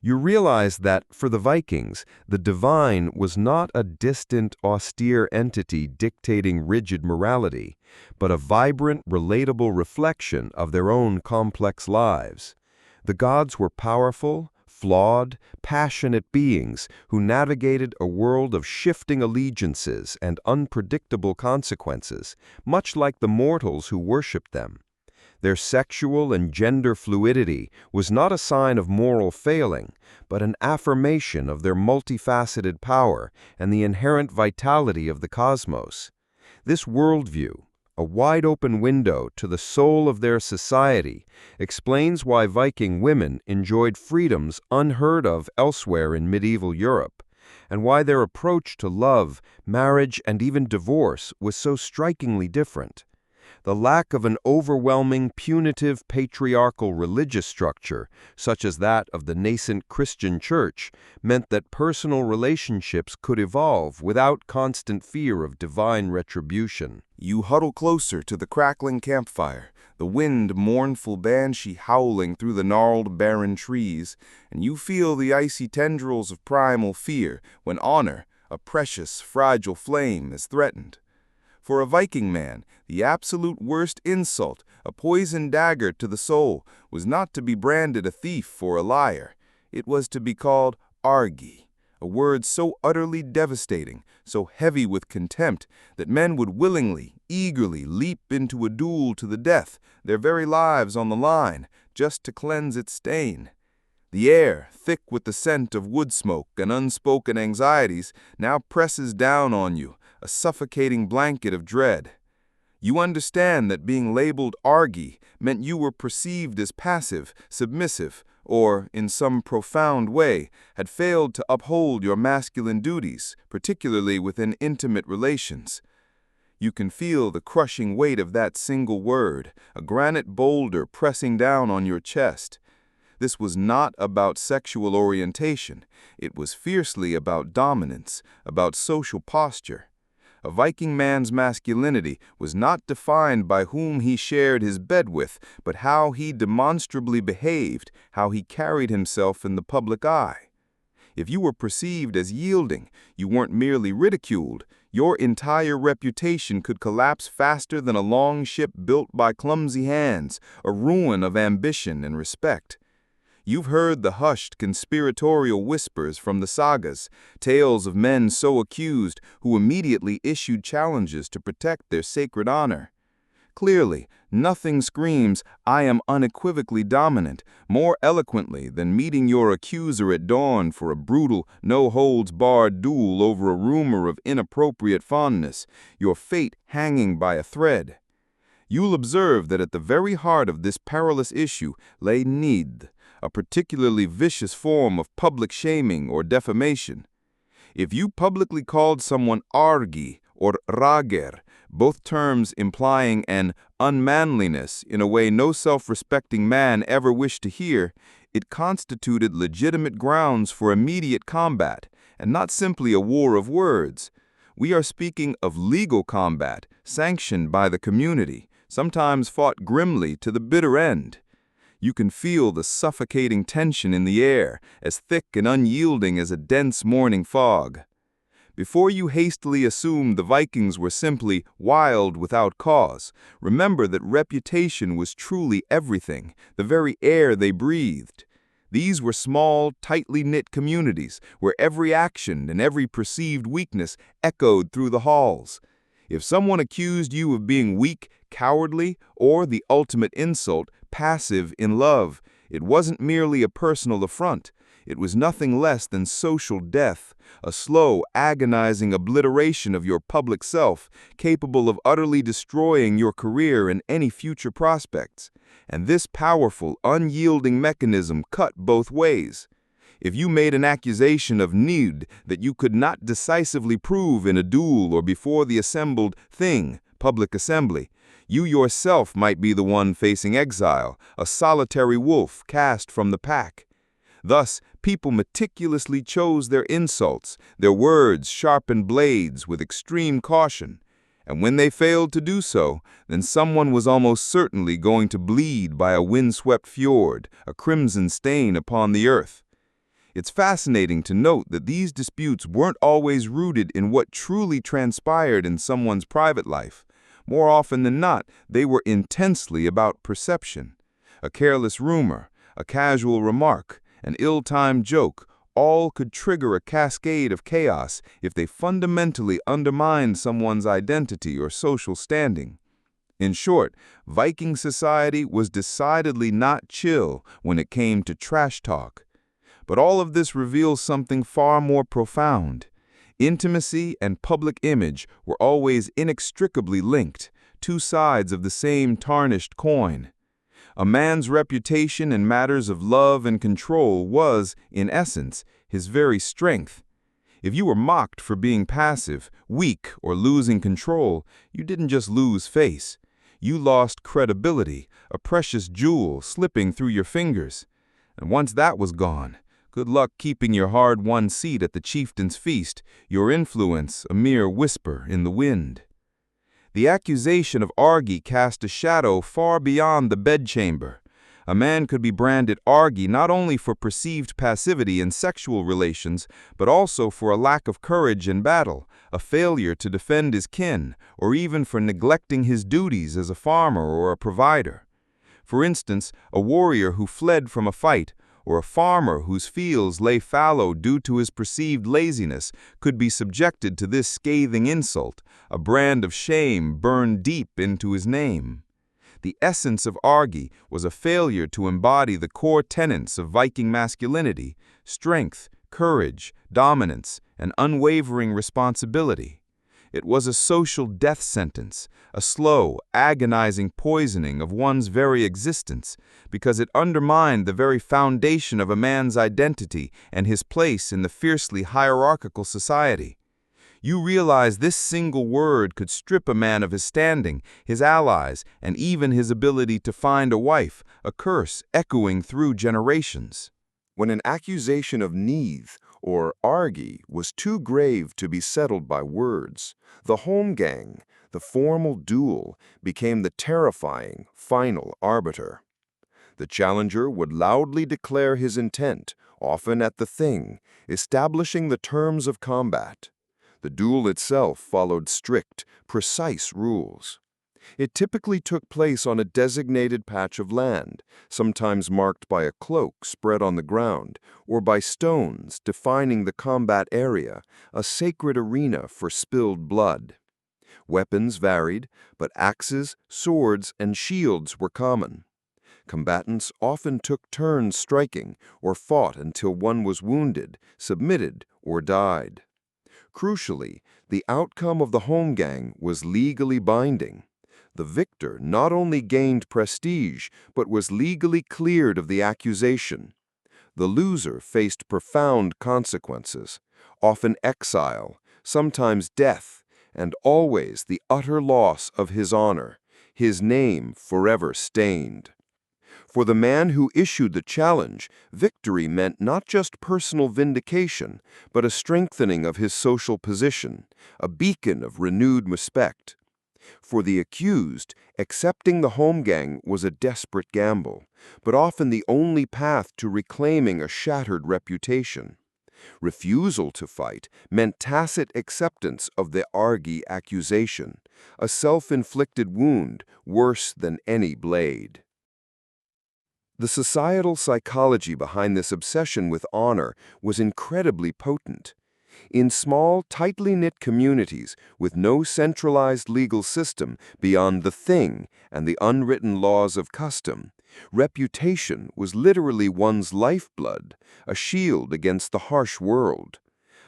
You realize that, for the Vikings, the divine was not a distant, austere entity dictating rigid morality, but a vibrant, relatable reflection of their own complex lives. The gods were powerful, flawed, passionate beings who navigated a world of shifting allegiances and unpredictable consequences, much like the mortals who worshipped them. Their sexual and gender fluidity was not a sign of moral failing, but an affirmation of their multifaceted power and the inherent vitality of the cosmos. This worldview, a wide-open window to the soul of their society, explains why Viking women enjoyed freedoms unheard of elsewhere in medieval Europe, and why their approach to love, marriage, and even divorce was so strikingly different. The lack of an overwhelming, punitive, patriarchal religious structure, such as that of the nascent Christian Church, meant that personal relationships could evolve without constant fear of divine retribution. You huddle closer to the crackling campfire, the wind mournful banshee howling through the gnarled, barren trees, and you feel the icy tendrils of primal fear when honor, a precious, fragile flame, is threatened. For a Viking man, the absolute worst insult, a poisoned dagger to the soul, was not to be branded a thief or a liar. It was to be called argi, a word so utterly devastating, so heavy with contempt, that men would willingly, eagerly leap into a duel to the death, their very lives on the line, just to cleanse its stain. The air, thick with the scent of wood smoke and unspoken anxieties, now presses down on you, a suffocating blanket of dread. You understand that being labeled argy meant you were perceived as passive, submissive, or, in some profound way, had failed to uphold your masculine duties, particularly within intimate relations. You can feel the crushing weight of that single word, a granite boulder pressing down on your chest. This was not about sexual orientation. It was fiercely about dominance, about social posture. A Viking man's masculinity was not defined by whom he shared his bed with, but how he demonstrably behaved, how he carried himself in the public eye. If you were perceived as yielding, you weren't merely ridiculed. Your entire reputation could collapse faster than a long ship built by clumsy hands, a ruin of ambition and respect. You've heard the hushed, conspiratorial whispers from the sagas, tales of men so accused who immediately issued challenges to protect their sacred honor. Clearly, nothing screams, "I am unequivocally dominant," more eloquently than meeting your accuser at dawn for a brutal, no-holds-barred duel over a rumor of inappropriate fondness, your fate hanging by a thread. You'll observe that at the very heart of this perilous issue lay need, a particularly vicious form of public shaming or defamation. If you publicly called someone argi or rager, both terms implying an unmanliness in a way no self-respecting man ever wished to hear, it constituted legitimate grounds for immediate combat, and not simply a war of words. We are speaking of legal combat, sanctioned by the community, sometimes fought grimly to the bitter end. You can feel the suffocating tension in the air, as thick and unyielding as a dense morning fog. Before you hastily assume the Vikings were simply wild without cause, remember that reputation was truly everything, the very air they breathed. These were small, tightly knit communities where every action and every perceived weakness echoed through the halls. If someone accused you of being weak, cowardly, or the ultimate insult, passive in love, it wasn't merely a personal affront. It was nothing less than social death, a slow, agonizing obliteration of your public self, capable of utterly destroying your career and any future prospects. And this powerful, unyielding mechanism cut both ways. If you made an accusation of need that you could not decisively prove in a duel or before the assembled thing, public assembly, you yourself might be the one facing exile, a solitary wolf cast from the pack. Thus, people meticulously chose their insults, their words sharpened blades with extreme caution. And when they failed to do so, then someone was almost certainly going to bleed by a windswept fjord, a crimson stain upon the earth. It's fascinating to note that these disputes weren't always rooted in what truly transpired in someone's private life. More often than not, they were intensely about perception. A careless rumor, a casual remark, an ill-timed joke, all could trigger a cascade of chaos if they fundamentally undermined someone's identity or social standing. In short, Viking society was decidedly not chill when it came to trash talk. But all of this reveals something far more profound. Intimacy and public image were always inextricably linked, two sides of the same tarnished coin. A man's reputation in matters of love and control was, in essence, his very strength. If you were mocked for being passive, weak, or losing control, you didn't just lose face. You lost credibility, a precious jewel slipping through your fingers. And once that was gone, good luck keeping your hard-won seat at the chieftain's feast, your influence a mere whisper in the wind. The accusation of argy cast a shadow far beyond the bedchamber. A man could be branded argy not only for perceived passivity in sexual relations, but also for a lack of courage in battle, a failure to defend his kin, or even for neglecting his duties as a farmer or a provider. For instance, a warrior who fled from a fight, or a farmer whose fields lay fallow due to his perceived laziness could be subjected to this scathing insult, a brand of shame burned deep into his name. The essence of argy was a failure to embody the core tenets of Viking masculinity: strength, courage, dominance, and unwavering responsibility. It was a social death sentence, a slow, agonizing poisoning of one's very existence, because it undermined the very foundation of a man's identity and his place in the fiercely hierarchical society. You realize this single word could strip a man of his standing, his allies, and even his ability to find a wife, a curse echoing through generations. When an accusation of neath or argy was too grave to be settled by words, the holmgang, the formal duel, became the terrifying, final arbiter. The challenger would loudly declare his intent, often at the thing, establishing the terms of combat. The duel itself followed strict, precise rules. It typically took place on a designated patch of land, sometimes marked by a cloak spread on the ground, or by stones defining the combat area, a sacred arena for spilled blood. Weapons varied, but axes, swords, and shields were common. Combatants often took turns striking or fought until one was wounded, submitted, or died. Crucially, the outcome of the holmgang was legally binding. The victor not only gained prestige, but was legally cleared of the accusation. The loser faced profound consequences, often exile, sometimes death, and always the utter loss of his honor, his name forever stained. For the man who issued the challenge, victory meant not just personal vindication, but a strengthening of his social position, a beacon of renewed respect. For the accused, accepting the holmgang was a desperate gamble, but often the only path to reclaiming a shattered reputation. Refusal to fight meant tacit acceptance of the argy accusation, a self-inflicted wound worse than any blade. The societal psychology behind this obsession with honor was incredibly potent. In small, tightly knit communities with no centralized legal system beyond the thing and the unwritten laws of custom, reputation was literally one's lifeblood, a shield against the harsh world.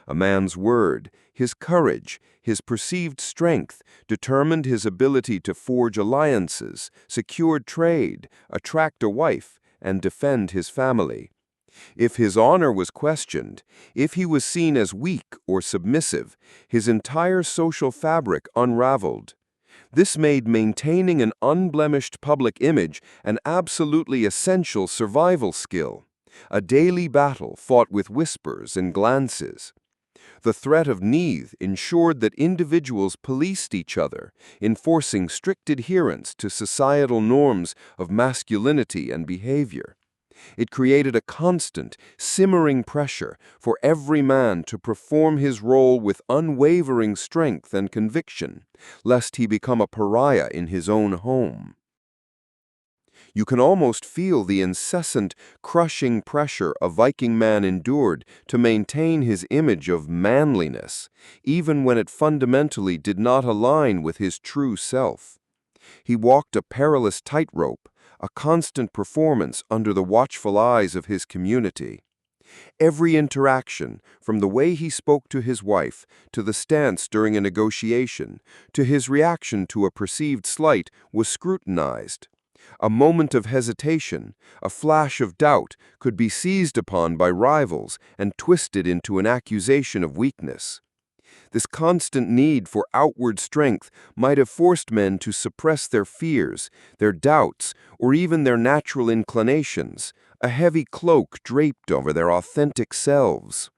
A man's word, his courage, his perceived strength determined his ability to forge alliances, secure trade, attract a wife, and defend his family. If his honor was questioned, if he was seen as weak or submissive, his entire social fabric unraveled. This made maintaining an unblemished public image an absolutely essential survival skill, a daily battle fought with whispers and glances. The threat of neath ensured that individuals policed each other, enforcing strict adherence to societal norms of masculinity and behavior. It created a constant, simmering pressure for every man to perform his role with unwavering strength and conviction, lest he become a pariah in his own home. You can almost feel the incessant, crushing pressure a Viking man endured to maintain his image of manliness, even when it fundamentally did not align with his true self. He walked a perilous tightrope, a constant performance under the watchful eyes of his community. Every interaction, from the way he spoke to his wife, to the stance during a negotiation, to his reaction to a perceived slight, was scrutinized. A moment of hesitation, a flash of doubt, could be seized upon by rivals and twisted into an accusation of weakness. This constant need for outward strength might have forced men to suppress their fears, their doubts, or even their natural inclinations, a heavy cloak draped over their authentic selves.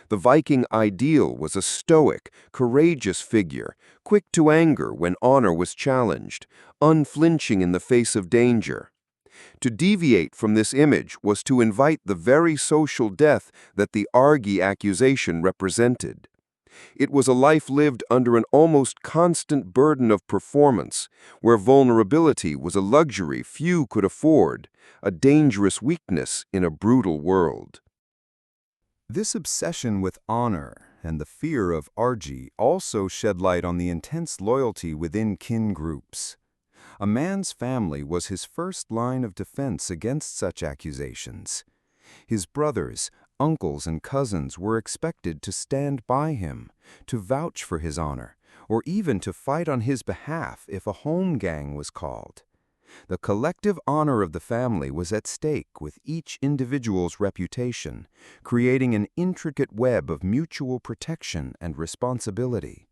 The Viking ideal was a stoic, courageous figure, quick to anger when honor was challenged, unflinching in the face of danger. To deviate from this image was to invite the very social death that the argy accusation represented. It was a life lived under an almost constant burden of performance, where vulnerability was a luxury few could afford, a dangerous weakness in a brutal world. This obsession with honor and the fear of Argy also shed light on the intense loyalty within kin groups. A man's family was his first line of defense against such accusations. His brothers, uncles, and cousins were expected to stand by him, to vouch for his honor, or even to fight on his behalf if a holmgang was called. The collective honor of the family was at stake with each individual's reputation, creating an intricate web of mutual protection and responsibility.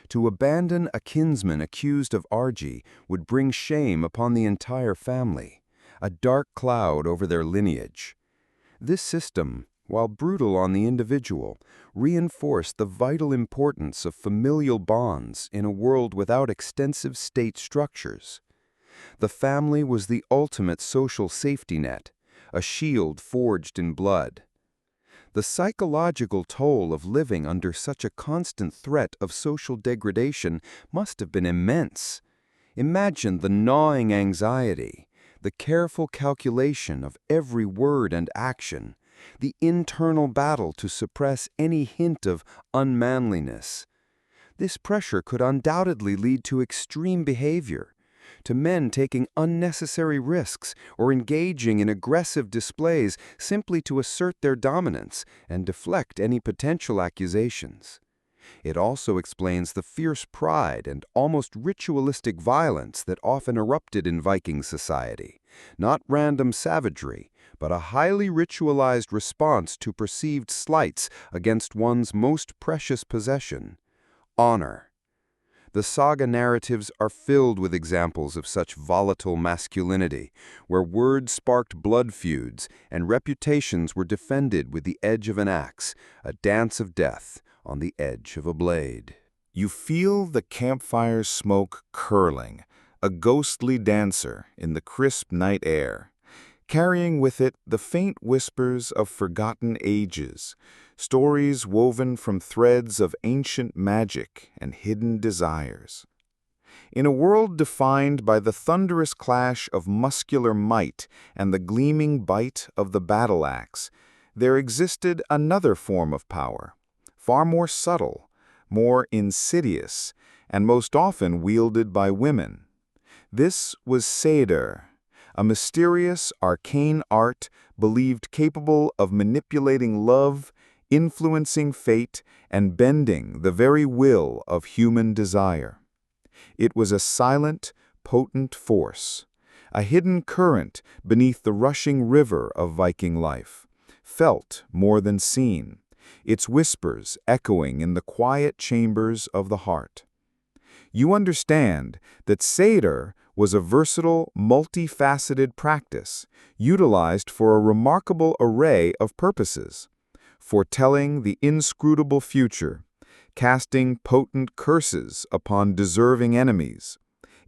To abandon a kinsman accused of Argy would bring shame upon the entire family, a dark cloud over their lineage. This system, while brutal on the individual, reinforced the vital importance of familial bonds in a world without extensive state structures. The family was the ultimate social safety net, a shield forged in blood. The psychological toll of living under such a constant threat of social degradation must have been immense. Imagine the gnawing anxiety, the careful calculation of every word and action, the internal battle to suppress any hint of unmanliness. This pressure could undoubtedly lead to extreme behavior, to men taking unnecessary risks or engaging in aggressive displays simply to assert their dominance and deflect any potential accusations. It also explains the fierce pride and almost ritualistic violence that often erupted in Viking society, not random savagery, but a highly ritualized response to perceived slights against one's most precious possession, honor. The saga narratives are filled with examples of such volatile masculinity, where words sparked blood feuds and reputations were defended with the edge of an axe, a dance of death on the edge of a blade. You feel the campfire's smoke curling, a ghostly dancer in the crisp night air, carrying with it the faint whispers of forgotten ages, stories woven from threads of ancient magic and hidden desires. In a world defined by the thunderous clash of muscular might and the gleaming bite of the battle axe, there existed another form of power, far more subtle, more insidious, and most often wielded by women. This was Seder, a mysterious, arcane art believed capable of manipulating love, influencing fate, and bending the very will of human desire. It was a silent, potent force, a hidden current beneath the rushing river of Viking life, felt more than seen, its whispers echoing in the quiet chambers of the heart. You understand that Seder was a versatile, multifaceted practice, utilized for a remarkable array of purposes, foretelling the inscrutable future, casting potent curses upon deserving enemies,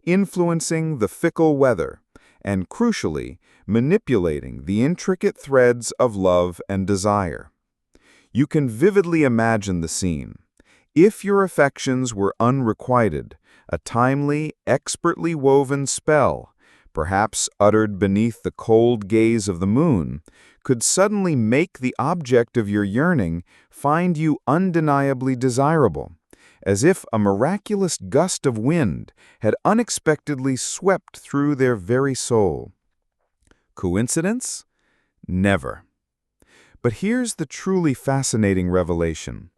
influencing the fickle weather, and crucially, manipulating the intricate threads of love and desire. You can vividly imagine the scene. If your affections were unrequited, a timely, expertly woven spell, perhaps uttered beneath the cold gaze of the moon, could suddenly make the object of your yearning find you undeniably desirable, as if a miraculous gust of wind had unexpectedly swept through their very soul. Coincidence? Never. But here's the truly fascinating revelation.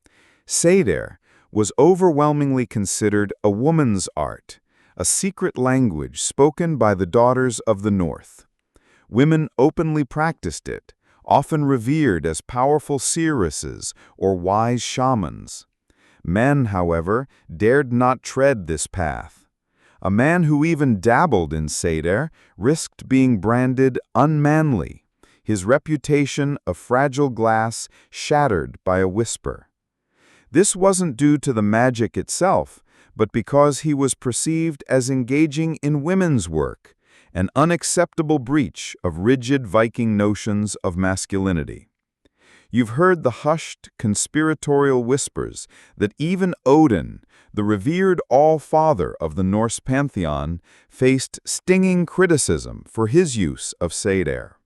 Seder was overwhelmingly considered a woman's art, a secret language spoken by the daughters of the North. Women openly practiced it, often revered as powerful seeresses or wise shamans. Men, however, dared not tread this path. A man who even dabbled in Seder risked being branded unmanly, his reputation a fragile glass shattered by a whisper. This wasn't due to the magic itself, but because he was perceived as engaging in women's work, an unacceptable breach of rigid Viking notions of masculinity. You've heard the hushed, conspiratorial whispers that even Odin, the revered All-Father of the Norse pantheon, faced stinging criticism for his use of Seder.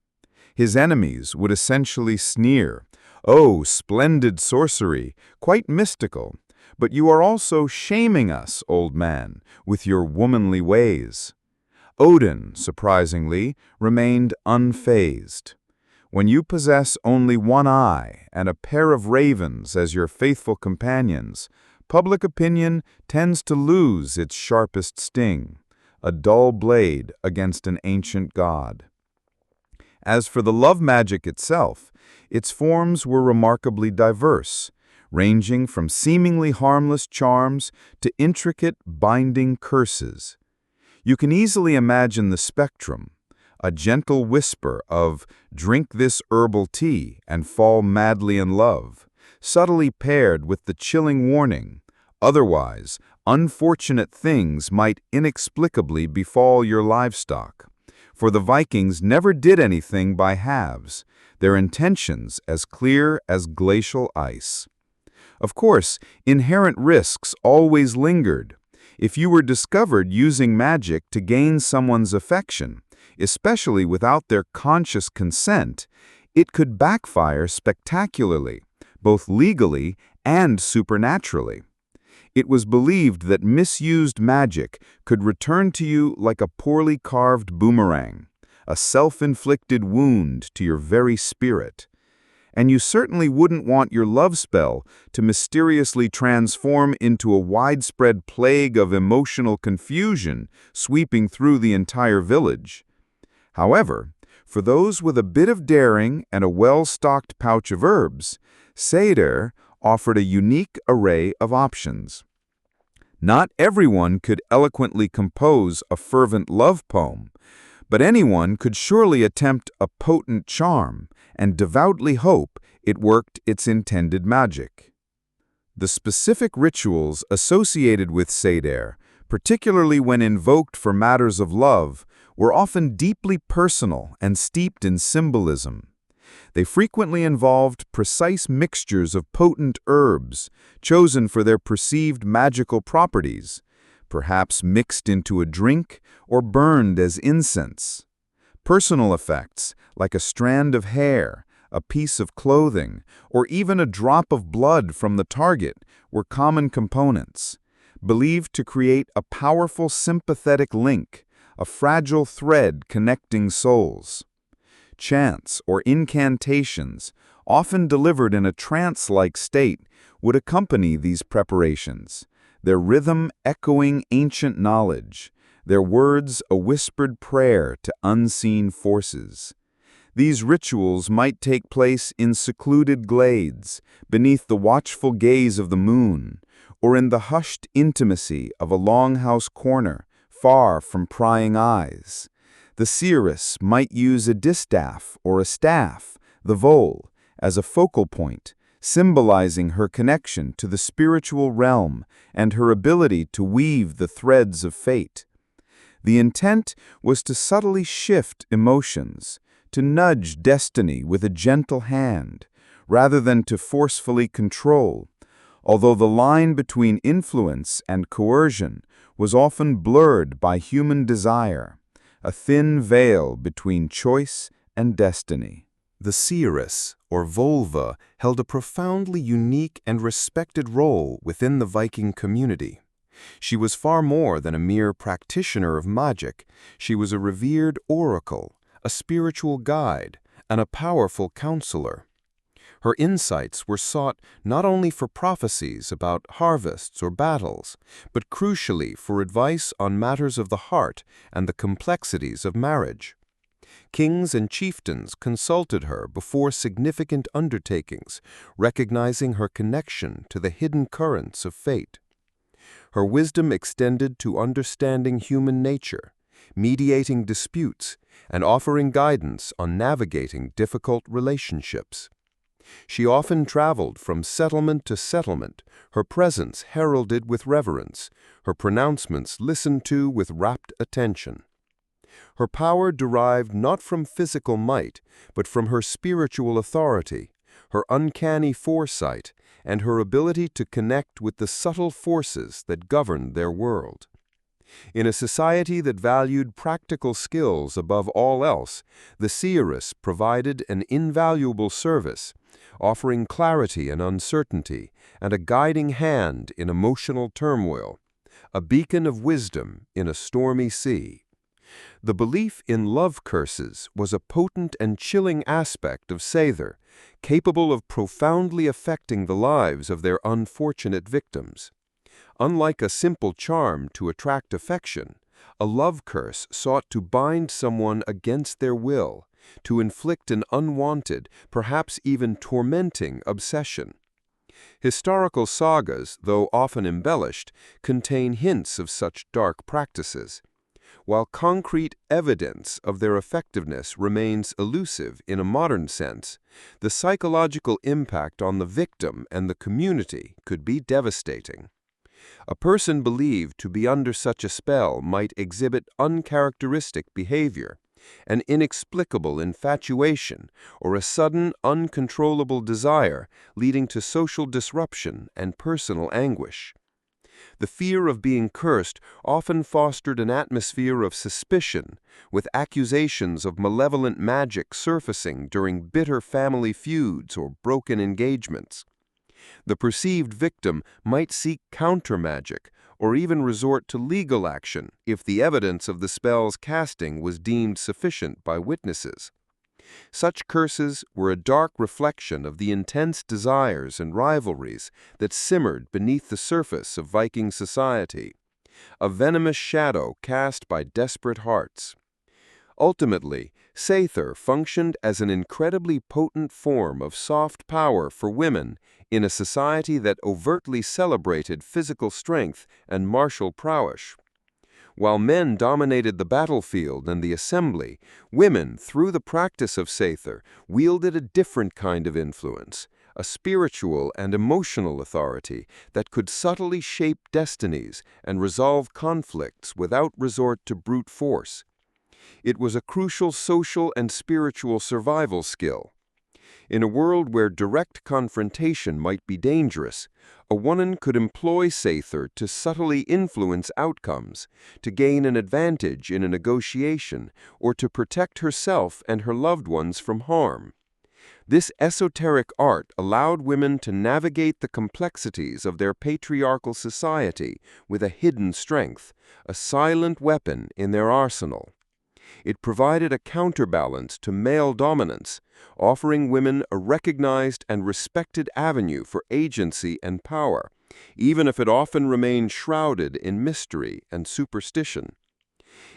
His enemies would essentially sneer, "Oh, splendid sorcery, quite mystical, but you are also shaming us, old man, with your womanly ways." Odin, surprisingly, remained unfazed. When you possess only one eye and a pair of ravens as your faithful companions, public opinion tends to lose its sharpest sting, a dull blade against an ancient god. As for the love magic itself, its forms were remarkably diverse, ranging from seemingly harmless charms to intricate, binding curses. You can easily imagine the spectrum, a gentle whisper of "drink this herbal tea and fall madly in love," subtly paired with the chilling warning, "Otherwise, unfortunate things might inexplicably befall your livestock." For the Vikings never did anything by halves, their intentions as clear as glacial ice. Of course, inherent risks always lingered. If you were discovered using magic to gain someone's affection, especially without their conscious consent, it could backfire spectacularly, both legally and supernaturally. It was believed that misused magic could return to you like a poorly carved boomerang, a self-inflicted wound to your very spirit. And you certainly wouldn't want your love spell to mysteriously transform into a widespread plague of emotional confusion sweeping through the entire village. However, for those with a bit of daring and a well-stocked pouch of herbs, Seder offered a unique array of options. Not everyone could eloquently compose a fervent love poem, but anyone could surely attempt a potent charm and devoutly hope it worked its intended magic. The specific rituals associated with Seder, particularly when invoked for matters of love, were often deeply personal and steeped in symbolism. They frequently involved precise mixtures of potent herbs, chosen for their perceived magical properties, perhaps mixed into a drink or burned as incense. Personal effects, like a strand of hair, a piece of clothing, or even a drop of blood from the target, were common components, believed to create a powerful sympathetic link, a fragile thread connecting souls. Chants or incantations, often delivered in a trance-like state, would accompany these preparations, their rhythm echoing ancient knowledge, their words a whispered prayer to unseen forces. These rituals might take place in secluded glades, beneath the watchful gaze of the moon, or in the hushed intimacy of a longhouse corner, far from prying eyes. The seeress might use a distaff or a staff, the vole, as a focal point, symbolizing her connection to the spiritual realm and her ability to weave the threads of fate. The intent was to subtly shift emotions, to nudge destiny with a gentle hand, rather than to forcefully control, although the line between influence and coercion was often blurred by human desire, a thin veil between choice and destiny. The seeress, or vulva, held a profoundly unique and respected role within the Viking community. She was far more than a mere practitioner of magic. She was a revered oracle, a spiritual guide, and a powerful counselor. Her insights were sought not only for prophecies about harvests or battles, but crucially for advice on matters of the heart and the complexities of marriage. Kings and chieftains consulted her before significant undertakings, recognizing her connection to the hidden currents of fate. Her wisdom extended to understanding human nature, mediating disputes, and offering guidance on navigating difficult relationships. She often traveled from settlement to settlement, her presence heralded with reverence, her pronouncements listened to with rapt attention. Her power derived not from physical might, but from her spiritual authority, her uncanny foresight, and her ability to connect with the subtle forces that governed their world. In a society that valued practical skills above all else, the seeress provided an invaluable service, offering clarity in uncertainty and a guiding hand in emotional turmoil, a beacon of wisdom in a stormy sea. The belief in love curses was a potent and chilling aspect of Seithr, capable of profoundly affecting the lives of their unfortunate victims. Unlike a simple charm to attract affection, a love curse sought to bind someone against their will, to inflict an unwanted, perhaps even tormenting obsession. Historical sagas, though often embellished, contain hints of such dark practices. While concrete evidence of their effectiveness remains elusive in a modern sense, the psychological impact on the victim and the community could be devastating. A person believed to be under such a spell might exhibit uncharacteristic behavior, an inexplicable infatuation, or a sudden, uncontrollable desire leading to social disruption and personal anguish. The fear of being cursed often fostered an atmosphere of suspicion, with accusations of malevolent magic surfacing during bitter family feuds or broken engagements. The perceived victim might seek counter-magic or even resort to legal action if the evidence of the spell's casting was deemed sufficient by witnesses. Such curses were a dark reflection of the intense desires and rivalries that simmered beneath the surface of Viking society, a venomous shadow cast by desperate hearts. Ultimately, Seithr functioned as an incredibly potent form of soft power for women in a society that overtly celebrated physical strength and martial prowess. While men dominated the battlefield and the assembly, women, through the practice of Seithr, wielded a different kind of influence, a spiritual and emotional authority that could subtly shape destinies and resolve conflicts without resort to brute force. It was a crucial social and spiritual survival skill. In a world where direct confrontation might be dangerous, a woman could employ Seithr to subtly influence outcomes, to gain an advantage in a negotiation, or to protect herself and her loved ones from harm. This esoteric art allowed women to navigate the complexities of their patriarchal society with a hidden strength, a silent weapon in their arsenal. It provided a counterbalance to male dominance, offering women a recognized and respected avenue for agency and power, even if it often remained shrouded in mystery and superstition.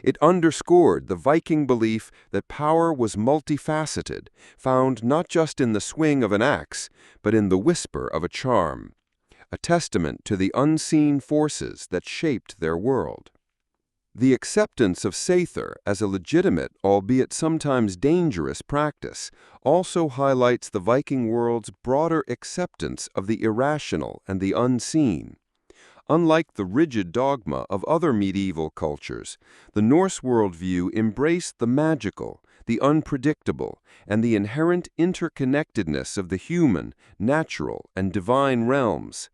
It underscored the Viking belief that power was multifaceted, found not just in the swing of an axe, but in the whisper of a charm, a testament to the unseen forces that shaped their world. The acceptance of Seithr as a legitimate, albeit sometimes dangerous practice, also highlights the Viking world's broader acceptance of the irrational and the unseen. Unlike the rigid dogma of other medieval cultures, the Norse worldview embraced the magical, the unpredictable, and the inherent interconnectedness of the human, natural, and divine realms.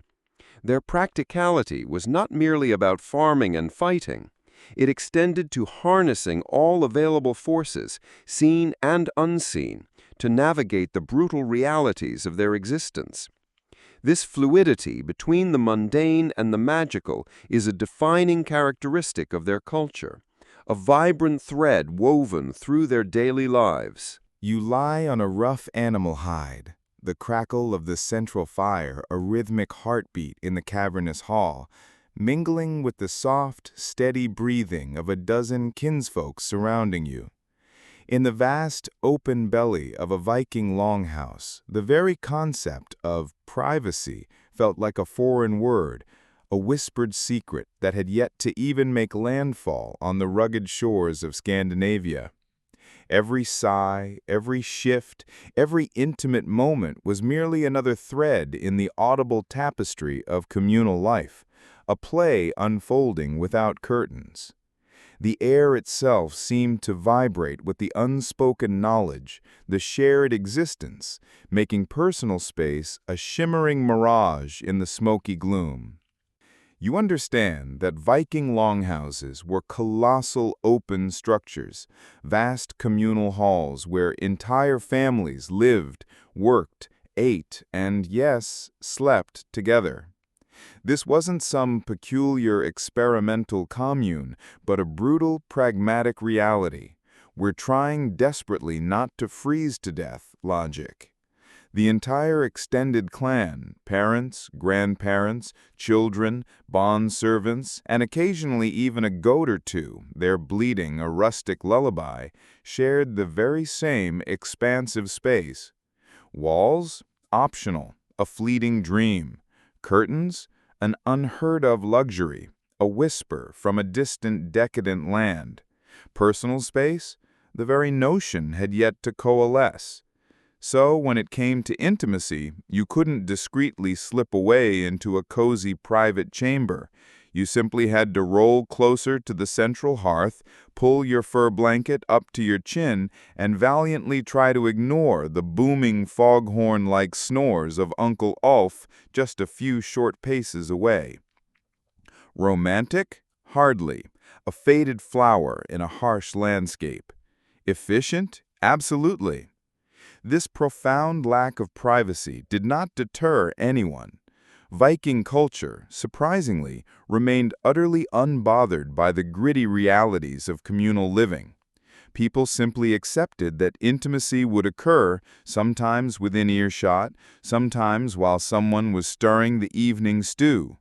Their practicality was not merely about farming and fighting. It extended to harnessing all available forces, seen and unseen, to navigate the brutal realities of their existence. This fluidity between the mundane and the magical is a defining characteristic of their culture, a vibrant thread woven through their daily lives. You lie on a rough animal hide, the crackle of the central fire a rhythmic heartbeat in the cavernous hall, mingling with the soft, steady breathing of a dozen kinsfolk surrounding you. In the vast, open belly of a Viking longhouse, the very concept of privacy felt like a foreign word, a whispered secret that had yet to even make landfall on the rugged shores of Scandinavia. Every sigh, every shift, every intimate moment was merely another thread in the audible tapestry of communal life, a play unfolding without curtains. The air itself seemed to vibrate with the unspoken knowledge, the shared existence, making personal space a shimmering mirage in the smoky gloom. You understand that Viking longhouses were colossal open structures, vast communal halls where entire families lived, worked, ate, and, yes, slept together. This wasn't some peculiar experimental commune, but a brutal, pragmatic reality. We're trying desperately not to freeze to death logic. The entire extended clan, parents, grandparents, children, bond servants, and occasionally even a goat or two, their bleating a rustic lullaby, shared the very same expansive space. Walls? Optional, a fleeting dream. Curtains? An unheard-of luxury, a whisper from a distant decadent land. Personal space? The very notion had yet to coalesce. So, when it came to intimacy, you couldn't discreetly slip away into a cozy private chamber. You simply had to roll closer to the central hearth, pull your fur blanket up to your chin, and valiantly try to ignore the booming foghorn-like snores of Uncle Ulf just a few short paces away. Romantic? Hardly. A faded flower in a harsh landscape. Efficient? Absolutely. This profound lack of privacy did not deter anyone. Viking culture, surprisingly, remained utterly unbothered by the gritty realities of communal living. People simply accepted that intimacy would occur, sometimes within earshot, sometimes while someone was stirring the evening stew.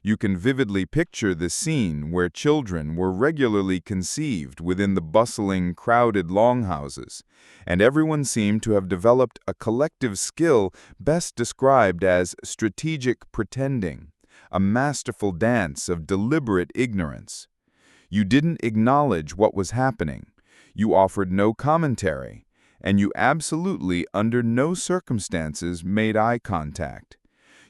You can vividly picture the scene where children were regularly conceived within the bustling, crowded longhouses, and everyone seemed to have developed a collective skill best described as strategic pretending, a masterful dance of deliberate ignorance. You didn't acknowledge what was happening, you offered no commentary, and you absolutely, under no circumstances, made eye contact.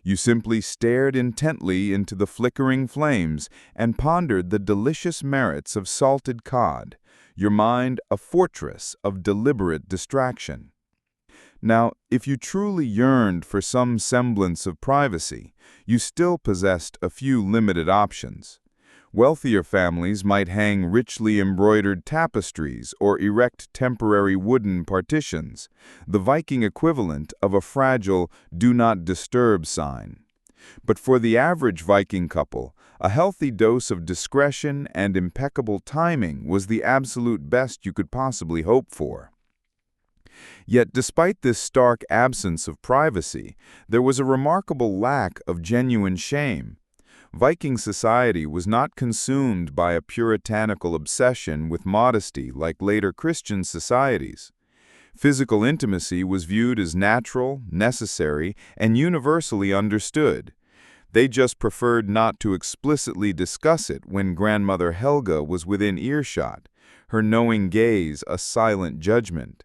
You simply stared intently into the flickering flames and pondered the delicious merits of salted cod, your mind a fortress of deliberate distraction. Now, if you truly yearned for some semblance of privacy, you still possessed a few limited options. Wealthier families might hang richly embroidered tapestries or erect temporary wooden partitions, the Viking equivalent of a fragile "do not disturb" sign. But for the average Viking couple, a healthy dose of discretion and impeccable timing was the absolute best you could possibly hope for. Yet despite this stark absence of privacy, there was a remarkable lack of genuine shame. Viking society was not consumed by a puritanical obsession with modesty like later Christian societies. Physical intimacy was viewed as natural, necessary, and universally understood. They just preferred not to explicitly discuss it when grandmother Helga was within earshot, her knowing gaze a silent judgment.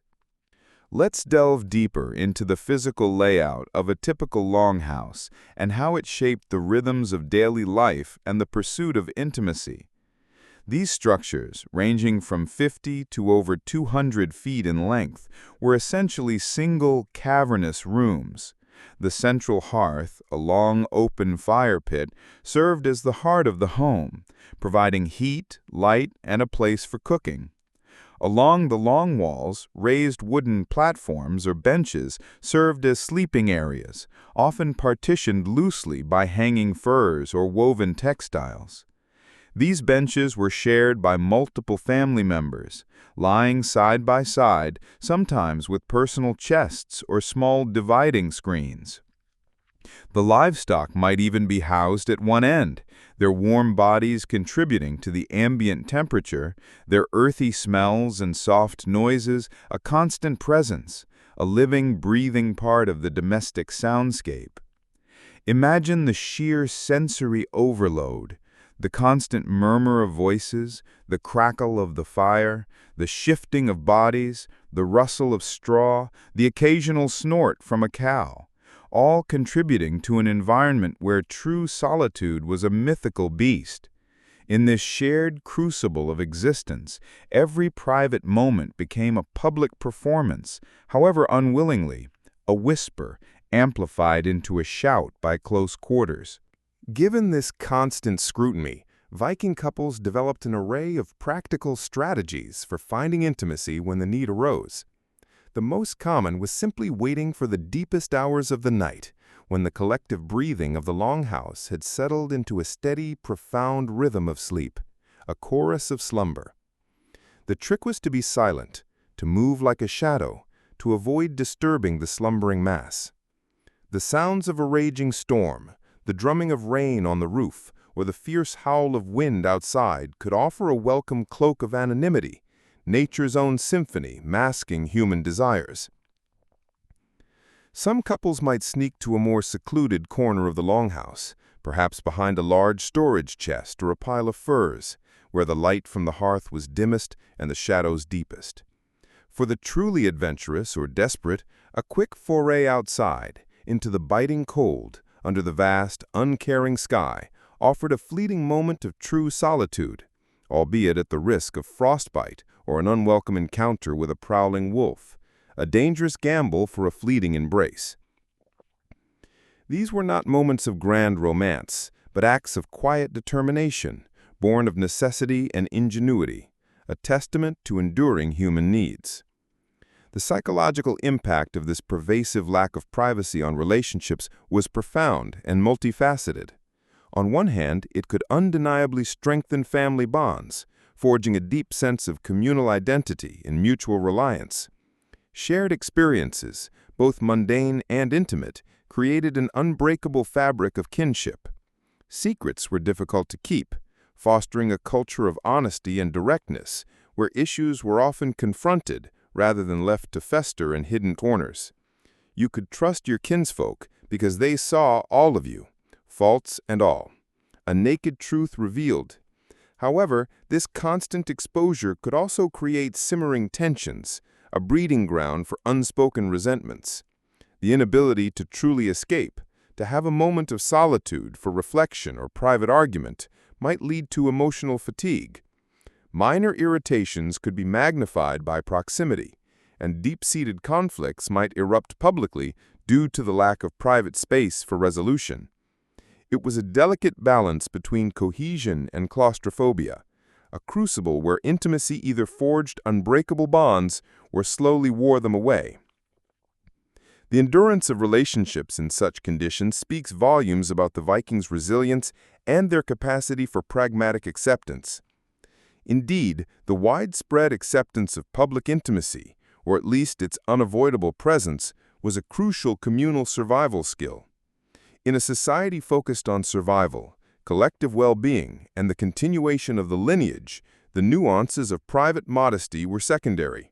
Let's delve deeper into the physical layout of a typical longhouse and how it shaped the rhythms of daily life and the pursuit of intimacy. These structures, ranging from 50 to over 200 feet in length, were essentially single, cavernous rooms. The central hearth, a long open fire pit, served as the heart of the home, providing heat, light, and a place for cooking. Along the long walls, raised wooden platforms or benches served as sleeping areas, often partitioned loosely by hanging furs or woven textiles. These benches were shared by multiple family members, lying side by side, sometimes with personal chests or small dividing screens. The livestock might even be housed at one end, their warm bodies contributing to the ambient temperature, their earthy smells and soft noises a constant presence, a living, breathing part of the domestic soundscape. Imagine the sheer sensory overload, the constant murmur of voices, the crackle of the fire, the shifting of bodies, the rustle of straw, the occasional snort from a cow, all contributing to an environment where true solitude was a mythical beast. In this shared crucible of existence, every private moment became a public performance, however unwillingly, a whisper amplified into a shout by close quarters. Given this constant scrutiny, Viking couples developed an array of practical strategies for finding intimacy when the need arose. The most common was simply waiting for the deepest hours of the night, when the collective breathing of the longhouse had settled into a steady, profound rhythm of sleep, a chorus of slumber. The trick was to be silent, to move like a shadow, to avoid disturbing the slumbering mass. The sounds of a raging storm, the drumming of rain on the roof, or the fierce howl of wind outside could offer a welcome cloak of anonymity, nature's own symphony masking human desires. Some couples might sneak to a more secluded corner of the longhouse, perhaps behind a large storage chest or a pile of furs, where the light from the hearth was dimmest and the shadows deepest. For the truly adventurous or desperate, a quick foray outside, into the biting cold, under the vast, uncaring sky, offered a fleeting moment of true solitude, albeit at the risk of frostbite or an unwelcome encounter with a prowling wolf, a dangerous gamble for a fleeting embrace. These were not moments of grand romance, but acts of quiet determination, born of necessity and ingenuity, a testament to enduring human needs. The psychological impact of this pervasive lack of privacy on relationships was profound and multifaceted. On one hand, it could undeniably strengthen family bonds, forging a deep sense of communal identity and mutual reliance. Shared experiences, both mundane and intimate, created an unbreakable fabric of kinship. Secrets were difficult to keep, fostering a culture of honesty and directness, where issues were often confronted rather than left to fester in hidden corners. You could trust your kinsfolk because they saw all of you, faults and all, a naked truth revealed. However, this constant exposure could also create simmering tensions, a breeding ground for unspoken resentments. The inability to truly escape, to have a moment of solitude for reflection or private argument, might lead to emotional fatigue. Minor irritations could be magnified by proximity, and deep-seated conflicts might erupt publicly due to the lack of private space for resolution. It was a delicate balance between cohesion and claustrophobia, a crucible where intimacy either forged unbreakable bonds or slowly wore them away. The endurance of relationships in such conditions speaks volumes about the Vikings' resilience and their capacity for pragmatic acceptance. Indeed, the widespread acceptance of public intimacy, or at least its unavoidable presence, was a crucial communal survival skill. In a society focused on survival, collective well-being, and the continuation of the lineage, the nuances of private modesty were secondary.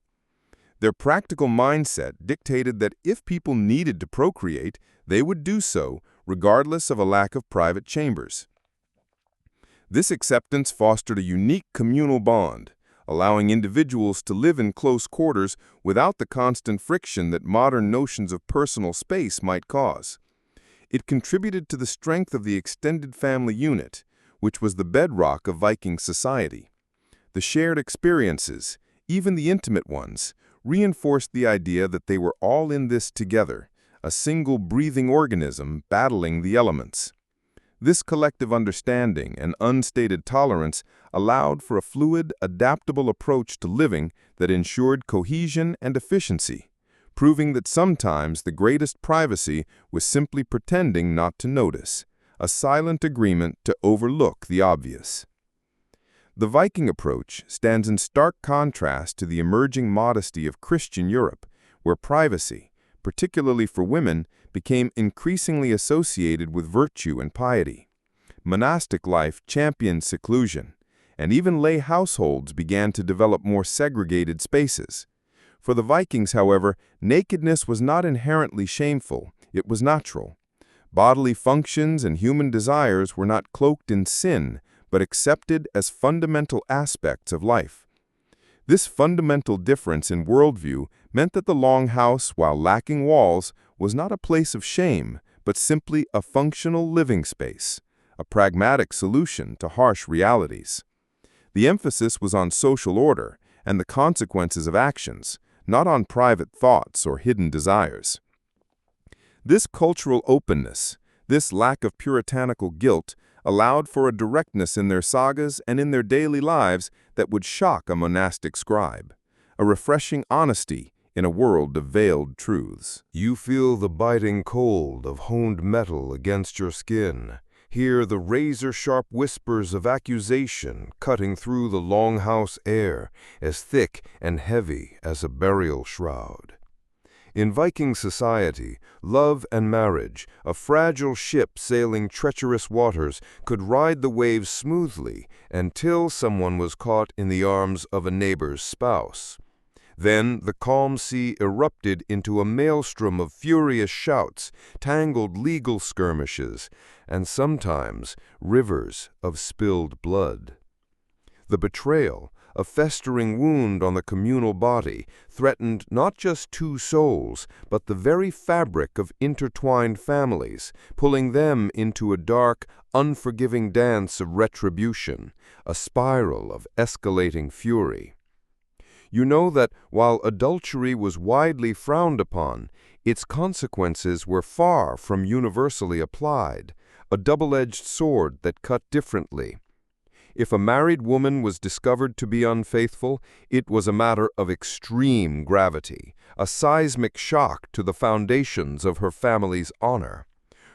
Their practical mindset dictated that if people needed to procreate, they would do so, regardless of a lack of private chambers. This acceptance fostered a unique communal bond, allowing individuals to live in close quarters without the constant friction that modern notions of personal space might cause. It contributed to the strength of the extended family unit, which was the bedrock of Viking society. The shared experiences, even the intimate ones, reinforced the idea that they were all in this together, a single breathing organism battling the elements. This collective understanding and unstated tolerance allowed for a fluid, adaptable approach to living that ensured cohesion and efficiency, proving that sometimes the greatest privacy was simply pretending not to notice, a silent agreement to overlook the obvious. The Viking approach stands in stark contrast to the emerging modesty of Christian Europe, where privacy, particularly for women, became increasingly associated with virtue and piety. Monastic life championed seclusion, and even lay households began to develop more segregated spaces. For the Vikings, however, nakedness was not inherently shameful, it was natural. Bodily functions and human desires were not cloaked in sin, but accepted as fundamental aspects of life. This fundamental difference in worldview meant that the longhouse, while lacking walls, was not a place of shame, but simply a functional living space, a pragmatic solution to harsh realities. The emphasis was on social order and the consequences of actions, not on private thoughts or hidden desires. This cultural openness, this lack of puritanical guilt, allowed for a directness in their sagas and in their daily lives that would shock a monastic scribe, a refreshing honesty in a world of veiled truths. You feel the biting cold of honed metal against your skin. Hear the razor-sharp whispers of accusation cutting through the longhouse air, as thick and heavy as a burial shroud. In Viking society, love and marriage, a fragile ship sailing treacherous waters, could ride the waves smoothly until someone was caught in the arms of a neighbor's spouse. Then the calm sea erupted into a maelstrom of furious shouts, tangled legal skirmishes, and sometimes rivers of spilled blood. The betrayal, a festering wound on the communal body, threatened not just two souls, but the very fabric of intertwined families, pulling them into a dark, unforgiving dance of retribution, a spiral of escalating fury. You know that while adultery was widely frowned upon, its consequences were far from universally applied, a double-edged sword that cut differently. If a married woman was discovered to be unfaithful, it was a matter of extreme gravity, a seismic shock to the foundations of her family's honor.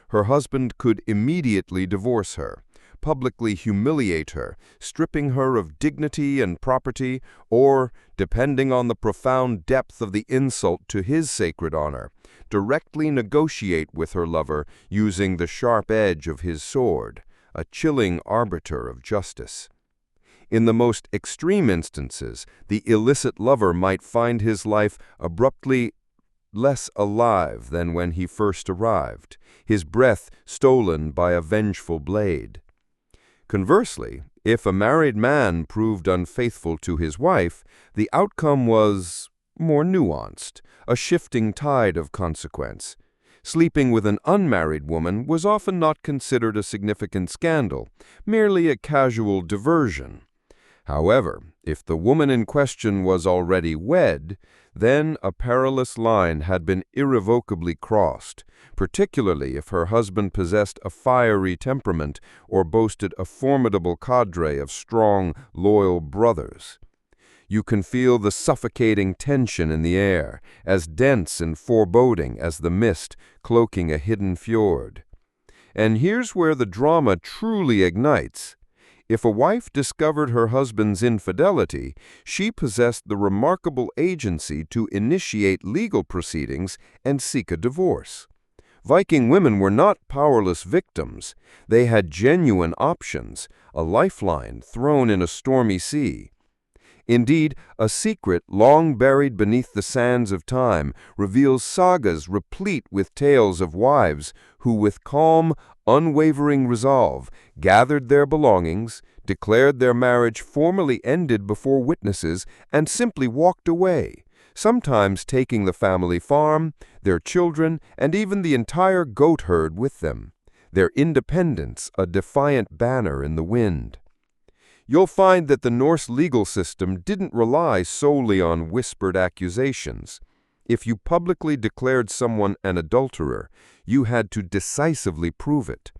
Her husband could immediately divorce her, publicly humiliate her, stripping her of dignity and property, or, depending on the profound depth of the insult to his sacred honor, directly negotiate with her lover using the sharp edge of his sword, a chilling arbiter of justice. In the most extreme instances, the illicit lover might find his life abruptly less alive than when he first arrived, his breath stolen by a vengeful blade. Conversely, if a married man proved unfaithful to his wife, the outcome was more nuanced, a shifting tide of consequence. Sleeping with an unmarried woman was often not considered a significant scandal, merely a casual diversion. However, if the woman in question was already wed, then a perilous line had been irrevocably crossed, particularly if her husband possessed a fiery temperament or boasted a formidable cadre of strong, loyal brothers. You can feel the suffocating tension in the air, as dense and foreboding as the mist cloaking a hidden fjord. And here's where the drama truly ignites. If a wife discovered her husband's infidelity, she possessed the remarkable agency to initiate legal proceedings and seek a divorce. Viking women were not powerless victims. They had genuine options, a lifeline thrown in a stormy sea. Indeed, a secret long buried beneath the sands of time reveals sagas replete with tales of wives who, with calm, unwavering resolve, gathered their belongings, declared their marriage formally ended before witnesses, and simply walked away, sometimes taking the family farm, their children, and even the entire goat herd with them, their independence a defiant banner in the wind. You'll find that the Norse legal system didn't rely solely on whispered accusations. If you publicly declared someone an adulterer, you had to decisively prove it.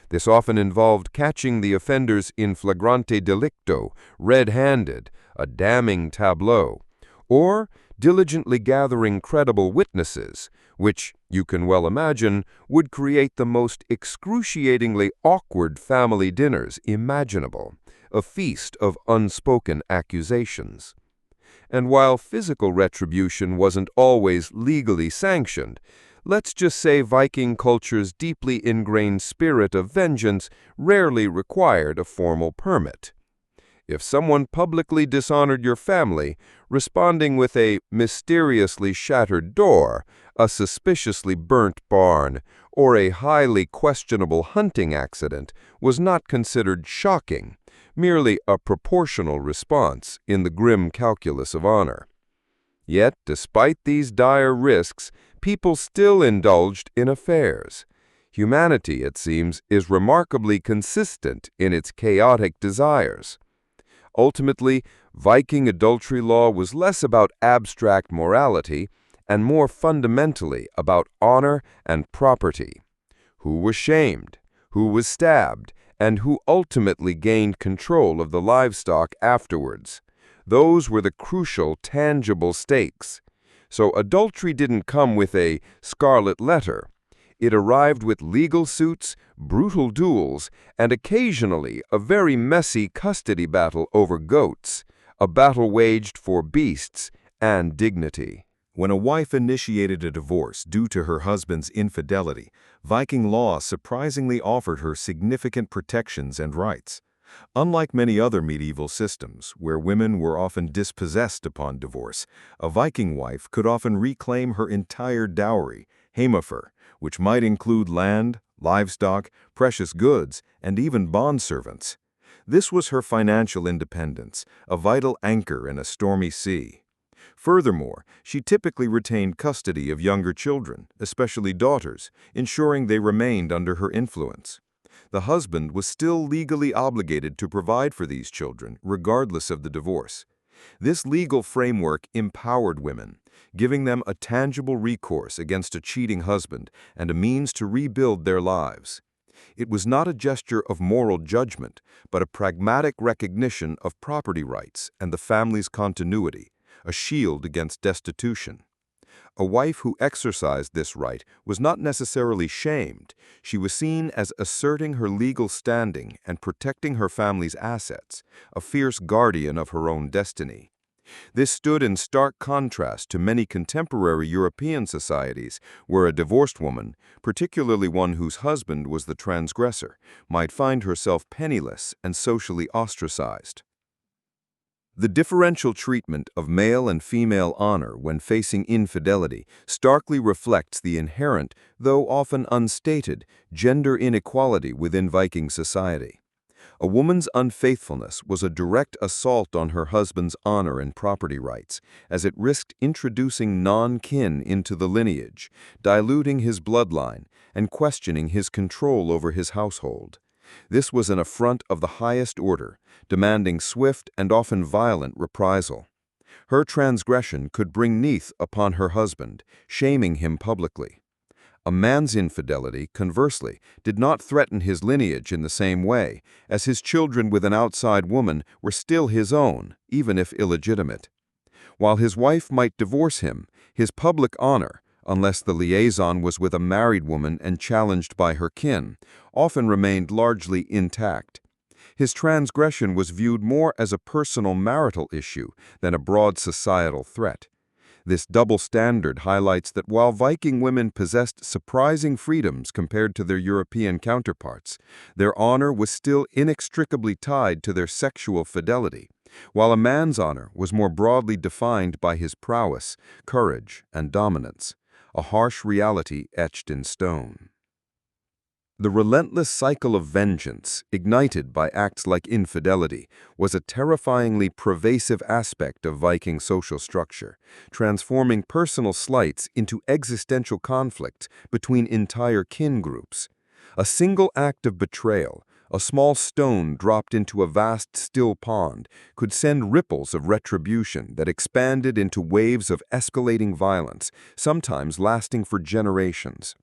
This often involved catching the offenders in flagrante delicto, red-handed, a damning tableau, or diligently gathering credible witnesses, which, you can well imagine, would create the most excruciatingly awkward family dinners imaginable, a feast of unspoken accusations. And while physical retribution wasn't always legally sanctioned, let's just say Viking culture's deeply ingrained spirit of vengeance rarely required a formal permit. If someone publicly dishonored your family, responding with a mysteriously shattered door, a suspiciously burnt barn, or a highly questionable hunting accident was not considered shocking, merely a proportional response in the grim calculus of honor. Yet, despite these dire risks, people still indulged in affairs. Humanity, it seems, is remarkably consistent in its chaotic desires. Ultimately, Viking adultery law was less about abstract morality and more fundamentally about honor and property. Who was shamed, who was stabbed, and who ultimately gained control of the livestock afterwards. Those were the crucial, tangible stakes. So adultery didn't come with a scarlet letter. It arrived with legal suits, brutal duels, and occasionally a very messy custody battle over goats, a battle waged for beasts and dignity. When a wife initiated a divorce due to her husband's infidelity, Viking law surprisingly offered her significant protections and rights. Unlike many other medieval systems, where women were often dispossessed upon divorce, a Viking wife could often reclaim her entire dowry, heimafer, which might include land, livestock, precious goods, and even bondservants. This was her financial independence, a vital anchor in a stormy sea. Furthermore, she typically retained custody of younger children, especially daughters, ensuring they remained under her influence. The husband was still legally obligated to provide for these children, regardless of the divorce. This legal framework empowered women, giving them a tangible recourse against a cheating husband and a means to rebuild their lives. It was not a gesture of moral judgment, but a pragmatic recognition of property rights and the family's continuity, a shield against destitution. A wife who exercised this right was not necessarily shamed. She was seen as asserting her legal standing and protecting her family's assets, a fierce guardian of her own destiny. This stood in stark contrast to many contemporary European societies where a divorced woman, particularly one whose husband was the transgressor, might find herself penniless and socially ostracized. The differential treatment of male and female honor when facing infidelity starkly reflects the inherent, though often unstated, gender inequality within Viking society. A woman's unfaithfulness was a direct assault on her husband's honor and property rights, as it risked introducing non-kin into the lineage, diluting his bloodline, and questioning his control over his household. This was an affront of the highest order, demanding swift and often violent reprisal. Her transgression could bring death upon her husband, shaming him publicly. A man's infidelity, conversely, did not threaten his lineage in the same way, as his children with an outside woman were still his own, even if illegitimate. While his wife might divorce him, his public honor, unless the liaison was with a married woman and challenged by her kin, often remained largely intact. His transgression was viewed more as a personal marital issue than a broad societal threat. This double standard highlights that while Viking women possessed surprising freedoms compared to their European counterparts, their honor was still inextricably tied to their sexual fidelity, while a man's honor was more broadly defined by his prowess, courage, and dominance, a harsh reality etched in stone. The relentless cycle of vengeance, ignited by acts like infidelity, was a terrifyingly pervasive aspect of Viking social structure, transforming personal slights into existential conflicts between entire kin groups. A single act of betrayal, a small stone dropped into a vast still pond, could send ripples of retribution that expanded into waves of escalating violence, sometimes lasting for generations.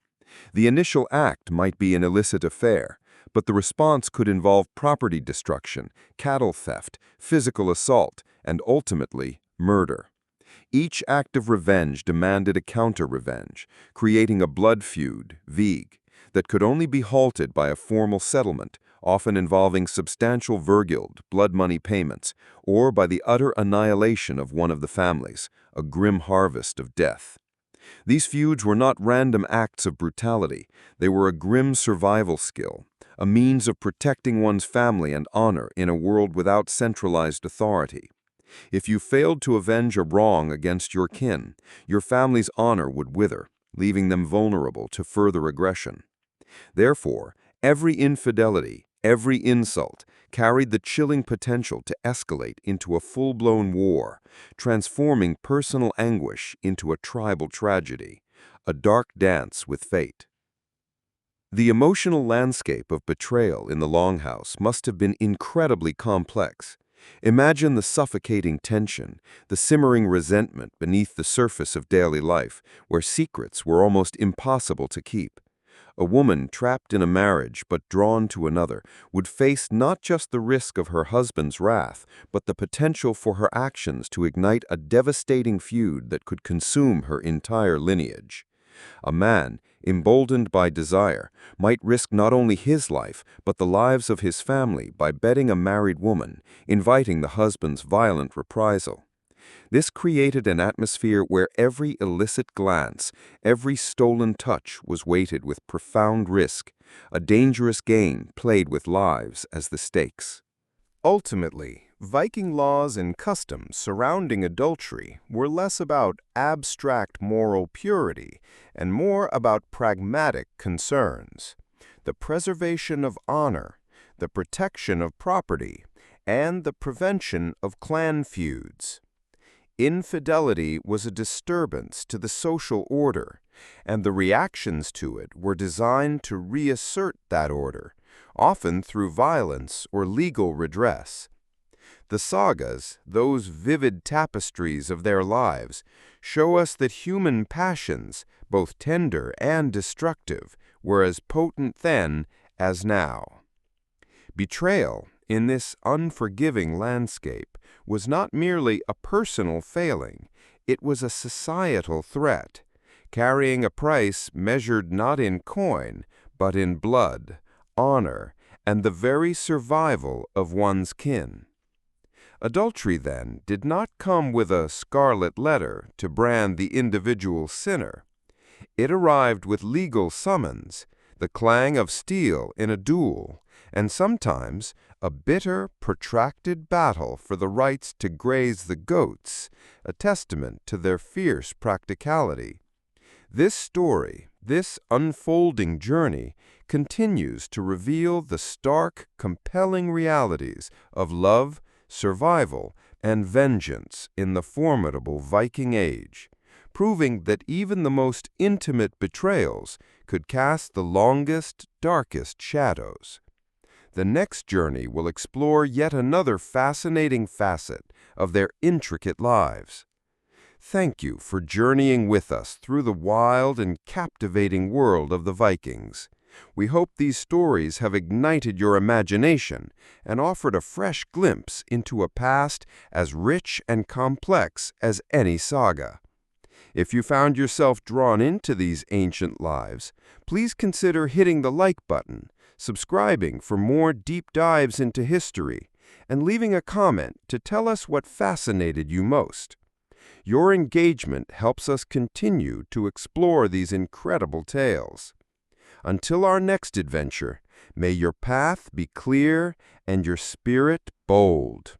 The initial act might be an illicit affair, but the response could involve property destruction, cattle theft, physical assault, and ultimately, murder. Each act of revenge demanded a counter-revenge, creating a blood feud, Vig, that could only be halted by a formal settlement, often involving substantial vergild, blood money payments, or by the utter annihilation of one of the families, a grim harvest of death. These feuds were not random acts of brutality. They were a grim survival skill, a means of protecting one's family and honor in a world without centralized authority. If you failed to avenge a wrong against your kin, your family's honor would wither, leaving them vulnerable to further aggression. Therefore, every infidelity, every insult, carried the chilling potential to escalate into a full-blown war, transforming personal anguish into a tribal tragedy, a dark dance with fate. The emotional landscape of betrayal in the Longhouse must have been incredibly complex. Imagine the suffocating tension, the simmering resentment beneath the surface of daily life, where secrets were almost impossible to keep. A woman trapped in a marriage but drawn to another would face not just the risk of her husband's wrath, but the potential for her actions to ignite a devastating feud that could consume her entire lineage. A man, emboldened by desire, might risk not only his life, but the lives of his family by betting a married woman, inviting the husband's violent reprisal. This created an atmosphere where every illicit glance, every stolen touch was weighted with profound risk, a dangerous game played with lives as the stakes. Ultimately, Viking laws and customs surrounding adultery were less about abstract moral purity and more about pragmatic concerns: the preservation of honor, the protection of property, and the prevention of clan feuds. Infidelity was a disturbance to the social order, and the reactions to it were designed to reassert that order, often through violence or legal redress. The sagas, those vivid tapestries of their lives, show us that human passions, both tender and destructive, were as potent then as now. Betrayal, in this unforgiving landscape, was not merely a personal failing, it was a societal threat, carrying a price measured not in coin, but in blood, honor, and the very survival of one's kin. Adultery, then, did not come with a scarlet letter to brand the individual sinner. It arrived with legal summons, the clang of steel in a duel, and sometimes a bitter, protracted battle for the rights to graze the goats, a testament to their fierce practicality. This story, this unfolding journey, continues to reveal the stark, compelling realities of love, survival, and vengeance in the formidable Viking Age, proving that even the most intimate betrayals could cast the longest, darkest shadows. The next journey will explore yet another fascinating facet of their intricate lives. Thank you for journeying with us through the wild and captivating world of the Vikings. We hope these stories have ignited your imagination and offered a fresh glimpse into a past as rich and complex as any saga. If you found yourself drawn into these ancient lives, please consider hitting the like button, subscribing for more deep dives into history, and leaving a comment to tell us what fascinated you most. Your engagement helps us continue to explore these incredible tales. Until our next adventure, may your path be clear and your spirit bold.